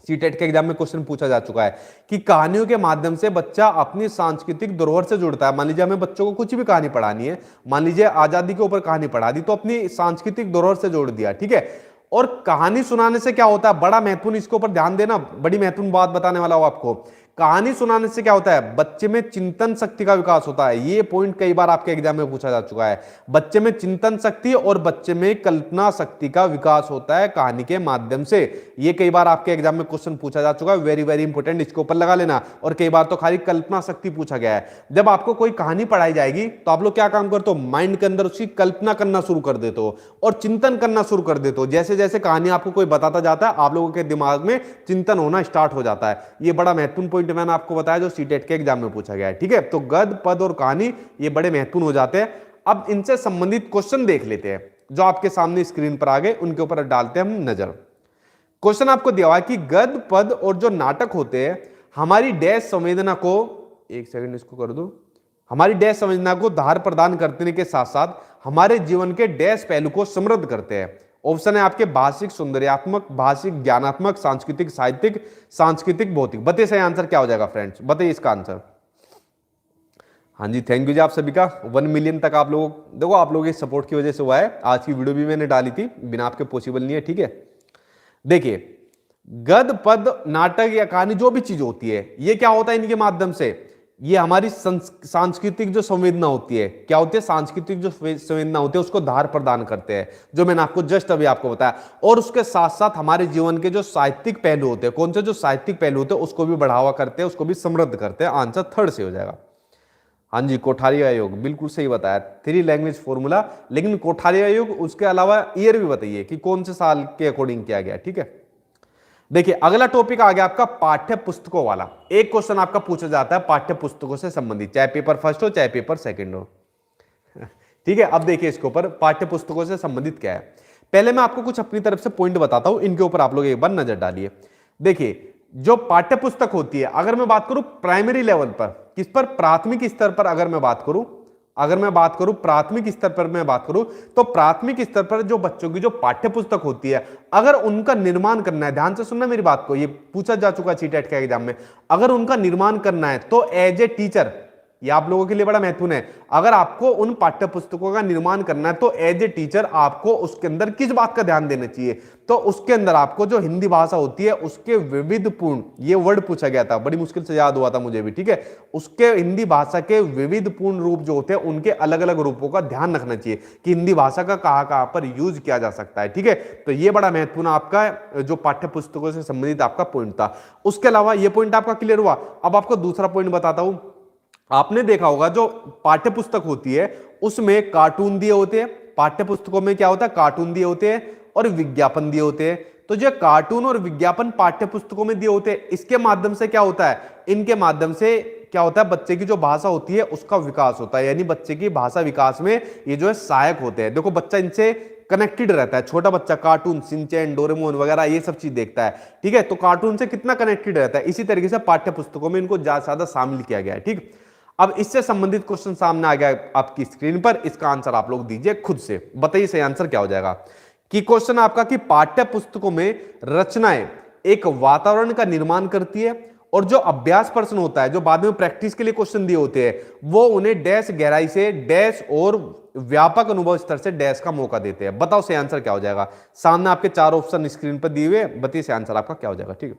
सीटेट के एग्जाम में क्वेश्चन पूछा जा चुका है कि कहानियों के माध्यम से बच्चा अपनी सांस्कृतिक धरोहर से जुड़ता है। मान लीजिए हमें बच्चों को कुछ भी कहानी पढ़ानी है, मान लीजिए आजादी के ऊपर कहानी पढ़ा दी, तो अपनी सांस्कृतिक धरोहर से जोड़ दिया, ठीक है। और कहानी सुनाने से क्या होता है, बड़ा महत्वपूर्ण, इसके ऊपर ध्यान देना, बड़ी महत्वपूर्ण बात बताने वाला हूं आपको। कहानी सुनाने से क्या होता है, बच्चे में चिंतन शक्ति का विकास होता है। ये पॉइंट कई बार आपके एग्जाम में पूछा जा चुका है। बच्चे में चिंतन शक्ति और बच्चे में कल्पना शक्ति का विकास होता है कहानी के माध्यम से। ये कई बार आपके एग्जाम में क्वेश्चन पूछा जा चुका है, वेरी वेरी इंपॉर्टेंट, इसके ऊपर लगा लेना। और कई बार तो खाली कल्पना शक्ति पूछा गया है। जब आपको कोई कहानी पढ़ाई जाएगी तो आप लोग क्या काम करते हो, माइंड के अंदर उसकी कल्पना करना शुरू कर देते हो और चिंतन करना शुरू कर देते हो। जैसे जैसे कहानी आपको कोई बताता जाता है, आप लोगों के दिमाग में चिंतन होना स्टार्ट हो जाता है। ये बड़ा महत्वपूर्ण पॉइंट मैंने आपको बताया जो सीटेट के एग्जाम में पूछा गया है, ठीक है। तो गद पद और कहानी ये बड़े महत्वपूर्ण हो जाते हैं। अब इनसे संबंधित क्वेश्चन देख लेते हैं जो आपके सामने स्क्रीन पर आ गए, उनके ऊपर डालते हैं हम नजर। क्वेश्चन आपको दिया हुआ है कि गद पद और जो नाटक होते हैं हमारी डैश संवेदना को, एक सेकंड इसको कर दो, हमारी डैश संवेदना को धार प्रदान करने के साथ साथ हमारे जीवन के डैश पहलू को समृद्ध करते हैं। ऑप्शन है आपके भाषिक, सौंदर्यात्मक, भाषिक, ज्ञानात्मक, सांस्कृतिक, साहित्यिक, सांस्कृतिक, भौतिक। बताइए सही आंसर क्या हो जाएगा फ्रेंड्स, बताइए इसका आंसर। हाँ जी, थैंक यू जी आप सभी का। 1 मिलियन तक आप लोग, देखो आप लोगों के सपोर्ट की वजह से हुआ है। आज की वीडियो भी मैंने डाली थी, बिना आपके पॉसिबल नहीं है, ठीक है। देखिए गद पद नाटक या कहानी जो भी चीज होती है, ये क्या होता है इनके माध्यम से, ये हमारी सांस्कृतिक जो संवेदना होती है, क्या होती है, सांस्कृतिक जो संवेदना होती है उसको धार प्रदान करते हैं, जो मैंने आपको जस्ट अभी आपको बताया। और उसके साथ साथ हमारे जीवन के जो साहित्यिक पहलू होते हैं, कौन से जो साहित्यिक पहलू होते हैं उसको भी बढ़ावा करते हैं, उसको भी समृद्ध करते हैं। आंसर थर्ड से हो जाएगा। हाँ जी, कोठारी आयोग बिल्कुल सही बताया, 3 लैंग्वेज फॉर्मूला। लेकिन कोठारी आयोग उसके अलावा ईयर भी बताइए कि कौन से साल के अकॉर्डिंग किया गया, ठीक है। देखिए अगला टॉपिक आ गया आपका पाठ्य पुस्तकों वाला। एक क्वेश्चन आपका पूछा जाता है पाठ्य पुस्तकों से संबंधित, चाहे पेपर फर्स्ट हो चाहे पेपर सेकंड हो, ठीक है। अब देखिए इसके ऊपर पाठ्य पुस्तकों से संबंधित क्या है। पहले मैं आपको कुछ अपनी तरफ से पॉइंट बताता हूं, इनके ऊपर आप लोग एक बार नजर डालिए। देखिए जो पाठ्य पुस्तक होती है, अगर मैं बात करूं प्राइमरी लेवल पर, किस पर, प्राथमिक स्तर पर अगर मैं बात करूं, प्राथमिक स्तर पर मैं बात करूं, तो प्राथमिक स्तर पर जो बच्चों की जो पाठ्य पुस्तक होती है, अगर उनका निर्माण करना है, ध्यान से सुनना मेरी बात को, ये पूछा जा चुका सीटेट के एग्जाम में, अगर उनका निर्माण करना है तो एज ए टीचर, ये आप लोगों के लिए बड़ा महत्वपूर्ण है, अगर आपको उन पाठ्य पुस्तकों का निर्माण करना है तो एज ए टीचर आपको उसके अंदर किस बात का ध्यान देना चाहिए, तो उसके अंदर आपको जो हिंदी भाषा होती है उसके विविधपूर्ण, ये वर्ड पूछा गया था, बड़ी मुश्किल से याद हुआ था मुझे भी, ठीक है, उसके हिंदी भाषा के विविधपूर्ण रूप जो होते हैं उनके अलग अलग रूपों का ध्यान रखना चाहिए कि हिंदी भाषा का कहां कहां पर यूज किया जा सकता है, ठीक है। तो ये बड़ा महत्वपूर्ण आपका जो पाठ्य पुस्तकों से संबंधित आपका पॉइंट था। उसके अलावा ये पॉइंट आपका क्लियर हुआ। अब आपको दूसरा पॉइंट बताता हूं। आपने देखा होगा जो पाठ्य पुस्तक होती है उसमें कार्टून दिए होते हैं, पाठ्य पुस्तकों में क्या होता है, कार्टून दिए होते हैं और विज्ञापन दिए होते हैं। तो जो कार्टून और विज्ञापन पाठ्य पुस्तकों में दिए होते हैं, इसके माध्यम से क्या होता है, इनके माध्यम से क्या होता है, बच्चे की जो भाषा होती है उसका विकास होता है, यानी बच्चे की भाषा विकास में ये जो है सहायक होते हैं। देखो बच्चा इनसे कनेक्टेड रहता है, छोटा बच्चा कार्टून, शिनचैन, डोरेमोन वगैरह ये सब चीज देखता है, ठीक है, तो कार्टून से कितना कनेक्टेड रहता है। इसी तरीके से पाठ्य पुस्तकों में इनको ज्यादा शामिल किया गया है, ठीक। अब इससे संबंधित क्वेश्चन सामने आ गया आपकी स्क्रीन पर, इसका आंसर आप लोग दीजिए खुद से, बताइए सही आंसर क्या हो जाएगा। कि क्वेश्चन आपका कि पाठ्य पुस्तकों में रचनाएं एक वातावरण का निर्माण करती है और जो अभ्यास प्रश्न होता है, जो बाद में प्रैक्टिस के लिए क्वेश्चन दिए होते हैं, वो उन्हें डैश गहराई से डैश और व्यापक अनुभव स्तर से डैश का मौका देते हैं। बताओ सही आंसर क्या हो जाएगा। सामने आपके 4 ऑप्शन स्क्रीन पर दिए हुए, बताइए सही आंसर आपका क्या हो जाएगा, ठीक है।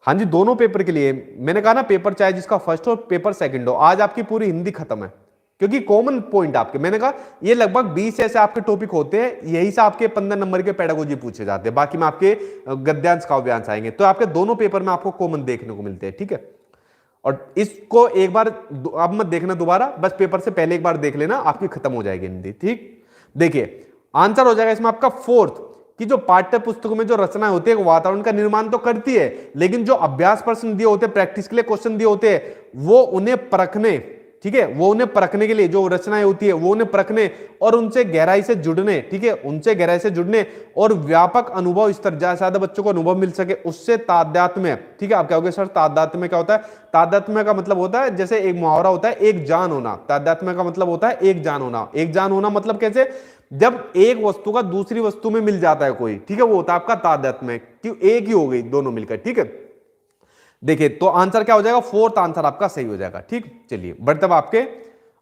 हाँ जी, दोनों पेपर के लिए मैंने कहा ना, पेपर चाहे जिसका फर्स्ट हो पेपर सेकंड हो, आज आपकी पूरी हिंदी खत्म है, क्योंकि कॉमन पॉइंट आपके, मैंने कहा ये लगभग 20 ऐसे आपके टॉपिक होते हैं, यही से आपके 15 नंबर के पेडागोजी पूछे जाते हैं, बाकी में आपके गद्यांश काव्यांश आएंगे, तो आपके दोनों पेपर में आपको कॉमन देखने को मिलते हैं, ठीक है। और इसको एक बार अब मत देखना दोबारा, बस पेपर से पहले एक बार देख लेना, आपकी खत्म हो जाएगी हिंदी, ठीक। देखिए आंसर हो जाएगा इसमें आपका फोर्थ, कि जो पाठ्य पुस्तकों में जो रचनाएं होती है वातावरण का निर्माण तो करती है, लेकिन जो अभ्यास प्रश्न दिए होते हैं, प्रैक्टिस के लिए क्वेश्चन दिए होते हैं, वो उन्हें परखने, ठीक है, वो उन्हें परखने के लिए, जो रचनाएं होती है वो उन्हें परखने और उनसे गहराई से जुड़ने, ठीक है, उनसे गहराई से जुड़ने और व्यापक अनुभव स्तर, ज्यादा बच्चों को अनुभव मिल सके, उससे तादात्म्य, ठीक है। आप क्या कहोगे सर तादात्म्य क्या होता है? तादात्म्य का मतलब होता है, जैसे एक मुहावरा होता है एक जान होना, तादात्म्य का मतलब होता है एक जान होना। एक जान होना मतलब कैसे? जब एक वस्तु का दूसरी वस्तु में मिल जाता है कोई, ठीक है, वो होता है आपका तादात्म्य, क्यों एक ही हो गई दोनों मिलकर, ठीक है। देखिए तो आंसर क्या हो जाएगा, फोर्थ आंसर आपका सही हो जाएगा, ठीक। चलिए बढ़ते हैं आपके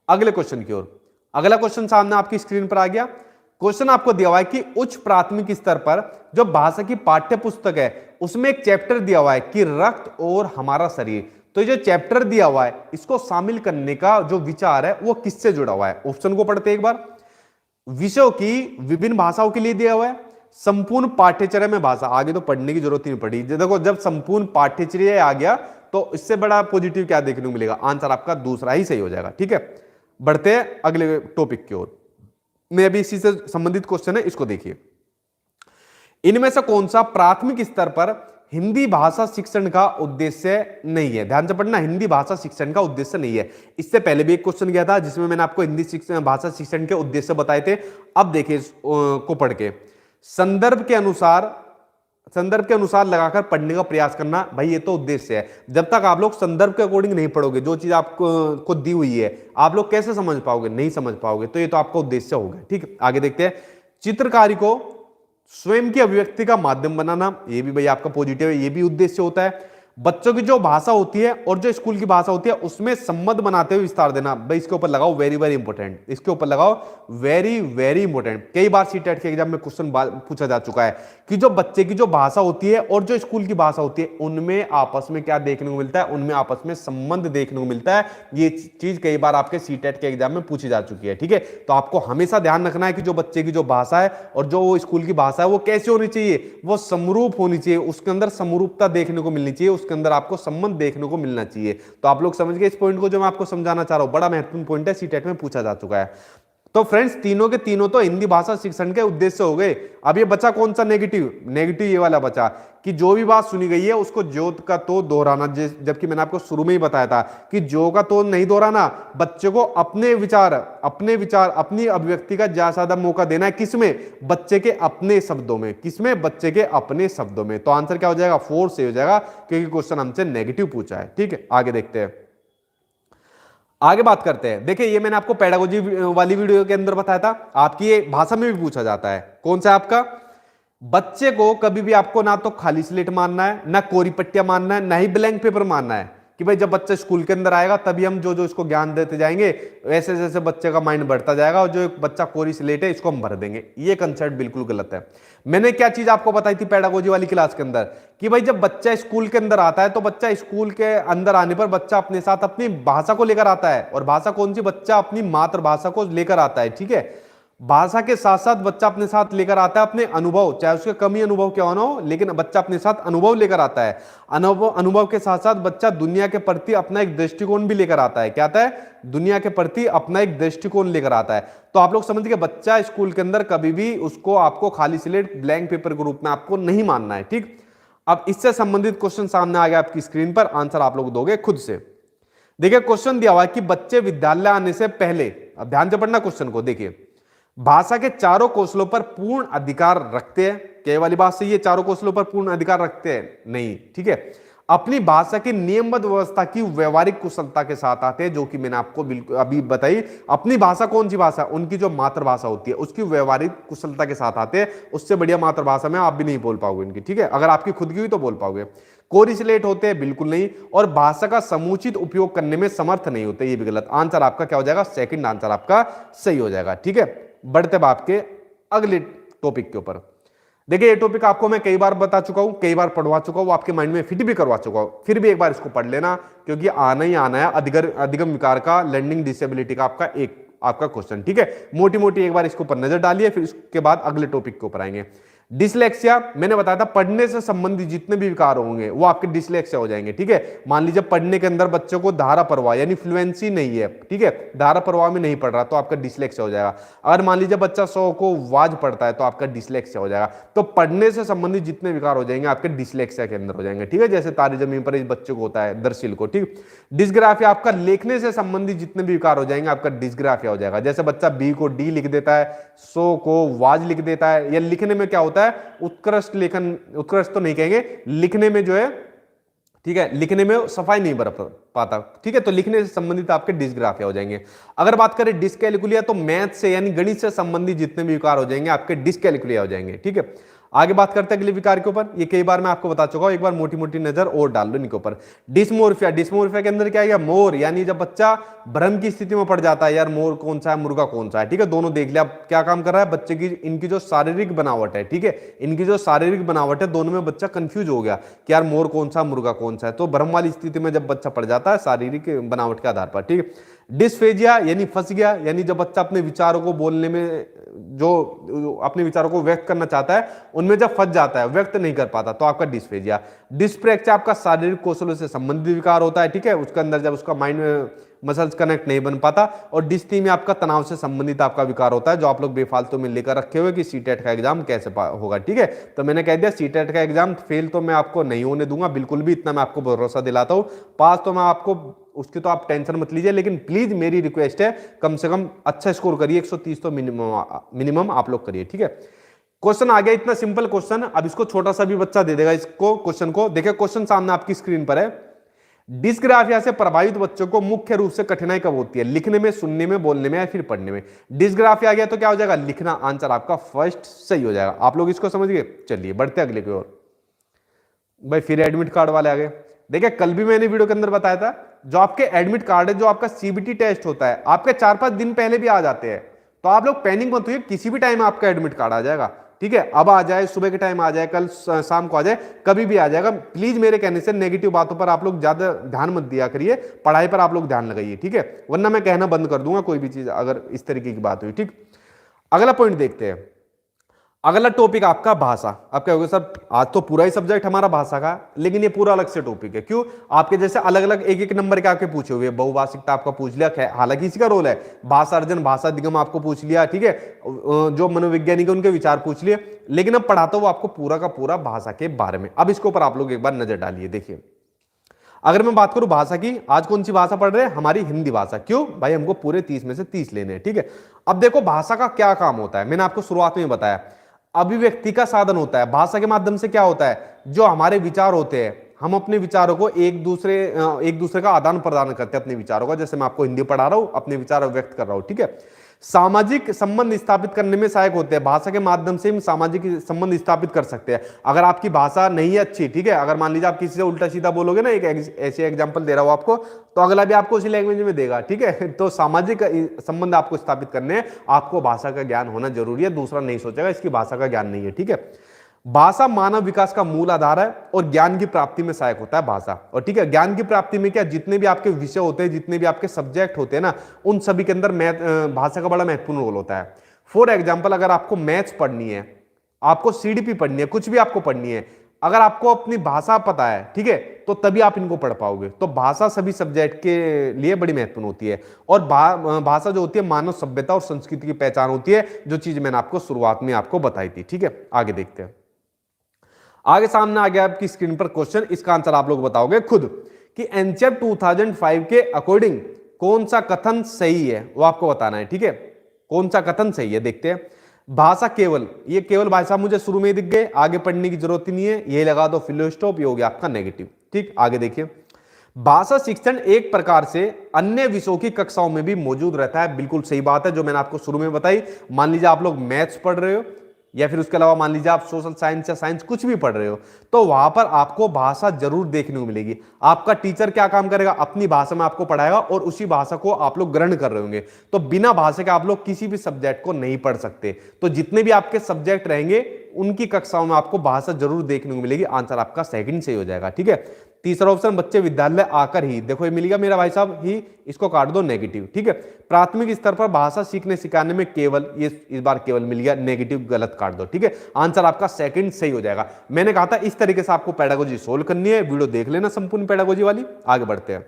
अगले क्वेश्चन की ओर। अगला क्वेश्चन सामने आपकी स्क्रीन पर आ गया। क्वेश्चन आपको दिया हुआ है कि उच्च प्राथमिक स्तर पर जो भाषा की पाठ्य पुस्तक है उसमें एक चैप्टर दिया हुआ है कि रक्त और हमारा शरीर। तो ये जो चैप्टर दिया हुआ है इसको शामिल करने का जो विचार है वो किससे जुड़ा हुआ है? ऑप्शन को पढ़ते एक बार। विषयों की विभिन्न भाषाओं के लिए दिया हुआ है, संपूर्ण पाठ्यचर्या में भाषा, आगे तो पढ़ने की जरूरत ही नहीं पड़ी। देखो जब संपूर्ण पाठ्यचर्या आ गया तो इससे बड़ा पॉजिटिव क्या देखने को मिलेगा? आंसर आपका दूसरा ही सही हो जाएगा, ठीक है। बढ़ते हैं अगले टॉपिक की ओर। मैं अभी इसी से संबंधित क्वेश्चन है, इसको देखिए। इनमें से कौन सा प्राथमिक स्तर पर हिंदी भाषा शिक्षण का उद्देश्य नहीं है? ध्यान से पढ़ना, हिंदी भाषा शिक्षण का उद्देश्य नहीं है। इससे पहले भी एक क्वेश्चन गया था जिसमें मैंने आपको हिंदी भाषा शिक्षण के उद्देश्य बताए थे। अब देखिए को पढ़ के, संदर्भ के अनुसार लगाकर पढ़ने का प्रयास करना, भाई ये तो उद्देश्य है। जब तक आप लोग संदर्भ के अकॉर्डिंग नहीं पढ़ोगे, जो चीज आपको दी हुई है आप लोग कैसे समझ पाओगे? नहीं समझ पाओगे, तो ये तो आपका उद्देश्य होगा, ठीक है। आगे देखते हैं। चित्रकारी को स्वयं की अभिव्यक्ति का माध्यम बनाना, ये भी भाई आपका पॉजिटिव है, ये भी उद्देश्य होता है। बच्चों की जो भाषा होती है और जो स्कूल की भाषा होती है उसमें संबंध बनाते हुए विस्तार देना, भाई इसके ऊपर लगाओ वेरी वेरी इंपॉर्टेंट, इसके ऊपर लगाओ वेरी वेरी इंपॉर्टेंट। कई बार सीटेट के एग्जाम में क्वेश्चन पूछा जा चुका है कि जो बच्चे की जो भाषा होती है और जो स्कूल की भाषा होती है उनमें आपस में क्या देखने को मिलता है? उनमें आपस में संबंध देखने को मिलता है। ये चीज कई बार आपके सीटेट के एग्जाम में पूछी जा चुकी है, ठीक है। तो आपको हमेशा ध्यान रखना है कि जो बच्चे की जो भाषा है और जो स्कूल की भाषा है वो कैसी होनी चाहिए? वो समरूप होनी चाहिए, उसके अंदर समरूपता देखने को मिलनी चाहिए, उसके अंदर आपको संबंध देखने को मिलना चाहिए। तो आप लोग समझ गए इस पॉइंट को जो मैं आपको समझाना चाह रहा हूं, बड़ा महत्वपूर्ण पॉइंट है, सीटेट में पूछा जा चुका है। तो फ्रेंड्स तीनों के तीनों तो हिंदी भाषा शिक्षण के उद्देश्य हो गए। अब ये बचा कौन सा नेगेटिव? नेगेटिव ये वाला बचा कि जो भी बात सुनी गई है उसको जो का तो दोहराना, जबकि मैंने आपको शुरू में ही बताया था कि जो का तो नहीं दोहराना, बच्चे को अपने विचार अपनी अभिव्यक्ति का ज्यादा मौका देना है। किसमें? बच्चे के अपने शब्दों में। किसमें? बच्चे के अपने शब्दों में। तो आंसर क्या हो जाएगा? 4 से हो जाएगा, क्योंकि क्वेश्चन हमसे नेगेटिव पूछा है, ठीक है। आगे देखते हैं, आगे बात करते हैं। देखिए ये मैंने आपको पेडागोजी वाली वीडियो के अंदर बताया था, आपकी ये भाषा में भी पूछा जाता है। कौन सा आपका? बच्चे को कभी भी आपको ना तो खाली स्लेट मानना है, ना कोरी पट्टिया मानना है, ना ही ब्लैंक पेपर मानना है कि भाई जब बच्चा स्कूल के अंदर आएगा तभी हम जो इसको ज्ञान देते जाएंगे, वैसे जैसे बच्चे का माइंड बढ़ता जाएगा और जो एक बच्चा कोरी स्लेट है इसको हम भर देंगे। ये कंसेप्ट बिल्कुल गलत है। मैंने क्या चीज आपको बताई थी पेडागोजी वाली क्लास के अंदर कि भाई जब बच्चा स्कूल के अंदर आता है तो बच्चा स्कूल के अंदर आने पर बच्चा अपने साथ अपनी भाषा को लेकर आता है। और भाषा कौन सी? बच्चा अपनी मातृभाषा को लेकर आता है, ठीक है। भाषा के साथ साथ बच्चा अपने साथ लेकर आता है अपने अनुभव, चाहे उसके कमी अनुभव क्यों ना हो, लेकिन बच्चा अपने साथ अनुभव लेकर आता है। अनुभव के साथ साथ बच्चा दुनिया के प्रति अपना एक दृष्टिकोण भी लेकर आता है। क्या आता है? दुनिया के प्रति अपना एक दृष्टिकोण लेकर आता है। तो आप लोग समझ गए, बच्चा स्कूल के अंदर कभी भी उसको आपको खाली स्लेट ब्लैंक पेपर के रूप में आपको नहीं मानना है, ठीक। अब इससे संबंधित क्वेश्चन सामने आ गया आपकी स्क्रीन पर, आंसर आप लोग दोगे खुद से। देखिए क्वेश्चन दिया हुआ है कि बच्चे विद्यालय आने से पहले, अब ध्यान से पढ़ना क्वेश्चन को, देखिए भाषा के चारों कौशलों पर पूर्ण अधिकार रखते हैं। क्या वाली बात सही है? चारों कौशलों पर पूर्ण अधिकार रखते हैं? नहीं, ठीक है। अपनी भाषा की नियमबद्ध व्यवस्था की व्यवहारिक कुशलता के साथ आते हैं, जो कि मैंने आपको बिल्कुल अभी बताई। अपनी भाषा कौन सी भाषा? उनकी जो मातृभाषा होती है उसकी व्यवहारिक कुशलता के साथ आते हैं। उससे बढ़िया मातृभाषा में आप भी नहीं बोल पाओगे इनकी, ठीक है। अगर आपकी खुद की हुई तो बोल पाओगे। कोरिलेट होते हैं? बिल्कुल नहीं। और भाषा का समुचित उपयोग करने में समर्थ नहीं होते, ये भी गलत। आंसर आपका क्या हो जाएगा? सेकंड आंसर आपका सही हो जाएगा, ठीक है। बढ़ते बाप के अगले टॉपिक के ऊपर। देखिए ये टॉपिक आपको मैं कई बार बता चुका हूं, कई बार पढ़वा चुका हूं, आपके माइंड में फिट भी करवा चुका हूं, फिर भी एक बार इसको पढ़ लेना, क्योंकि आना ही आना है अधिगम विकार का, लर्निंग डिसेबिलिटी का आपका क्वेश्चन, ठीक है। मोटी मोटी एक बार इसके ऊपर नजर डालिए, फिर इसके बाद अगले टॉपिक के ऊपर आएंगे। डिसलेक्सिया मैंने बताया था, पढ़ने से संबंधित जितने भी विकार होंगे वो आपके डिसलेक्सिया हो जाएंगे, ठीक है। मान लीजिए पढ़ने के अंदर बच्चों को धारा प्रवाह यानी फ्लुएंसी नहीं है, ठीक है, धारा प्रवाह में नहीं पढ़ रहा तो आपका डिसलेक्सिया हो जाएगा। अगर मान लीजिए बच्चा 100 को वाज पढ़ता है तो आपका डिसलेक्सिया हो जाएगा। तो पढ़ने से संबंधित जितने विकार हो जाएंगे आपके डिसलेक्सिया के अंदर हो जाएंगे, ठीक है। जैसे तारी जमीन पर इस बच्चे को होता है, दर्शिल को, ठीक। डिस्ग्राफिया आपका लिखने से संबंधित जितने भी विकार हो जाएंगे आपका डिस्ग्राफिया हो जाएगा। जैसे बच्चा बी को डी लिख देता है, 100 को वाज लिख देता है, या लिखने में क्या होता है, उत्कृष्ट लेखन, उत्कृष्ट तो नहीं कहेंगे, लिखने में जो है, ठीक है, लिखने में सफाई नहीं बरत पाता, ठीक है। तो लिखने से संबंधित आपके डिस्ग्राफिया हो जाएंगे। अगर बात करें डिस्कैलकुलिया तो मैथ से यानी गणित से संबंधित जितने भी विकार हो जाएंगे आपके डिस्कैलकुलिया हो जाएंगे, ठीक है। आगे बात करते हैं अगले विकार के ऊपर। ये कई बार मैं आपको बता चुका हूं, एक बार मोटी मोटी नजर और डाल लो इनके ऊपर। डिस्मोर्फिया, डिस्मोर्फिया के अंदर क्या है, मोर यानी जब बच्चा भ्रम की स्थिति में पड़ जाता है, यार मोर कौन सा है मुर्गा कौन सा है, ठीक है। दोनों देख लिया, क्या काम कर रहा है बच्चे की, इनकी जो शारीरिक बनावट है, ठीक है, इनकी जो शारीरिक बनावट है, दोनों में बच्चा कंफ्यूज हो गया कि यार मोर कौन सा मुर्गा कौन सा है। तो भ्रम वाली स्थिति में जब बच्चा पड़ जाता है शारीरिक बनावट के आधार पर, ठीक है। डिस्फेजिया यानी फंस गया, यानी जब बच्चा अपने विचारों को बोलने में, जो अपने विचारों को व्यक्त करना चाहता है उनमें जब फंस जाता है, व्यक्त नहीं कर पाता, तो आपका डिस्फेजिया। डिस्प्रेक्सिया आपका शारीरिक कौशलों से संबंधित विकार होता है, ठीक है। उसके अंदर जब उसका माइंड में मसल्स कनेक्ट नहीं बन पाता। और डिस्थीमिया आपका तनाव से संबंधित आपका विकार होता है, जो आप लोग बेफालतू में लेकर रखे हुए कि सीटेट का एग्जाम कैसे होगा, ठीक है। तो मैंने कह दिया सीटेट का एग्जाम फेल तो मैं आपको नहीं होने दूंगा बिल्कुल भी, इतना मैं आपको भरोसा दिलाता हूं। पास तो मैं आपको, उसकी तो आप टेंशन मत लीजिए, लेकिन प्लीज मेरी रिक्वेस्ट है कम से कम अच्छा स्कोर करिए, 130 तो मिनिमम आप लोग करिए, ठीक है। क्वेश्चन आ गया, इतना सिंपल क्वेश्चन, अब इसको छोटा सा भी बच्चा दे देगा इसको क्वेश्चन को। देखिए क्वेश्चन सामने आपकी स्क्रीन पर है। डिस्ग्राफिया से प्रभावित बच्चों को मुख्य रूप से कठिनाई कब होती है? लिखने में, सुनने में, बोलने में, या फिर पढ़ने में? डिस्ग्राफिया आ गया तो क्या हो जाएगा? लिखना। आंसर आपका फर्स्ट सही हो जाएगा। आप लोग इसको समझ गए? चलिए बढ़ते अगले की ओर। भाई फिर एडमिट कार्ड वाले आ गए। देखिए कल भी मैंने वीडियो के अंदर बताया था, जो आपके एडमिट कार्ड है, जो आपका सीबीटी टेस्ट होता है, आपके 4-5 दिन पहले भी आ जाते हैं। तो आप लोग पैनिक मत होइए, किसी भी टाइम आपका एडमिट कार्ड आ जाएगा, ठीक है। अब आ जाए, सुबह के टाइम आ जाए, कल शाम को आ जाए, कभी भी आ जाएगा। प्लीज मेरे कहने से नेगेटिव बातों पर आप लोग ज्यादा ध्यान मत दिया करिए, पढ़ाई पर आप लोग ध्यान लगाइए, ठीक है। वरना मैं कहना बंद कर दूंगा कोई भी चीज अगर इस तरीके की बात हुई, ठीक। अगला पॉइंट देखते हैं। अगला टॉपिक आपका भाषा। अब क्या होगा सर, आज तो पूरा ही सब्जेक्ट हमारा भाषा का, लेकिन ये पूरा अलग से टॉपिक है। क्यों? आपके जैसे अलग अलग एक एक नंबर के आपके पूछे हुए, बहुभाषिकता आपका पूछ लिया, हालांकि इसी का रोल है, भाषा अर्जन, भाषा दिगम आपको पूछ लिया, ठीक है। जो मनोवैज्ञानिक उनके विचार पूछ लिए, लेकिन अब पढ़ाता हूं आपको पूरा का पूरा भाषा के बारे में। अब इसके ऊपर आप लोग एक बार नजर डालिए। देखिए अगर मैं बात करूं भाषा की, आज कौन सी भाषा पढ़ रहे हैं? हमारी हिंदी भाषा। क्यों भाई? हमको पूरे 30 में से 30 लेने हैं, ठीक है। अब देखो भाषा का क्या काम होता है, मैंने आपको शुरुआत में बताया, अभिव्यक्ति का साधन होता है। भाषा के माध्यम से क्या होता है, जो हमारे विचार होते हैं, हम अपने विचारों को एक दूसरे का आदान प्रदान करते हैं अपने विचारों का। जैसे मैं आपको हिंदी पढ़ा रहा हूं, अपने विचार व्यक्त कर रहा हूं, ठीक है। सामाजिक संबंध स्थापित करने में सहायक होते हैं। भाषा के माध्यम से हम सामाजिक संबंध स्थापित कर सकते हैं। अगर आपकी भाषा नहीं है अच्छी, ठीक है, अगर मान लीजिए आप किसी से उल्टा सीधा बोलोगे ना, एक ऐसे एग्जांपल दे रहा हूं आपको, तो अगला भी आपको उसी लैंग्वेज में देगा, ठीक है। तो सामाजिक संबंध आपको स्थापित करने, आपको भाषा का ज्ञान होना जरूरी है। दूसरा नहीं सोचेगा इसकी भाषा का ज्ञान नहीं है, ठीक है। भाषा मानव विकास का मूल आधार है और ज्ञान की प्राप्ति में सहायक होता है भाषा। और ठीक है, ज्ञान की प्राप्ति में क्या, जितने भी आपके विषय होते हैं, जितने भी आपके सब्जेक्ट होते हैं ना, उन सभी के अंदर भाषा का बड़ा महत्वपूर्ण रोल होता है। फॉर एग्जाम्पल, अगर आपको मैथ्स पढ़नी है, आपको सीडीपी पढ़नी है, कुछ भी आपको पढ़नी है, अगर आपको अपनी भाषा पता है, ठीक है, तो तभी आप इनको पढ़ पाओगे। तो भाषा सभी सब्जेक्ट के लिए बड़ी महत्वपूर्ण होती है। और भाषा जो होती है मानव सभ्यता और संस्कृति की पहचान होती है, जो चीज मैंने आपको शुरुआत में आपको बताई थी, ठीक है। आगे देखते हैं। आगे सामने आ गया आपकी स्क्रीन पर क्वेश्चन, इसका आंसर आप लोग बताओगे खुद कि एनसीईआरटी 2005 के अकॉर्डिंग कौन सा कथन सही है, वो आपको बताना है। ठीक है, कौन सा कथन सही है, देखते हैं। भाषा केवल, ये केवल भाई साहब मुझे शुरू में ही दिख गए, आगे पढ़ने की जरूरत ही नहीं है, ये लगा दो फुल स्टॉप, ये हो गया आपका नेगेटिव। ठीक, आगे देखिए। भाषा शिक्षण एक प्रकार से अन्य विषयों की कक्षाओं में भी मौजूद रहता है। बिल्कुल सही बात है, जो मैंने आपको शुरू में बताई। मान लीजिए आप लोग मैथ्स पढ़ रहे हो, या फिर उसके अलावा मान लीजिए आप सोशल साइंस या साइंस कुछ भी पढ़ रहे हो, तो वहां पर आपको भाषा जरूर देखने को मिलेगी। आपका टीचर क्या काम करेगा, अपनी भाषा में आपको पढ़ाएगा और उसी भाषा को आप लोग ग्रहण कर रहे होंगे। तो बिना भाषा के आप लोग किसी भी सब्जेक्ट को नहीं पढ़ सकते। तो जितने भी आपके सब्जेक्ट रहेंगे उनकी कक्षाओं में आपको भाषा जरूर देखने को मिलेगी। आंसर आपका सेकंड सही हो जाएगा। ठीक है, तीसरा ऑप्शन, बच्चे विद्यालय आकर ही, देखो ये मिल गया मेरा भाई साहब ही, इसको काट दो नेगेटिव। ठीक है, प्राथमिक स्तर पर भाषा सीखने सिखाने में केवल, ये इस बार केवल मिल गया नेगेटिव, गलत काट दो। ठीक है, आंसर आपका सेकंड सही हो जाएगा। मैंने कहा था इस तरीके से आपको पेडागोजी सोल्व करनी है। वीडियो देख लेना संपूर्ण पेडागोजी वाली। आगे बढ़ते हैं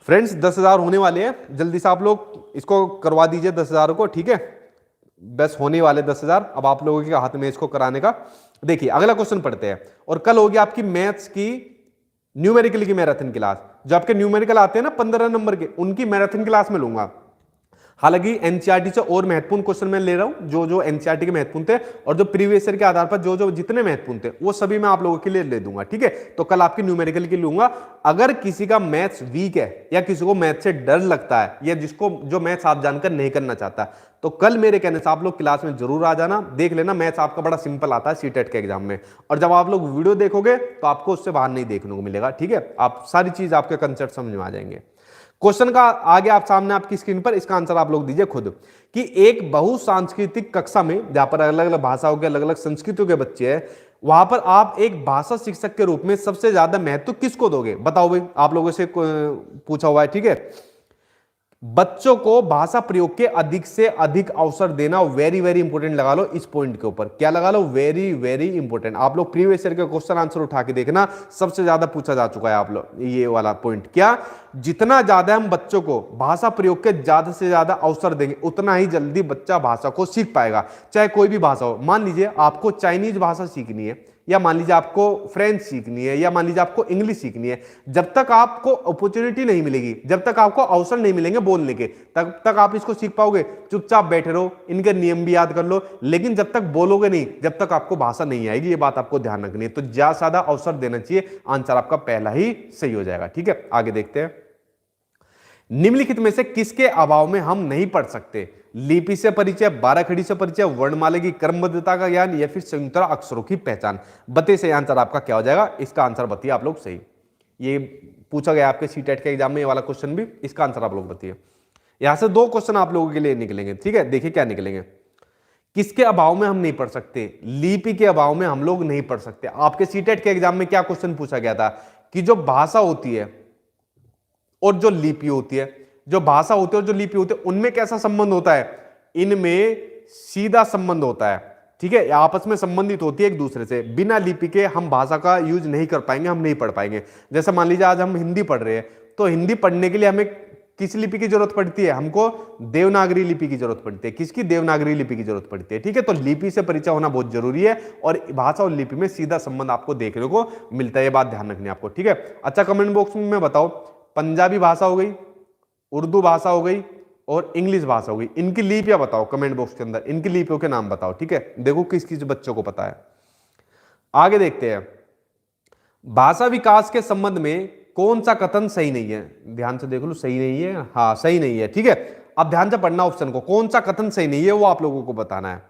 फ्रेंड्स, 10,000 होने वाले हैं, जल्दी से आप लोग इसको करवा दीजिए 10,000 को। ठीक है, बस होने वाले 10,000 अब आप लोगों के हाथ में इसको कराने का। देखिए अगला क्वेश्चन पढ़ते हैं, और कल होगी आपकी मैथ्स की न्यूमेरिकल की मैराथन क्लास। जो आपके न्यूमेरिकल आते हैं ना 15 नंबर के, उनकी मैराथन क्लास में लूंगा। हालांकि एनसीईआरटी से और महत्वपूर्ण क्वेश्चन मैं ले रहा हूं, जो जो एनसीईआरटी के महत्वपूर्ण थे और जो प्रीवियस ईयर के आधार पर जो जो जितने महत्वपूर्ण थे वो सभी मैं आप लोगों के लिए ले दूंगा। ठीक है, तो कल आपकी न्यूमेरिकल की लूंगा। अगर किसी का मैथ्स वीक है, या किसी को मैथ्स से डर लगता है, या जिसको जो मैथ्स आप जानकर नहीं करना चाहता, तो कल मेरे कहने से आप लोग क्लास में जरूर आ जाना। देख लेना, मैथ्स आपका बड़ा सिंपल आता है सीटेट के एग्जाम में, और जब आप लोग वीडियो देखोगे तो आपको उससे बाहर नहीं देखने को मिलेगा। ठीक है, आप सारी चीज आपके कंसेप्ट समझ में आ जाएंगे। क्वेश्चन का आगे आप सामने आपकी स्क्रीन पर, इसका आंसर आप लोग दीजिए खुद, कि एक बहुसांस्कृतिक कक्षा में जहां पर अलग अलग भाषाओं के अलग अलग संस्कृतियों के बच्चे हैं, वहां पर आप एक भाषा शिक्षक के रूप में सबसे ज्यादा महत्व किसको दोगे? बताओ भाई, आप लोगों से पूछा हुआ है। ठीक है, बच्चों को भाषा प्रयोग के अधिक से अधिक अवसर देना, वेरी वेरी इंपॉर्टेंट लगा लो इस पॉइंट के ऊपर। क्या लगा लो? Very very important. आप लोग प्रीवियस ईयर के क्वेश्चन आंसर उठा के देखना, सबसे ज्यादा पूछा जा चुका है आप लोग ये वाला पॉइंट। क्या? जितना ज्यादा हम बच्चों को भाषा प्रयोग के ज्यादा से ज्यादा अवसर देंगे, उतना ही जल्दी बच्चा भाषा को सीख पाएगा, चाहे कोई भी भाषा हो। मान लीजिए आपको चाइनीज भाषा सीखनी है, या मान लीजिए आपको फ्रेंच सीखनी है, या मान लीजिए आपको इंग्लिश सीखनी है, जब तक आपको अपॉर्चुनिटी नहीं मिलेगी, जब तक आपको अवसर नहीं मिलेंगे बोलने के, तब तक आप इसको सीख पाओगे? चुपचाप बैठे रहो, इनके नियम भी याद कर लो, लेकिन जब तक बोलोगे नहीं, जब तक आपको भाषा नहीं आएगी। ये बात आपको ध्यान रखनी है। तो ज्यादा से ज्यादा अवसर देना चाहिए। आंसर आपका पहला ही सही हो जाएगा। ठीक है, आगे देखते हैं। निम्नलिखित में से किसके अभाव में हम नहीं पढ़ सकते? लिपि से परिचय, बाराखड़ी से परिचय, वर्णमाला की क्रमबद्धता का ज्ञान, या फिर संयुक्त अक्षरों की पहचान। बताइए सही आंसर आपका क्या हो जाएगा? इसका आंसर बताइए आप लोग सही। ये पूछा गया आपके सीटेट के एग्जाम में, ये वाला क्वेश्चन भी, इसका आंसर आप लोग बताइए। यहां से 2 क्वेश्चन आप लोगों के लिए निकलेंगे। ठीक है, देखिए क्या निकलेंगे। किसके अभाव में हम नहीं पढ़ सकते? लिपि के अभाव में हम लोग नहीं पढ़ सकते। आपके सीटेट के एग्जाम में क्या क्वेश्चन पूछा गया था कि जो भाषा होती है और जो लिपि होती है, जो भाषा होती है और जो लिपि होती है, उनमें कैसा संबंध होता है? इनमें सीधा संबंध होता है। ठीक है, आपस में संबंधित होती है एक दूसरे से। बिना लिपि के हम भाषा का यूज नहीं कर पाएंगे, हम नहीं पढ़ पाएंगे। जैसे मान लीजिए आज हम हिंदी पढ़ रहे हैं, तो हिंदी पढ़ने के लिए हमें किस लिपि की जरूरत पड़ती है? हमको देवनागरी लिपि की जरूरत पड़ती है। किसकी? देवनागरी लिपि की जरूरत पड़ती है। ठीक है, तो लिपि से परिचय होना बहुत जरूरी है, और भाषा और लिपि में सीधा संबंध आपको देखने को मिलता है। ये बात ध्यान रखनी है आपको। ठीक है, अच्छा कमेंट बॉक्स में बताओ, पंजाबी भाषा हो गई, उर्दू भाषा हो गई और इंग्लिश भाषा हो गई, इनकी लिपियां बताओ कमेंट बॉक्स के अंदर, इनकी लिपियों के नाम बताओ। ठीक है, देखो किस किस बच्चों को पता है। आगे देखते हैं, भाषा विकास के संबंध में कौन सा कथन सही नहीं है? ध्यान से देख लो, सही नहीं है, हाँ सही नहीं है। ठीक है, अब ध्यान से पढ़ना ऑप्शन को, कौन सा कथन सही नहीं है वो आप लोगों को बताना है।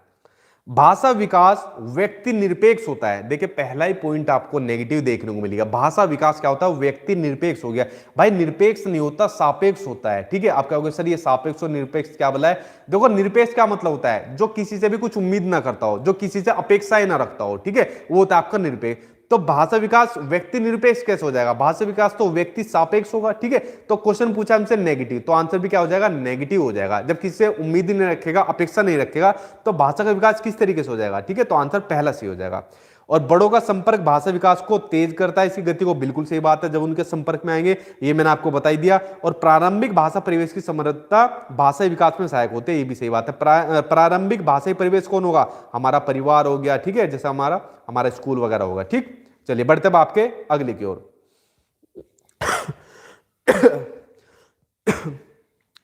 भाषा विकास व्यक्ति निरपेक्ष होता है। देखिए पहला ही पॉइंट आपको नेगेटिव देखने को मिलेगा। भाषा विकास क्या होता है? व्यक्ति निरपेक्ष हो गया। भाई निरपेक्ष नहीं होता, सापेक्ष होता है। ठीक है, आप कहोगे सर ये सापेक्ष और निरपेक्ष क्या बोला है? देखो निरपेक्ष क्या मतलब होता है? जो किसी से भी कुछ उम्मीद ना करता हो, जो किसी से अपेक्षाएं ना रखता हो। ठीक है, वो होता है आपका निरपेक्ष। तो भाषा विकास व्यक्ति निरपेक्ष कैसे हो जाएगा? भाषा विकास तो व्यक्ति सापेक्ष होगा। ठीक है, तो क्वेश्चन पूछा हमसे नेगेटिव, तो आंसर भी क्या हो जाएगा? नेगेटिव हो जाएगा। जब किसी से उम्मीद ही नहीं रखेगा, अपेक्षा नहीं रखेगा, तो भाषा का विकास किस तरीके से हो जाएगा? ठीक है, तो आंसर पहला सही हो जाएगा। और बड़ों का संपर्क भाषा विकास को तेज करता है, इसकी गति को, बिल्कुल सही बात है। जब उनके संपर्क में आएंगे, ये मैंने आपको बता ही दिया। और प्रारंभिक भाषा परिवेश की समृद्धता भाषा विकास में सहायक होते हैं, ये भी सही बात है। प्रारंभिक भाषाई परिवेश कौन होगा? हमारा परिवार हो गया। ठीक है, जैसे हमारा स्कूल वगैरह होगा। ठीक, चलिए बढ़ते अब आपके अगले की ओर।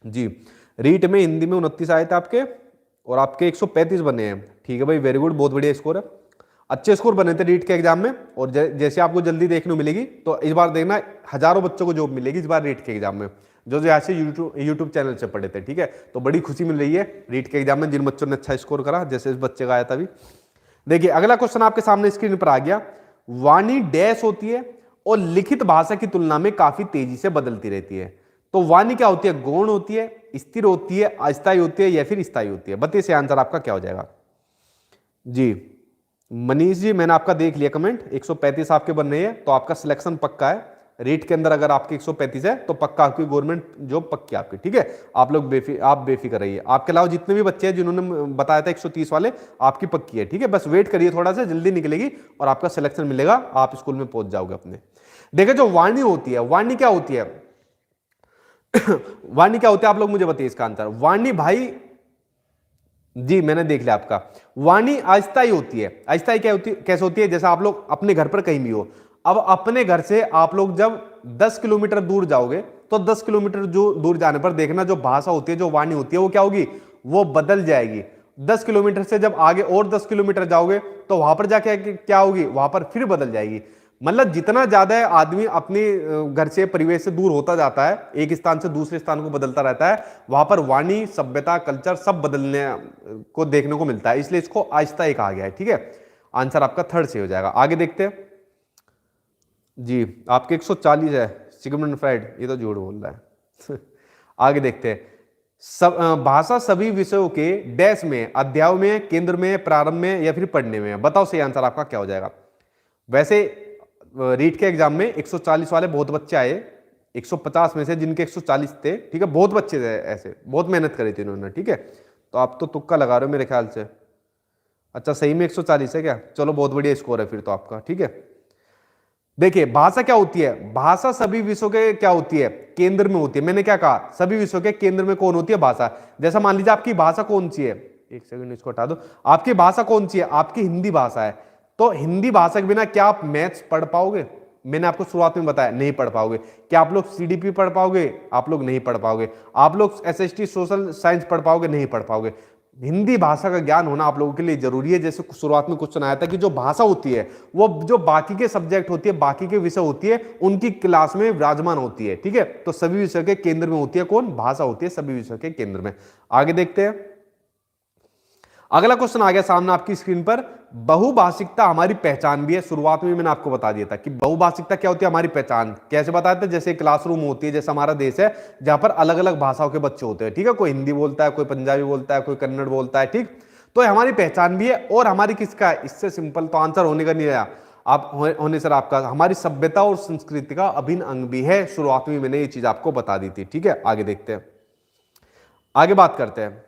जी, रीट में हिंदी में 29 आए थे आपके, और आपके 135 बने हैं। ठीक है भाई, वेरी गुड, बहुत बढ़िया स्कोर है। अच्छे स्कोर बने थे रीट के एग्जाम में, और जैसे आपको जल्दी देखने को मिलेगी, तो इस बार देखना हजारों बच्चों को जॉब मिलेगी इस बार रीट के एग्जाम में, जो जो ऐसे यूट्यूब चैनल से पढ़े थे। ठीक है, तो बड़ी खुशी मिल रही है रीट के एग्जाम में जिन बच्चों ने अच्छा स्कोर करा, जैसे इस बच्चे का आया था अभी। देखिए अगला क्वेश्चन आपके सामने स्क्रीन पर आ गया। वाणी डैश होती है और लिखित भाषा की तुलना में काफी तेजी से बदलती रहती है। तो वाणी क्या होती है? गौण होती है, स्थिर होती है, अस्थायी होती है, या फिर स्थायी होती है? बताइए, आंसर आपका क्या हो जाएगा? जी मनीष जी, मैंने आपका देख लिया कमेंट, 135 आपके बन रही है, तो आपका सिलेक्शन पक्का है। रीट के अंदर अगर आपके 135 है तो पक्का आपकी गवर्नमेंट जॉब पक्की आपकी। ठीक है, आप लोग आप बेफिक्र रहिए। आपके अलावा जितने भी बच्चे हैं जिन्होंने बताया था 130 वाले, आपकी पक्की है। ठीक है, बस वेट करिए, थोड़ा सा जल्दी निकलेगी और आपका सिलेक्शन मिलेगा, आप स्कूल में पहुंच जाओगे अपने। देखिए जो वाणी होती है, वाणी क्या होती है? वाणी क्या होती है, आप लोग मुझे बताइए इसका आंसर। वाणी भाई, जी मैंने देख लिया आपका, वाणी अस्थायी होती है। अस्थायी क्या होती है, कैसे होती है? जैसे आप लोग अपने घर पर कहीं भी हो, अब अपने घर से आप लोग जब 10 किलोमीटर दूर जाओगे, तो 10 किलोमीटर जो दूर जाने पर देखना जो भाषा होती है, जो वाणी होती है, वो क्या होगी? वो बदल जाएगी। 10 किलोमीटर से जब आगे और 10 किलोमीटर जाओगे, तो वहां पर जाके क्या होगी? वहां पर फिर बदल जाएगी। मतलब जितना ज्यादा आदमी अपने घर से, परिवेश से दूर होता जाता है, एक स्थान से दूसरे स्थान को बदलता रहता है, वहां पर वाणी, सभ्यता, कल्चर सब बदलने को देखने को मिलता है, इसलिए इसको अस्थायी कहा गया है। ठीक है, आंसर आपका थर्ड से हो जाएगा। आगे देखते हैं जी, आपके 140 है। सिगमंड फ्राइड, ये तो झूठ बोल रहा है। आगे देखते हैं। भाषा सभी विषयों के डैश में, अध्याय में, केंद्र में, प्रारंभ में, या फिर पढ़ने में? बताओ सही आंसर आपका क्या हो जाएगा? वैसे रीट के एग्जाम में 140 वाले बहुत बच्चे आए, 150 में से जिनके 140 थे। ठीक है, बहुत बच्चे थे ऐसे, बहुत मेहनत करी थी इन्होंने। ठीक है, तो आप तो तुक्का लगा रहे हो मेरे ख्याल से। अच्छा, सही में 140 है क्या? चलो बहुत बढ़िया स्कोर है फिर तो आपका। ठीक है, देखिए भाषा क्या होती है? भाषा सभी विषयों के क्या होती है? केंद्र में होती है। मैंने क्या कहा? सभी विषयों के केंद्र में कौन होती है? भाषा। जैसा मान लीजिए आपकी भाषा कौन सी है, एक सेकंड इसको हटा दो। आपकी भाषा कौन सी है? आपकी हिंदी भाषा है। तो हिंदी भाषा के बिना क्या आप मैथ्स पढ़ पाओगे? मैंने आपको शुरुआत में बताया, नहीं पढ़ पाओगे। क्या आप लोग सीडीपी पढ़ पाओगे? आप लोग नहीं पढ़ पाओगे। आप लोग एसएसटी सोशल साइंस पढ़ पाओगे? नहीं पढ़ पाओगे। हिंदी भाषा का ज्ञान होना आप लोगों के लिए जरूरी है। जैसे शुरुआत में क्वेश्चन आया था कि जो भाषा होती है वो जो बाकी के सब्जेक्ट होती है, बाकी के विषय होती है, उनकी क्लास में विराजमान होती है। ठीक है, तो सभी विषय के केंद्र में होती है कौन? भाषा होती है सभी विषय के केंद्र में। आगे देखते हैं, अगला क्वेश्चन आ गया सामने आपकी स्क्रीन पर। बहुभाषिकता हमारी पहचान भी है। शुरुआत में मैंने आपको बता दिया था कि बहुभाषिकता क्या होती है, हमारी पहचान। कैसे बताया था? जैसे क्लासरूम होती है, जैसे हमारा देश है जहां पर अलग अलग भाषाओं के बच्चे होते हैं। ठीक है, कोई हिंदी बोलता है, कोई पंजाबी बोलता है, कोई कन्नड़ बोलता है। ठीक, तो हमारी पहचान भी है। और हमारी किसका है? इससे सिंपल तो आंसर होने का नहीं रहा आप होने सर आपका, हमारी सभ्यता और संस्कृति का अभिन्न अंग भी है। शुरुआत में मैंने ये चीज आपको बता दी थी। ठीक है, आगे देखते हैं, आगे बात करते हैं।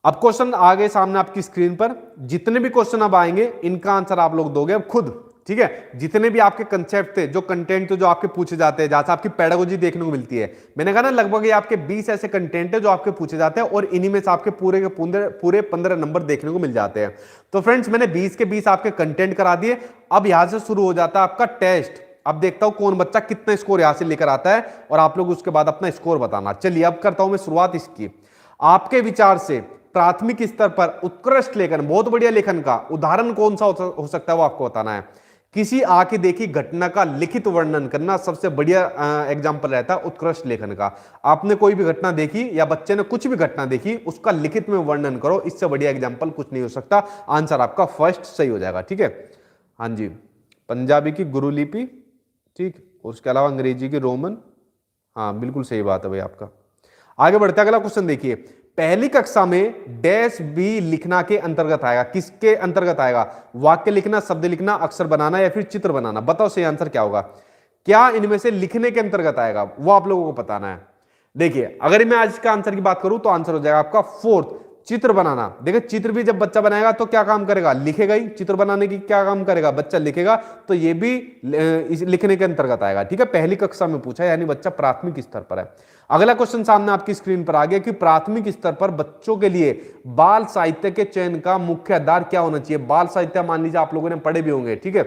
अब क्वेश्चन आ गए सामने आपकी स्क्रीन पर। जितने भी क्वेश्चन अब आएंगे इनका आंसर आप लोग दोगे अब खुद। ठीक है, जितने भी आपके कंसेप्ट थे, जो कंटेंट थे, जो आपके पूछे जाते हैं, जहां से आपकी पेडागोजी देखने को मिलती है, मैंने कहा ना लगभग ये आपके 20 ऐसे कंटेंट है जो आपके पूछे जाते हैं, और इन्हीं में से आपके पूरे के पूरे 15 नंबर देखने को मिल जाते हैं। तो फ्रेंड्स, मैंने 20 के 20 आपके कंटेंट करा दिए। अब यहां से शुरू हो जाता है आपका टेस्ट। अब देखता हूं कौन बच्चा कितना स्कोर यहां से लेकर आता है, और आप लोग उसके बाद अपना स्कोर बताना। चलिए अब करता हूं मैं शुरुआत इसकी। आपके विचार से प्राथमिक स्तर पर उत्कृष्ट लेखन, बहुत बढ़िया लेखन का उदाहरण कौन सा हो सकता है, वो आपको बताना है। किसी आंखें देखी घटना का लिखित वर्णन करना सबसे बढ़िया एग्जांपल रहता है उत्कृष्ट लेखन का। आपने कोई भी घटना देखी या बच्चे ने कुछ भी घटना देखी, उसका लिखित में वर्णन करो, इससे बढ़िया एग्जांपल कुछ नहीं हो सकता। आंसर आपका फर्स्ट सही हो जाएगा। ठीक है, हाँ जी, पंजाबी की गुरुलिपि, ठीक, उसके अलावा अंग्रेजी की रोमन, हाँ बिल्कुल सही बात है भाई आपका। आगे बढ़ते अगला क्वेश्चन देखिए। पहली कक्षा में डैश भी लिखना के अंतर्गत आएगा। किसके अंतर्गत आएगा? वाक्य लिखना, शब्द लिखना, अक्षर बनाना, या फिर चित्र बनाना? बताओ सही आंसर क्या होगा। क्या इनमें से लिखने के अंतर्गत आएगा, वो आप लोगों को बताना है। देखिए अगर मैं आज का आंसर की बात करूं तो आंसर हो जाएगा आपका फोर्थ, चित्र बनाना। देखिए चित्र भी जब बच्चा बनाएगा तो क्या काम करेगा? लिखेगा ही। चित्र बनाने की क्या काम करेगा? बच्चा लिखेगा, तो ये भी लिखने के अंतर्गत आएगा। ठीक है, पहली कक्षा में पूछा, यानी बच्चा प्राथमिक स्तर पर है। अगला क्वेश्चन सामने आपकी स्क्रीन पर आ गया कि प्राथमिक स्तर पर बच्चों के लिए बाल साहित्य के चयन का मुख्य आधार क्या होना चाहिए। बाल साहित्य मान लीजिए आप लोगों ने पढ़े भी होंगे। ठीक है,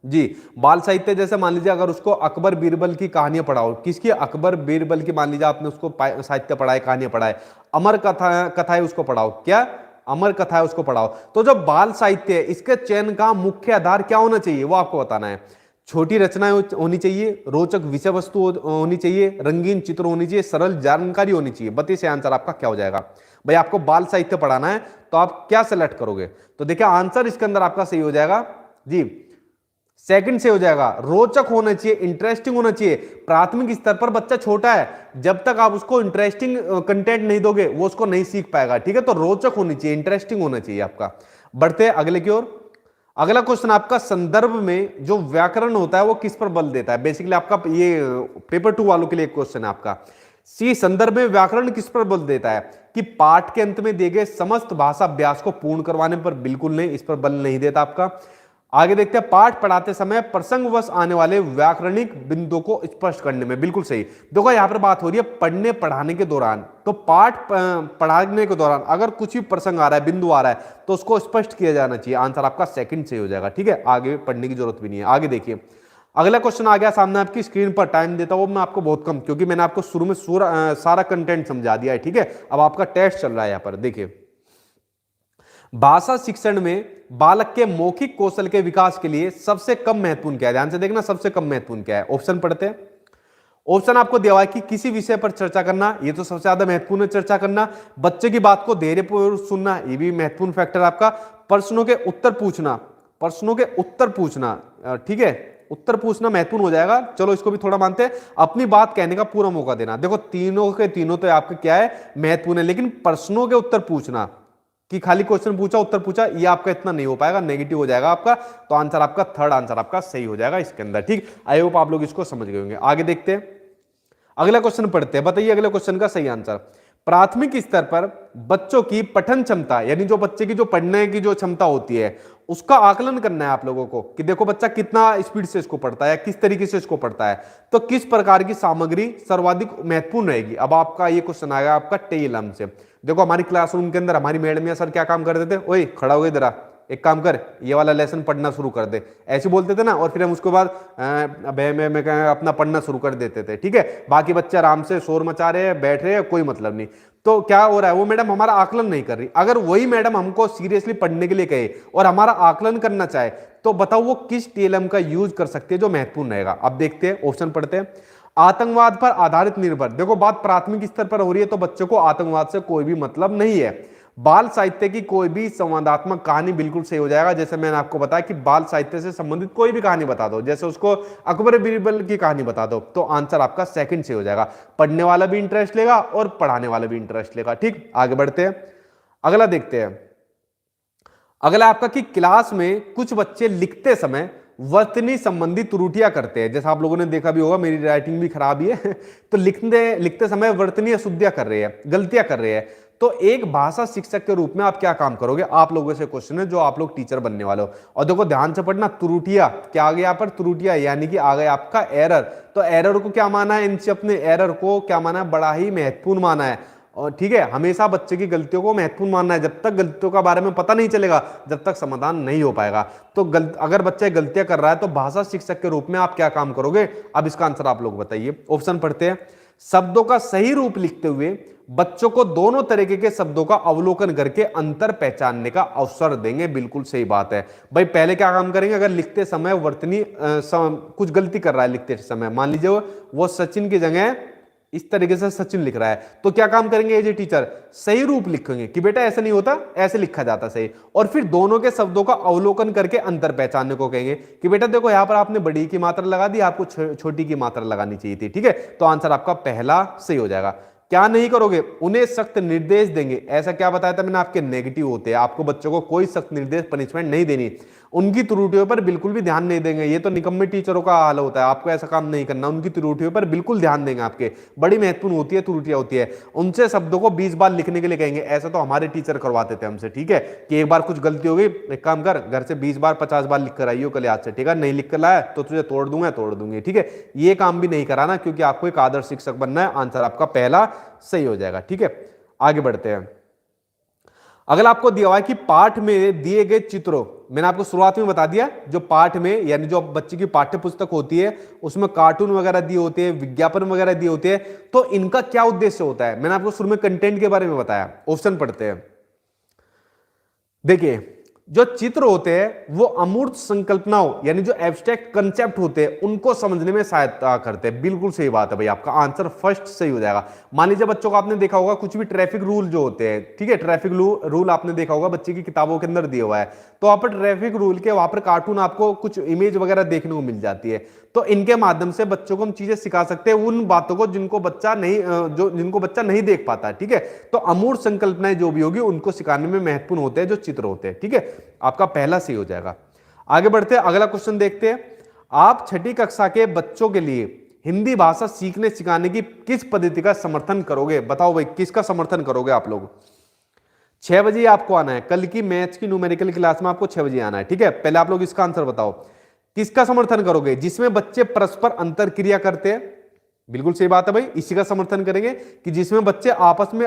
जी, बाल साहित्य जैसे मान लीजिए अगर उसको अकबर बीरबल की कहानियां पढ़ाओ, किसकी, अकबर बीरबल की, मान लीजिए आपने उसको साहित्य पढ़ा है, कहानियां पढ़ा है, अमर कथा कथाएं उसको पढ़ाओ, क्या, अमर कथाएं उसको पढ़ाओ। तो जो बाल साहित्य है इसके चयन का मुख्य आधार क्या होना चाहिए वो आपको बताना है। छोटी रचनाएं होनी चाहिए, रोचक विषय वस्तु होनी चाहिए, रंगीन चित्र होनी चाहिए, सरल जानकारी होनी चाहिए। बताइए से आंसर आपका क्या हो जाएगा। भाई आपको बाल साहित्य पढ़ाना है तो आप क्या सेलेक्ट करोगे, तो देखिए आंसर इसके अंदर आपका सही हो जाएगा जी, सेकंड से हो जाएगा, रोचक होना चाहिए, इंटरेस्टिंग होना चाहिए। प्राथमिक स्तर पर बच्चा छोटा है, जब तक आप उसको इंटरेस्टिंग कंटेंट नहीं दोगे वो उसको नहीं सीख पाएगा, ठीक है। तो रोचक होनी चाहिए, इंटरेस्टिंग होना चाहिए आपका। बढ़ते हैं अगले की ओर। अगला क्वेश्चन आपका, संदर्भ में जो व्याकरण होता है वो किस पर बल देता है। बेसिकली आपका ये पेपर 2 वालों के लिए क्वेश्चन है आपका। सी, संदर्भ में व्याकरण किस पर बल देता है, कि पाठ के अंत में दिए गए समस्त भाषा अभ्यास को पूर्ण करवाने पर, बिल्कुल नहीं, इस पर बल नहीं देता आपका। आगे देखते हैं, पाठ पढ़ाते समय प्रसंगवश आने वाले व्याकरणिक बिंदुओं को स्पष्ट करने में, बिल्कुल सही। देखो यहां पर बात हो रही है पढ़ने पढ़ाने के दौरान, तो पाठ पढ़ाने के दौरान अगर कुछ भी प्रसंग आ रहा है, बिंदु आ रहा है, तो उसको स्पष्ट किया जाना चाहिए। आंसर आपका सेकंड सही हो जाएगा, ठीक है। आगे पढ़ने की जरूरत भी नहीं है। आगे देखिए अगला क्वेश्चन आ गया सामने आपकी स्क्रीन पर। टाइम देता हूं मैं आपको बहुत कम, क्योंकि मैंने आपको शुरू में सारा कंटेंट समझा दिया है, ठीक है। अब आपका टेस्ट चल रहा है यहां पर, देखिए भाषा शिक्षण में बालक के मौखिक कौशल के विकास के लिए सबसे कम महत्वपूर्ण क्या है। ध्यान से देखना, सबसे कम महत्वपूर्ण क्या है। ऑप्शन पढ़ते हैं। ऑप्शन आपको दिया हुआ है कि किसी विषय पर चर्चा करना, ये तो सबसे ज्यादा महत्वपूर्ण है, चर्चा करना। बच्चे की बात को धैर्यपूर्वक सुनना, ये भी महत्वपूर्ण फैक्टर आपका। प्रश्नों के उत्तर पूछना, प्रश्नों के उत्तर पूछना, ठीक है, उत्तर पूछना महत्वपूर्ण हो जाएगा। चलो इसको भी थोड़ा मानते हैं। अपनी बात कहने का पूरा मौका देना, देखो तीनों के तीनों तो आपके क्या है, महत्वपूर्ण है, लेकिन प्रश्नों के उत्तर पूछना कि खाली क्वेश्चन पूछा उत्तर पूछा, ये आपका इतना नहीं हो पाएगा, नेगेटिव हो जाएगा आपका। तो आंसर आपका थर्ड आंसर आपका सही हो जाएगा इसके अंदर, ठीक। आई होप आप लोग इसको समझ गए होंगे। आगे देखते हैं, अगला क्वेश्चन पढ़ते हैं। बताइए अगले क्वेश्चन का सही आंसर। प्राथमिक स्तर पर बच्चों की पठन क्षमता, यानी जो बच्चे की जो पढ़ने की जो क्षमता होती है, उसका आकलन करना है आप लोगों को, कि देखो बच्चा कितना स्पीड से इसको पढ़ता है, किस तरीके से इसको पढ़ता है, तो किस प्रकार की सामग्री सर्वाधिक महत्वपूर्ण रहेगी। अब आपका ये क्वेश्चन आएगा आपका टेलम से। देखो हमारी क्लासरूम के अंदर हमारी मैडम या सर क्या काम करते थे, ओए खड़ा हो गए जरा, एक काम कर, ये वाला लेसन पढ़ना शुरू कर दे, ऐसे बोलते थे ना। और फिर हम उसके बाद मैं अपना पढ़ना शुरू कर देते थे, ठीक है। बाकी बच्चे आराम से शोर मचा रहे हैं, बैठ रहे हैं, कोई मतलब नहीं। तो क्या हो रहा है, वो मैडम हमारा आकलन नहीं कर रही। अगर वही मैडम हमको सीरियसली पढ़ने के लिए कहे और हमारा आकलन करना चाहे, तो बताओ वो किस टीएलएम का यूज कर सकते हैं जो महत्वपूर्ण रहेगा। अब देखते हैं, ऑप्शन पढ़ते हैं। आतंकवाद पर आधारित निर्भर, देखो बात प्राथमिक स्तर पर हो रही है, तो बच्चों को आतंकवाद से कोई भी मतलब नहीं है। बाल साहित्य की कोई भी संवादात्मक कहानी, बिल्कुल सही हो जाएगा। जैसे मैंने आपको बताया कि बाल साहित्य से संबंधित कोई भी कहानी बता दो, जैसे उसको अकबर बीरबल की कहानी बता दो, तो आंसर आपका सेकंड सही हो जाएगा। पढ़ने वाला भी इंटरेस्ट लेगा और पढ़ाने वाला भी इंटरेस्ट लेगा, ठीक। आगे बढ़ते हैं, अगला देखते हैं। अगला आपका कि क्लास में कुछ बच्चे लिखते समय वर्तनी संबंधी त्रुटियां करते हैं। जैसा आप लोगों ने देखा भी होगा, मेरी राइटिंग भी खराब ही है तो लिखते समय वर्तनी अशुद्धियां कर रहे हैं, गलतियां कर रहे हैं। तो एक भाषा शिक्षक के रूप में आप क्या काम करोगे, आप लोगों से क्वेश्चन है जो आप लोग टीचर बनने वाले हो। और देखो ध्यान से पढ़ना, त्रुटियां क्या आ गया यहाँ पर, त्रुटियां यानी कि आ गया आपका एरर। तो एरर को क्या माना है, इनसे अपने एरर को क्या माना है, बड़ा ही महत्वपूर्ण माना है। और ठीक है, हमेशा बच्चे की गलतियों को महत्वपूर्ण मानना है। जब तक गलतियों का बारे में पता नहीं चलेगा, जब तक समाधान नहीं हो पाएगा। तो अगर बच्चा गलतियां कर रहा है, तो भाषा शिक्षक के रूप में आप क्या काम करोगे। अब इसका आंसर आप लोग बताइए। ऑप्शन पढ़ते हैं। शब्दों का सही रूप लिखते हुए बच्चों को दोनों तरीके के शब्दों का अवलोकन करके अंतर पहचानने का अवसर देंगे, बिल्कुल सही बात है भाई। पहले क्या काम करेंगे, अगर लिखते समय वर्तनी कुछ गलती कर रहा है लिखते समय, मान लीजिए वो सचिन की जगह इस तरीके से सचिन लिख रहा है, तो क्या काम करेंगे एज ए टीचर, सही रूप लिखेंगे कि बेटा ऐसा नहीं होता, ऐसे लिखा जाता सही। और फिर दोनों के शब्दों का अवलोकन करके अंतर पहचानने को कहेंगे कि बेटा देखो यहां पर आपने बड़ी की मात्रा लगा दी, आपको छोटी की मात्रा लगानी चाहिए थी, ठीक है। तो आंसर आपका पहला सही हो जाएगा। क्या नहीं करोगे, उन्हें सख्त निर्देश देंगे। ऐसा क्या बताया था मैंने, आपके नेगेटिव होते हैं, आपको बच्चों को कोई सख्त निर्देश पनिशमेंट नहीं देनी, उनकी त्रुटियों पर बिल्कुल भी ध्यान नहीं देंगे। ये तो निकम्मे टीचरों का हाल होता है, आपको ऐसा काम नहीं करना, उनकी त्रुटियों पर बिल्कुल ध्यान देंगे। आपके बड़ी महत्वपूर्ण होती है, त्रुटियां होती है, उनसे शब्दों को 20 बार लिखने के लिए कहेंगे। ऐसा तो हमारे टीचर करवाते थे हमसे, ठीक है, कि एक बार कुछ गलती हो गई, एक काम कर घर से 20 बार 50 बार लिख कर आइयो कल याद से, ठीक है, नहीं लिख कर लाया तो तुझे तोड़ दूंगा, तोड़ दूंगी, ठीक है। ये काम भी नहीं कराना, क्योंकि आपको एक आदर्श शिक्षक बनना है। आंसर आपका पहला सही हो जाएगा, ठीक है। आगे बढ़ते हैं। अगर आपको दिया हुआ है कि पाठ में दिए गए चित्रों, मैंने आपको शुरुआत में बता दिया, जो पाठ में यानी जो बच्चे की पाठ्य पुस्तक होती है उसमें कार्टून वगैरह दिए होते हैं, विज्ञापन वगैरह दिए होते हैं, तो इनका क्या उद्देश्य होता है। मैंने आपको शुरू में कंटेंट के बारे में बताया। ऑप्शन पढ़ते हैं। देखिए, जो चित्र होते हैं वो अमूर्त संकल्पनाओं यानी जो एब्स्ट्रैक्ट कंसेप्ट होते हैं उनको समझने में सहायता करते हैं। बिल्कुल सही बात है भाई, आपका आंसर फर्स्ट सही हो जाएगा। मान लीजिए बच्चों को आपने देखा होगा कुछ भी ट्रैफिक रूल जो होते हैं, ठीक है, ट्रैफिक रूल आपने देखा होगा बच्चे की किताबों के अंदर दिया हुआ है, तो वहां पर ट्रैफिक रूल के वहां पर कार्टून आपको कुछ इमेज वगैरह देखने को मिल जाती है। तो इनके माध्यम से बच्चों को हम चीजें सिखा सकते हैं, उन बातों को जिनको बच्चा नहीं देख पाता, ठीक है। तो अमूर्त संकल्पनाएं जो भी होगी उनको सिखाने में महत्वपूर्ण होते हैं जो चित्र होते हैं, ठीक है। आपका पहला सही हो जाएगा। आगे बढ़ते हैं, अगला क्वेश्चन देखते हैं। आप छठी कक्षा के बच्चों के लिए हिंदी भाषा सीखने सिखाने की किस पद्धति का समर्थन करोगे? बताओ भाई, किसका समर्थन करोगे आप लोग? 6 बजे आपको आना है, कल की मैथ्स की न्यूमेरिकल क्लास में आपको 6 बजे आना है, ठीक है। पहले आप लोग इसका आंसर बताओ, किसका समर्थन करोगे? जिसमें बच्चे परस्पर अंतर क्रिया करते हैं, बिल्कुल सही बात है भाई, इसी का समर्थन करेंगे कि जिसमें बच्चे आपस में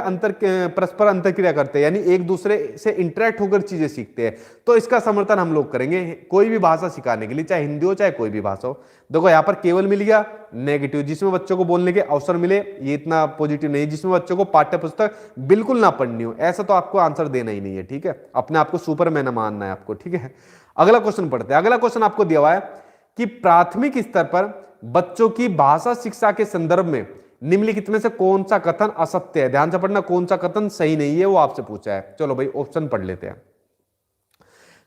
परस्पर अंतर क्रिया करते हैं, यानी एक दूसरे से इंटरेक्ट होकर चीजें सीखते हैं, तो इसका समर्थन हम लोग करेंगे कोई भी भाषा सिखाने के लिए, चाहे हिंदी हो चाहे कोई भी भाषा हो। देखो यहां पर केवल मिल गया नेगेटिव, जिसमें बच्चों को बोलने के अवसर मिले, ये इतना पॉजिटिव नहीं, जिसमें बच्चों को पाठ्य पुस्तक बिल्कुल ना पढ़नी हो, ऐसा तो आपको आंसर देना ही नहीं है, ठीक है। अपने आपको सुपरमैन मानना है आपको, ठीक है। अगला क्वेश्चन पढ़ते हैं। अगला क्वेश्चन आपको दिया हुआ है कि प्राथमिक स्तर पर बच्चों की भाषा शिक्षा के संदर्भ में निम्नलिखित में से कौन सा कथन असत्य है? ध्यान से पढ़ना, कौन सा कथन सही नहीं है वो आपसे पूछा है। चलो भाई ऑप्शन पढ़ लेते हैं।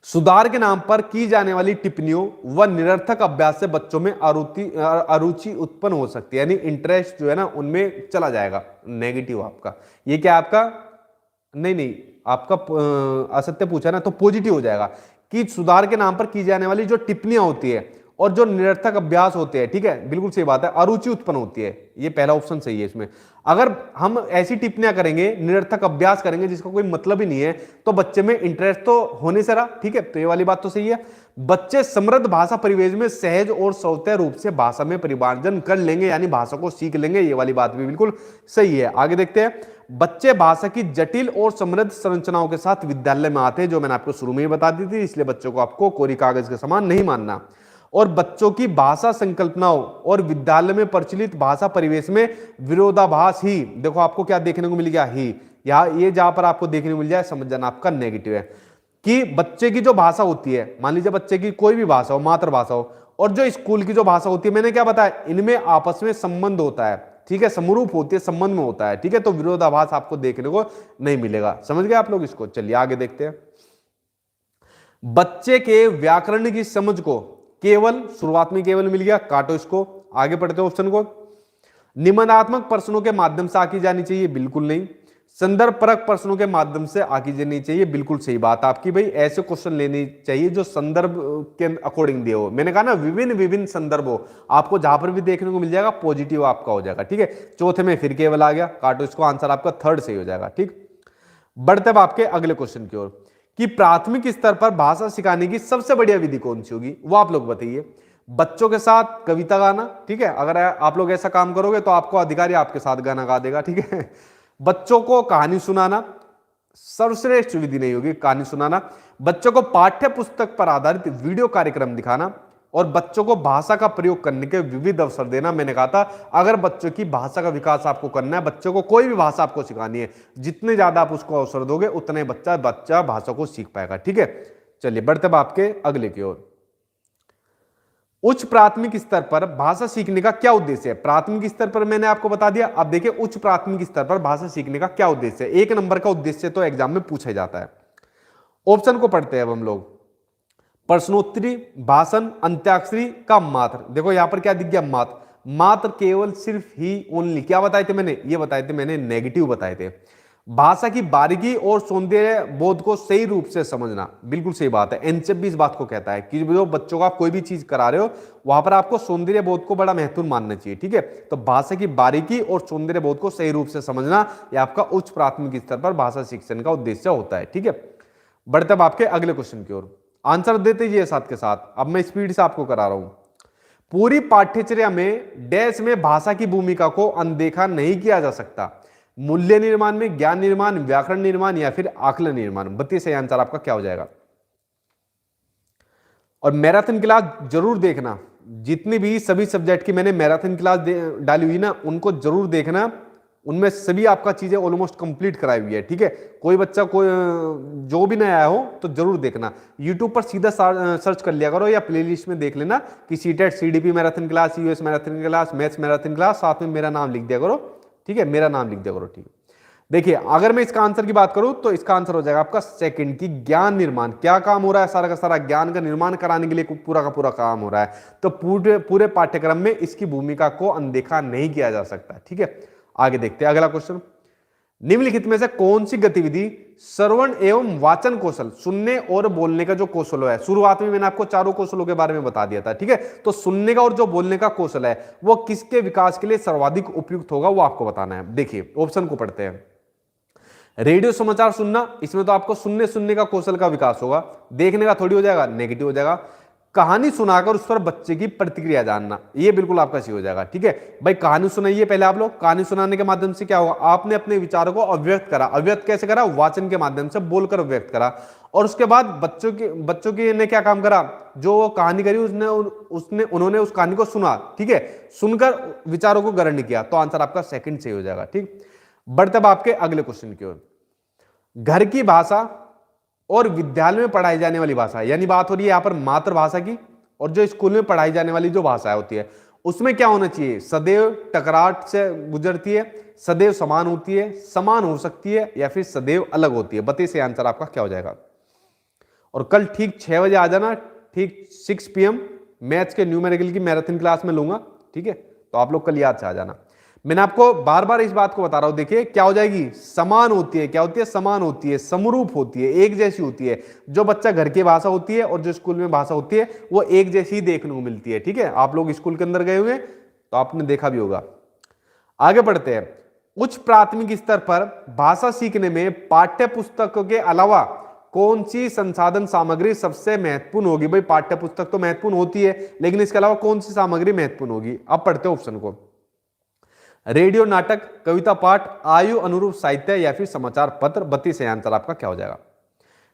सुधार के नाम पर की जाने वाली टिप्पणियों व निरर्थक अभ्यास से बच्चों में अरुचि उत्पन्न हो सकती है, यानी इंटरेस्ट जो है ना उनमें चला जाएगा। नेगेटिव आपका, ये क्या आपका नहीं आपका असत्य पूछा ना, तो पॉजिटिव हो जाएगा कि सुधार के नाम पर की जाने वाली जो टिप्पणियां होती है और जो निरर्थक अभ्यास होते हैं, ठीक है, बिल्कुल सही बात है, अरुचि उत्पन्न होती है। ये पहला ऑप्शन सही है इसमें। अगर हम ऐसी टिप्पणियां करेंगे, निरर्थक अभ्यास करेंगे जिसका कोई मतलब ही नहीं है, तो बच्चे में इंटरेस्ट तो होने से रहा, ठीक है, तो ये वाली बात तो सही है। बच्चे समृद्ध भाषा परिवेश में सहज और स्वतः रूप से भाषा में परिमार्जन कर लेंगे, यानी भाषा को सीख लेंगे, ये वाली बात भी बिल्कुल सही है। आगे देखते हैं। बच्चे भाषा की जटिल और समृद्ध संरचनाओं के साथ विद्यालय में आते हैं, जो मैंने आपको शुरू में ही बता दी थी, इसलिए बच्चों को आपको कोरी कागज के समान नहीं मानना। और बच्चों की भाषा संकल्पनाओं और विद्यालय में प्रचलित भाषा परिवेश में विरोधाभास ही, देखो आपको क्या देखने को मिल गया, ही, यहां ये जहां पर आपको देखने को मिल जाए समझ जाना आपका नेगेटिव है। कि बच्चे की जो भाषा होती है, मान लीजिए बच्चे की कोई भी भाषा हो, मातृभाषा हो, और जो स्कूल की जो भाषा होती है, मैंने क्या बताया, इनमें आपस में संबंध होता है, ठीक है, समरूप होती है, संबंध में होता है, ठीक है, तो विरोधाभास आपको देखने को नहीं मिलेगा। समझ गए आप लोग इसको? चलिए आगे देखते हैं। बच्चे के व्याकरण की समझ को केवल, शुरुआत में केवल मिल गया, काटो इसको। आगे पढ़ते हैं ऑप्शन को। निबंधात्मक प्रश्नों के माध्यम से आकी जानी चाहिए, बिल्कुल नहीं। संदर्भ परक प्रश्नों के माध्यम से आकी जानी चाहिए, बिल्कुल सही बात आपकी भाई। ऐसे क्वेश्चन लेने चाहिए जो संदर्भ के अकॉर्डिंग दिए हो। मैंने कहा ना विभिन्न संदर्भ हो, आपको जहां पर भी देखने को मिल जाएगा पॉजिटिव आपका हो जाएगा, ठीक है। चौथे में फिर केवल आ गया, काटो इसको, आंसर आपका थर्ड सही हो जाएगा, ठीक। बढ़ते अब आपके अगले क्वेश्चन की ओर कि प्राथमिक स्तर पर भाषा सिखाने की सबसे बढ़िया विधि कौन सी होगी, वो आप लोग बताइए। बच्चों के साथ कविता गाना, ठीक है, अगर आप लोग ऐसा काम करोगे तो आपको अधिकारी आपके साथ गाना गा देगा, ठीक है। बच्चों को कहानी सुनाना, सर्वश्रेष्ठ विधि नहीं होगी कहानी सुनाना। बच्चों को पाठ्य पुस्तक पर आधारित वीडियो कार्यक्रम दिखाना, और बच्चों को भाषा का प्रयोग करने के विविध अवसर देना। मैंने कहा था अगर बच्चों की भाषा का विकास आपको करना है, बच्चों को कोई भी भाषा आपको सिखानी है, जितने ज्यादा आप उसको अवसर दोगे उतने बच्चा भाषा को सीख पाएगा, ठीक है। चलिए बढ़ते अब आपके अगले की ओर। उच्च प्राथमिक स्तर पर भाषा सीखने का क्या उद्देश्य है? प्राथमिक स्तर पर मैंने आपको बता दिया, अब देखिए उच्च प्राथमिक स्तर पर भाषा सीखने का क्या उद्देश्य है। 1 नंबर का उद्देश्य तो एग्जाम में पूछा जाता है। ऑप्शन को पढ़ते हैं अब हम लोग। प्रश्नोत्तरी, भाषण, अंत्याक्षरी का मात्र। देखो यहां पर क्या दिख गया, मात्र केवल सिर्फ ही, ओनली। क्या बताए थे मैंने? ये बताए थे मैंने, नेगेटिव बताए थे। भाषा की बारीकी और सौंदर्य बोध को सही रूप से समझना, बिल्कुल सही बात है। एनसेप भी इस बात को कहता है कि जो बच्चों को आप कोई भी चीज करा रहे हो वहां पर आपको सौंदर्य बोध को बड़ा महत्वपूर्ण मानना चाहिए, ठीक है। तो भाषा की बारीकी और सौंदर्य बोध को सही रूप से समझना, यह आपका उच्च प्राथमिक स्तर पर भाषा शिक्षण का उद्देश्य होता है, ठीक है। बढ़ते अब आपके अगले क्वेश्चन की ओर। आंसर देते जाइए साथ के साथ, अब मैं स्पीड से आपको करा रहा हूं। पूरी पाठ्यचर्या में डैश में भाषा की भूमिका को अनदेखा नहीं किया जा सकता। मूल्य निर्माण में, ज्ञान निर्माण, व्याकरण निर्माण या फिर आकलन निर्माण। बताइए सही आंसर आपका क्या हो जाएगा। और मैराथन क्लास जरूर देखना, जितनी भी सभी सब्जेक्ट की मैंने मैराथन क्लास डाली हुई ना, उनको जरूर देखना। उनमें सभी आपका चीजें ऑलमोस्ट कंप्लीट कराई हुई है, ठीक है। कोई बच्चा कोई जो भी नया आया हो तो जरूर देखना। यूट्यूब पर सीधा सर्च कर लिया करो या प्लेलिस्ट में देख लेना कि CTET CDP marathon class, US marathon class, maths marathon class, साथ में मेरा नाम लिख दिया करो, ठीक है, मेरा नाम लिख दिया करो, ठीक है। देखिए अगर मैं इसका आंसर की बात करूं तो इसका आंसर हो जाएगा आपका सेकंड की ज्ञान निर्माण। क्या काम हो रहा है, सारा का सारा ज्ञान का निर्माण कराने के लिए पूरा का पूरा काम हो रहा है। तो पूरे पूरे पाठ्यक्रम में इसकी भूमिका को अनदेखा नहीं किया जा सकता, ठीक है। आगे देखते हैं अगला क्वेश्चन। निम्नलिखित में से कौन सी गतिविधि श्रवण एवं वाचन कौशल, सुनने और बोलने का जो कौशल है, शुरुआत में मैंने आपको चारों कौशलों के बारे में बता दिया था, ठीक है। तो सुनने का और जो बोलने का कौशल है वो किसके विकास के लिए सर्वाधिक उपयुक्त होगा, वो आपको बताना है। देखिए ऑप्शन को पढ़ते हैं। रेडियो समाचार सुनना, इसमें तो आपको सुनने का कौशल का विकास होगा, देखने का थोड़ी हो जाएगा, नेगेटिव हो जाएगा। कहानी सुनाकर उस पर बच्चे की प्रतिक्रिया जानना, ये बिल्कुल आपका सही हो जाएगा, ठीक है भाई। कहानी सुनाइए पहले आप लोग, कहानी सुनाने के माध्यम से क्या होगा, आपने अपने विचारों को अव्यक्त करा। अव्यक्त कैसे करा, वाचन के माध्यम से बोलकर अव्यक्त करा। और उसके बाद बच्चों के ने क्या काम करा, जो कहानी करी उन्होंने उस कहानी को सुना, ठीक है, सुनकर विचारों को ग्रहण किया। तो आंसर आपका सेकंड सही हो जाएगा, ठीक। बढ़ते अब आपके अगले क्वेश्चन की ओर। घर की भाषा और विद्यालय में पढ़ाई जाने वाली भाषा, यानी बात हो रही है यहां पर मातृभाषा की, और जो स्कूल में पढ़ाई जाने वाली जो भाषा होती है उसमें क्या होना चाहिए, सदैव टकराट से गुजरती है, सदैव समान होती है, समान हो सकती है, या फिर सदैव अलग होती है। बताइए से आंसर आपका क्या हो जाएगा। और कल ठीक 6 बजे आ जाना, ठीक 6 PM मैथ्स के न्यूमेरिकल की मैराथन क्लास में लूंगा, ठीक है। तो आप लोग कल याद से आ जाना। मैंने आपको बार बार इस बात को बता रहा हूं, देखिए क्या हो जाएगी, समान होती है। क्या होती है, समान होती है, समरूप होती है, एक जैसी होती है। जो बच्चा घर की भाषा होती है और जो स्कूल में भाषा होती है वो एक जैसी देखने को मिलती है, ठीक है। आप लोग स्कूल के अंदर गए हुए तो आपने देखा भी होगा। आगे बढ़ते हैं। उच्च प्राथमिक स्तर पर भाषा सीखने में पाठ्य पुस्तकों के अलावा कौन सी संसाधन सामग्री सबसे महत्वपूर्ण होगी। भाई पाठ्य पुस्तक तो महत्वपूर्ण होती है, लेकिन इसके अलावा कौन सी सामग्री महत्वपूर्ण होगी। अब पढ़ते हैं ऑप्शन को। रेडियो, नाटक, कविता पाठ, आयु अनुरूप साहित्य या फिर समाचार पत्र। 32 है आंसर आपका क्या हो जाएगा।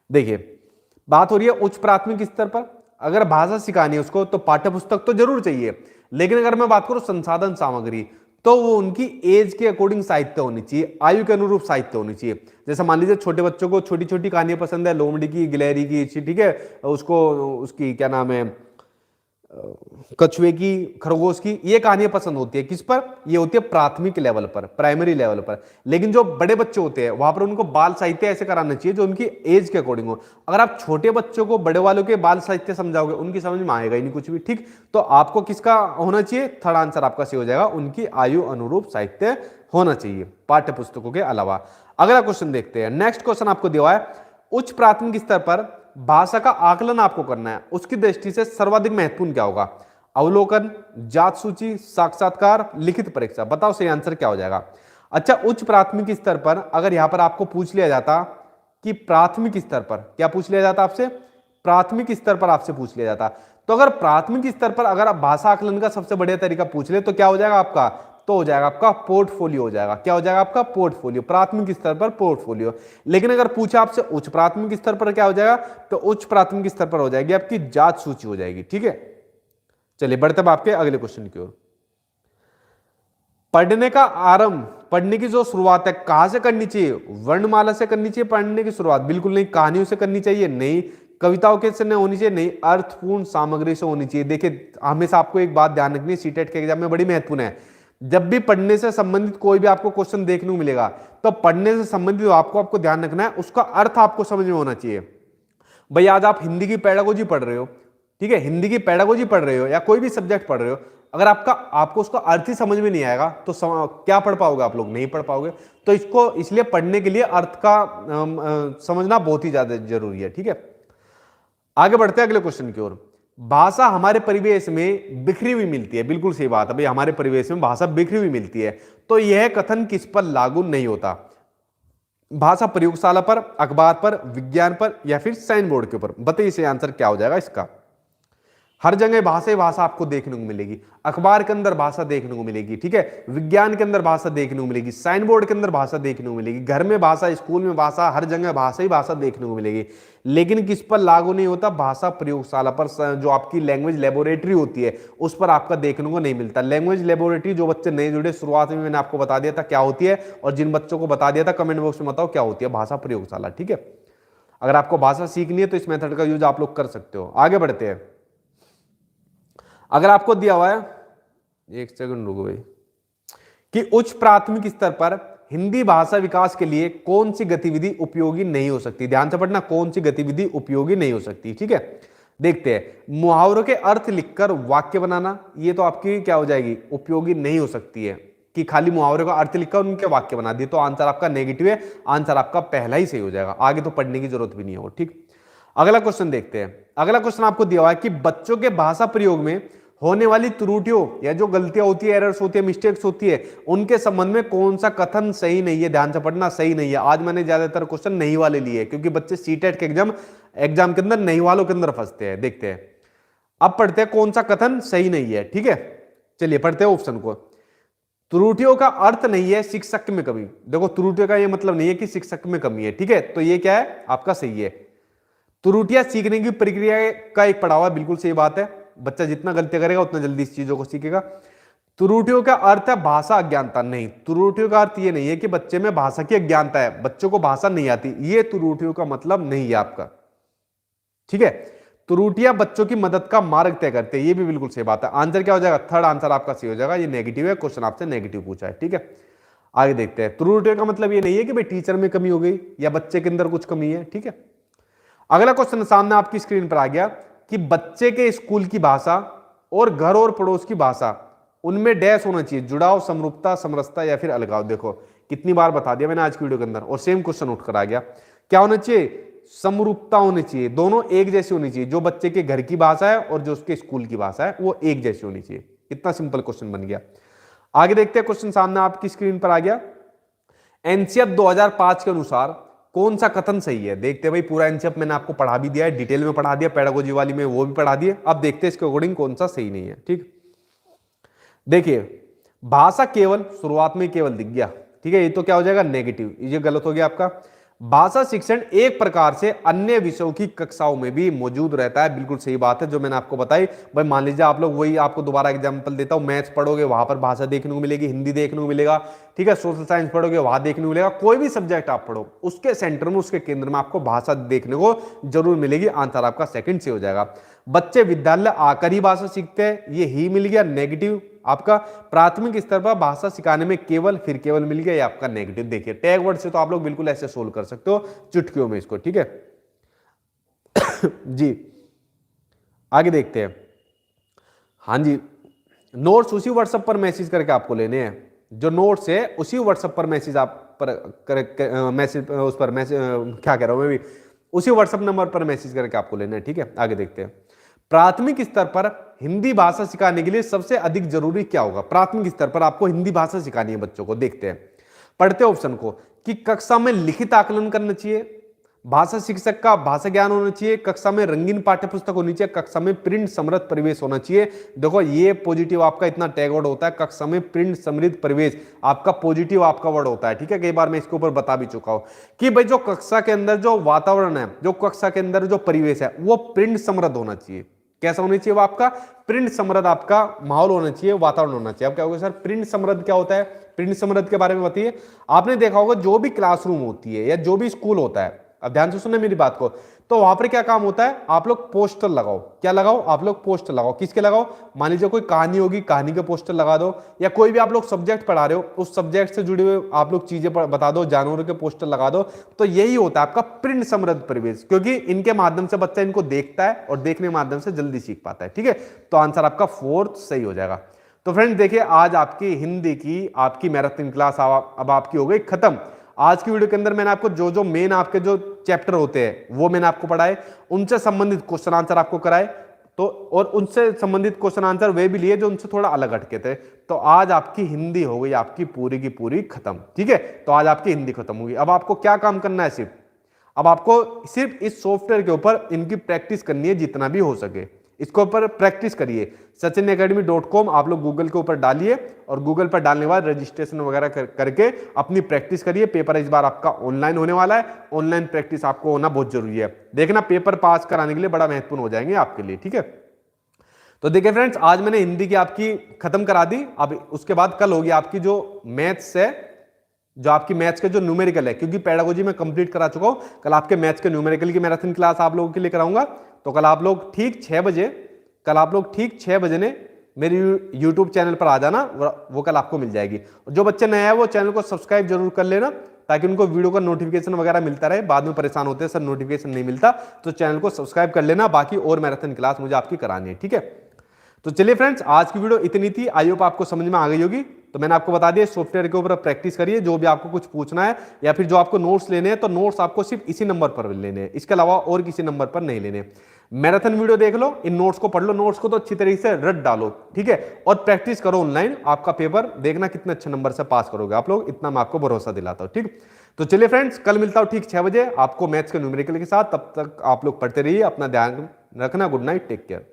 देखिए बात हो रही है उच्च प्राथमिक स्तर पर, अगर भाषा सिखानी है उसको तो पाठ्य पुस्तक तो जरूर चाहिए, लेकिन अगर मैं बात करूं संसाधन सामग्री तो वो उनकी एज के अकॉर्डिंग साहित्य होनी चाहिए, आयु के अनुरूप साहित्य होनी चाहिए। जैसे मान लीजिए छोटे बच्चों को छोटी छोटी कहानियां पसंद है, लोमड़ी की, गिलहरी की, ठीक है, उसको उसकी क्या नाम है, कछुए की, खरगोश की, ये कहानियां पसंद होती है। किस पर, ये होती है प्राथमिक लेवल पर, प्राइमरी लेवल पर। लेकिन जो बड़े बच्चे होते हैं वहां पर उनको बाल साहित्य ऐसे कराना चाहिए जो उनकी एज के अकॉर्डिंग हो। अगर आप छोटे बच्चों को बड़े वालों के बाल साहित्य समझाओगे उनकी समझ में आएगा ही नहीं कुछ भी, ठीक। तो आपको किसका होना चाहिए, थर्ड आंसर आपका सही हो जाएगा, उनकी आयु अनुरूप साहित्य होना चाहिए पाठ्य पुस्तकों के अलावा। अगला क्वेश्चन देखते हैं। नेक्स्ट क्वेश्चन आपको दिया है, उच्च प्राथमिक स्तर पर भाषा का आकलन आपको करना है, उसकी दृष्टि से सर्वाधिक महत्वपूर्ण क्या होगा। अवलोकन, जात सूची, साक्षात्कार, लिखित परीक्षा। बताओ सही आंसर क्या हो जाएगा। अच्छा उच्च प्राथमिक स्तर पर अगर यहां पर आपको पूछ लिया जाता कि प्राथमिक स्तर पर क्या पूछ लिया जाता आपसे, प्राथमिक स्तर पर आपसे पूछ लिया जाता, तो अगर प्राथमिक स्तर पर अगर आप भाषा आकलन का सबसे बढ़िया तरीका पूछ ले तो क्या हो जाएगा आपका, तो हो जाएगा आपका पोर्टफोलियो हो जाएगा। क्या हो जाएगा आपका, पोर्टफोलियो, प्राथमिक स्तर पर पोर्टफोलियो। लेकिन अगर पूछा आपसे उच्च प्राथमिक स्तर पर क्या हो जाएगा, तो उच्च प्राथमिक स्तर पर हो जाएगी आपकी जात सूची हो जाएगी, ठीक है। चलिए बढ़ते आपके अगले क्वेश्चन की ओर। पढ़ने का आरंभ, पढ़ने की जो शुरुआत है कहां से करनी चाहिए, वर्णमाला से करनी चाहिए पढ़ने की शुरुआत, बिल्कुल नहीं। कहानियों से करनी चाहिए, नहीं। कविताओं के से होनी चाहिए, नहीं। अर्थपूर्ण सामग्री से होनी चाहिए। देखिए हमेशा आपको एक बात ध्यान रखनी है, सीटेट के एग्जाम में बड़ी महत्वपूर्ण है। जब भी पढ़ने से संबंधित कोई भी आपको क्वेश्चन देखने को मिलेगा तो पढ़ने से संबंधित आपको ध्यान रखना है, उसका अर्थ आपको समझ में होना चाहिए। भाई आज आप हिंदी की पेडागोजी पढ़ रहे हो, ठीक है, हिंदी की पेडागोजी पढ़ रहे हो या कोई भी सब्जेक्ट पढ़ रहे हो, अगर आपको उसका अर्थ ही समझ में नहीं आएगा तो क्या पढ़ पाओगे आप लोग, नहीं पढ़ पाओगे। तो इसको इसलिए पढ़ने के लिए अर्थ का समझना बहुत ही ज्यादा जरूरी है, ठीक है। आगे बढ़ते हैं अगले क्वेश्चन की ओर। भाषा हमारे परिवेश में बिखरी हुई मिलती है, बिल्कुल सही बात है भाई, हमारे परिवेश में भाषा बिखरी हुई मिलती है। तो यह कथन किस पर लागू नहीं होता, भाषा प्रयोगशाला पर, अखबार पर, विज्ञान पर या फिर साइन बोर्ड के ऊपर। बताइए इसे आंसर क्या हो जाएगा इसका। हर जगह भाषा ही भाषा आपको देखने को मिलेगी। अखबार के अंदर भाषा देखने को मिलेगी, ठीक है, विज्ञान के अंदर भाषा देखने को मिलेगी, साइन बोर्ड के अंदर भाषा देखने को मिलेगी, घर में भाषा, स्कूल में भाषा, हर जगह भाषा ही भाषा देखने को मिलेगी। लेकिन किस पर लागू नहीं होता? भाषा प्रयोगशाला पर, जो आपकी लैंग्वेज लेबोरेटरी होती है उस पर आपका देखने को नहीं मिलता। लैंग्वेज लेबोरेटरी, जो बच्चे नहीं जुड़े, शुरुआत में मैंने आपको बता दिया था क्या होती है, और जिन बच्चों को बता दिया था कमेंट बॉक्स में बताओ क्या होती है भाषा प्रयोगशाला, ठीक है। अगर आपको भाषा सीखनी है तो इस मेथड का यूज आप लोग कर सकते हो। आगे बढ़ते हैं। अगर आपको दिया हुआ है, एक सेकंड रुको भाई, कि उच्च प्राथमिक स्तर पर हिंदी भाषा विकास के लिए कौन सी गतिविधि उपयोगी नहीं हो सकती? ध्यान से पढ़ना, कौन सी गतिविधि उपयोगी नहीं हो सकती, ठीक है। देखते हैं, मुहावरों के अर्थ लिखकर वाक्य बनाना, ये तो आपकी क्या हो जाएगी? उपयोगी नहीं हो सकती है, कि खाली मुहावरों का अर्थ लिखकर उनके वाक्य बना दिए, तो आंसर आपका नेगेटिव है, आंसर आपका पहला ही सही हो जाएगा, आगे तो पढ़ने की जरूरत भी नहीं है वो, ठीक। अगला क्वेश्चन देखते हैं। अगला क्वेश्चन आपको दिया हुआ है कि बच्चों के भाषा प्रयोग में होने वाली त्रुटियों या जो गलतियां होती है, एरर्स होती है, मिस्टेक्स होती है, उनके संबंध में कौन सा कथन सही नहीं है? ध्यान से पढ़ना, सही नहीं है। आज मैंने ज्यादातर क्वेश्चन नहीं वाले लिए क्योंकि बच्चे सीटेट के एग्जाम के अंदर नहीं वालों के अंदर फंसते हैं। देखते हैं, अब पढ़ते हैं कौन सा कथन सही नहीं है, ठीक है। चलिए पढ़ते हैं ऑप्शन को। त्रुटियों का अर्थ नहीं है शिक्षक में कमी। देखो, त्रुटियों का ये मतलब नहीं है कि शिक्षक में कमी है, ठीक है, तो ये क्या है? आपका सही है। त्रुटियां सीखने की प्रक्रिया का एक पड़ाव है, बिल्कुल सही बात है। बच्चा जितना गलतियां करेगा उतना जल्दी इस चीजों को सीखेगा। त्रुटियों का अर्थ है भाषा अज्ञानता, नहीं, त्रुटियों का अर्थ ये नहीं है कि बच्चे में भाषा की अज्ञानता है, बच्चों को भाषा नहीं आती, ये त्रुटियों का मतलब नहीं है आपका, ठीक है। त्रुटियां बच्चों की मदद का मार्ग तय करते हैं, ये भी बिल्कुल सही बात है। आंसर क्या हो जाएगा? थर्ड आंसर आपका सही हो जाएगा। ये नेगेटिव है, क्वेश्चन आपसे नेगेटिव पूछा है, ठीक है। आगे देखते हैं। त्रुटियों का मतलब ये नहीं है कि भाई टीचर में कमी हो गई या बच्चे के अंदर कुछ कमी है, ठीक है। अगला क्वेश्चन सामने आपकी स्क्रीन पर आ गया कि बच्चे के स्कूल की भाषा और घर और पड़ोस की भाषा, उनमें डैश होना चाहिए, जुड़ाव, समरूपता, समरसता या फिर अलगाव। देखो कितनी बार बता दिया मैंने आज की वीडियो के अंदर, और सेम क्वेश्चन उठ कर आ गया। क्या होना चाहिए? समरूपता होनी चाहिए, दोनों एक जैसी होनी चाहिए। जो बच्चे के घर की भाषा है और जो उसके स्कूल की भाषा है वो एक जैसी होनी चाहिए। इतना सिंपल क्वेश्चन बन गया। आगे देखते हैं, क्वेश्चन सामने आपकी स्क्रीन पर आ गया। एनसीएफ 2005 के अनुसार कौन सा कथन सही है? देखते हैं भाई, पूरा एनसीएफ मैंने आपको पढ़ा भी दिया है, डिटेल में पढ़ा दिया, पेडागोजी वाली में वो भी पढ़ा दिए। अब देखते हैं इसके अकॉर्डिंग कौन सा सही नहीं है, ठीक। देखिए, भाषा केवल, शुरुआत में केवल दिख गया, ठीक है, ये तो क्या हो जाएगा? नेगेटिव, ये गलत हो गया आपका। भाषा शिक्षण एक प्रकार से अन्य विषयों की कक्षाओं में भी मौजूद रहता है, बिल्कुल सही बात है, जो मैंने आपको बताई। भाई मान लीजिए आप लोग, वही आपको दोबारा एग्जांपल देता हूं, मैथ्स पढ़ोगे वहां पर भाषा देखने को मिलेगी, हिंदी देखने को मिलेगा, ठीक है, सोशल साइंस पढ़ोगे वहां देखने को मिलेगा, कोई भी सब्जेक्ट आप पढ़ो उसके सेंटर में, उसके केंद्र में आपको भाषा देखने को जरूर मिलेगी। आंसर आपका सेकंड से हो जाएगा। बच्चे विद्यालय आकर ही भाषा सीखते हैं, ये ही मिल गया नेगेटिव आपका। प्राथमिक स्तर पर भाषा सिखाने में केवल, फिर केवल मिल गया, ये आपका नेगेटिव। देखिए टैग वर्ड से तो आप लोग बिल्कुल ऐसे सोल्व कर सकते हो चुटकियों में इसको, ठीक है। जी आगे देखते हैं। हाँ जी, नोट्स उसी व्हाट्सएप पर मैसेज करके आपको लेने हैं, जो नोट्स है उसी व्हाट्सएप पर मैसेज आप पर मैसेज, उस पर मैसेज, क्या कह रहा हूं मैं भी, उसी व्हाट्सएप नंबर पर मैसेज करके आपको लेना है, ठीक है। आगे देखते हैं। प्राथमिक स्तर पर हिंदी भाषा सिखाने के लिए सबसे अधिक जरूरी क्या होगा? प्राथमिक स्तर पर आपको हिंदी भाषा सिखानी है बच्चों को। देखते हैं, पढ़ते ऑप्शन को, कि कक्षा में लिखित आकलन करना चाहिए, भाषा शिक्षक का भाषा ज्ञान होना चाहिए, कक्षा में रंगीन पाठ्यपुस्तक होनी चाहिए, कक्षा में प्रिंट समृद्ध परिवेश होना चाहिए। देखो ये पॉजिटिव आपका इतना टैग वर्ड होता है, कक्षा में प्रिंट समृद्ध परिवेश आपका पॉजिटिव आपका वर्ड होता है, ठीक है। कई बार मैं इसके ऊपर बता भी चुका हूं कि भाई जो कक्षा के अंदर जो वातावरण है, जो कक्षा के अंदर जो परिवेश है वो प्रिंट समृद्ध होना चाहिए। कैसा होना चाहिए? वो आपका प्रिंट समृद्ध आपका माहौल होना चाहिए, वातावरण होना चाहिए। आप क्या होगा सर, प्रिंट समृद्ध क्या होता है? प्रिंट समृद्ध के बारे में बताइए। आपने देखा होगा जो भी क्लासरूम होती है या जो भी स्कूल होता है, अब ध्यान से सुनना मेरी बात को, तो वहां पर क्या काम होता है? आप लोग पोस्टर लगाओ। क्या लगाओ? आप लोग पोस्टर लगाओ। किसके लगाओ? मान लीजिए कोई कहानी होगी, कहानी के पोस्टर लगा दो, या कोई भी आप लोग सब्जेक्ट पढ़ा रहे हो, उस सब्जेक्ट से जुड़े हुए आप लोग चीजें बता दो, जानवरों के पोस्टर लगा दो। तो यही होता है आपका प्रिंट समृद्ध परिवेश, क्योंकि इनके माध्यम से बच्चा इनको देखता है और देखने के माध्यम से जल्दी सीख पाता है, ठीक है। तो आंसर आपका फोर्थ सही हो जाएगा। तो फ्रेंड्स देखिए, आज आपकी हिंदी की आपकी मैराथन क्लास अब आपकी हो गई खत्म। आज की वीडियो के अंदर मैंने आपको जो जो मेन आपके जो चैप्टर होते हैं वो मैंने आपको पढ़ाए, उनसे संबंधित क्वेश्चन आंसर आपको कराए, तो और उनसे संबंधित क्वेश्चन आंसर वे भी लिए जो उनसे थोड़ा अलग हटके थे। तो आज आपकी हिंदी हो गई आपकी पूरी की पूरी खत्म, ठीक है। तो आज आपकी हिंदी खत्म होगी। अब आपको क्या काम करना है? सिर्फ अब आपको सिर्फ इस सॉफ्टवेयर के ऊपर इनकी प्रैक्टिस करनी है जितना भी हो सके। इसके ऊपर प्रैक्टिस करिए। sachinacademy.com आप लोग गूगल के ऊपर डालिए और गूगल पर डालने के बाद रजिस्ट्रेशन वगैरह करके अपनी प्रैक्टिस करिए। पेपर इस बार आपका ऑनलाइन होने वाला है, ऑनलाइन प्रैक्टिस आपको होना बहुत जरूरी है। देखना पेपर पास कराने के लिए बड़ा महत्वपूर्ण हो जाएंगे आपके लिए, ठीक है। तो देखिए फ्रेंड्स, आज मैंने हिंदी की आपकी खत्म करा दी। अब उसके बाद कल होगी आपकी जो मैथ्स है, जो आपकी मैथ्स के जो न्यूमेरिकल है, क्योंकि पेडागोजी में कंप्लीट करा चुका हूं। कल आपके मैथ्स के न्यूमेरिकल की मैराथन क्लास आप लोगों के लिए कराऊंगा। तो कल आप लोग ठीक 6 बजे, कल आप लोग ठीक 6 बजे ने मेरे यूट्यूब चैनल पर आ जाना, वो कल आपको मिल जाएगी। जो बच्चे नए हैं वो चैनल को सब्सक्राइब जरूर कर लेना, ताकि उनको वीडियो का नोटिफिकेशन वगैरह मिलता रहे। बाद में परेशान होते हैं सर नोटिफिकेशन नहीं मिलता, तो चैनल को सब्सक्राइब कर लेना। बाकी और मैराथन क्लास मुझे आपकी करानी है, ठीक है। तो चलिए फ्रेंड्स, आज की वीडियो इतनी थी, आई होप आपको समझ में आ गई होगी। तो मैंने आपको बता दिया, सॉफ्टवेयर के ऊपर प्रैक्टिस करिए। जो भी आपको कुछ पूछना है या फिर जो आपको नोट्स लेने हैं, तो नोट्स आपको सिर्फ इसी नंबर पर लेने हैं, इसके अलावा और किसी नंबर पर नहीं लेने। मैराथन वीडियो देख लो, इन नोट्स को पढ़ लो, नोट्स को तो अच्छी तरीके से रट डालो, ठीक है। और प्रैक्टिस करो ऑनलाइन, आपका पेपर देखना कितने अच्छे नंबर से पास करोगे आप लोग, इतना मैं आपको भरोसा दिलाता हूं, ठीक। तो चलिए फ्रेंड्स, कल मिलता हूं ठीक 6 बजे आपको मैथ्स के न्यूमेरिकल के साथ। तब तक आप लोग पढ़ते रहिए, अपना ध्यान रखना। Good night, take care.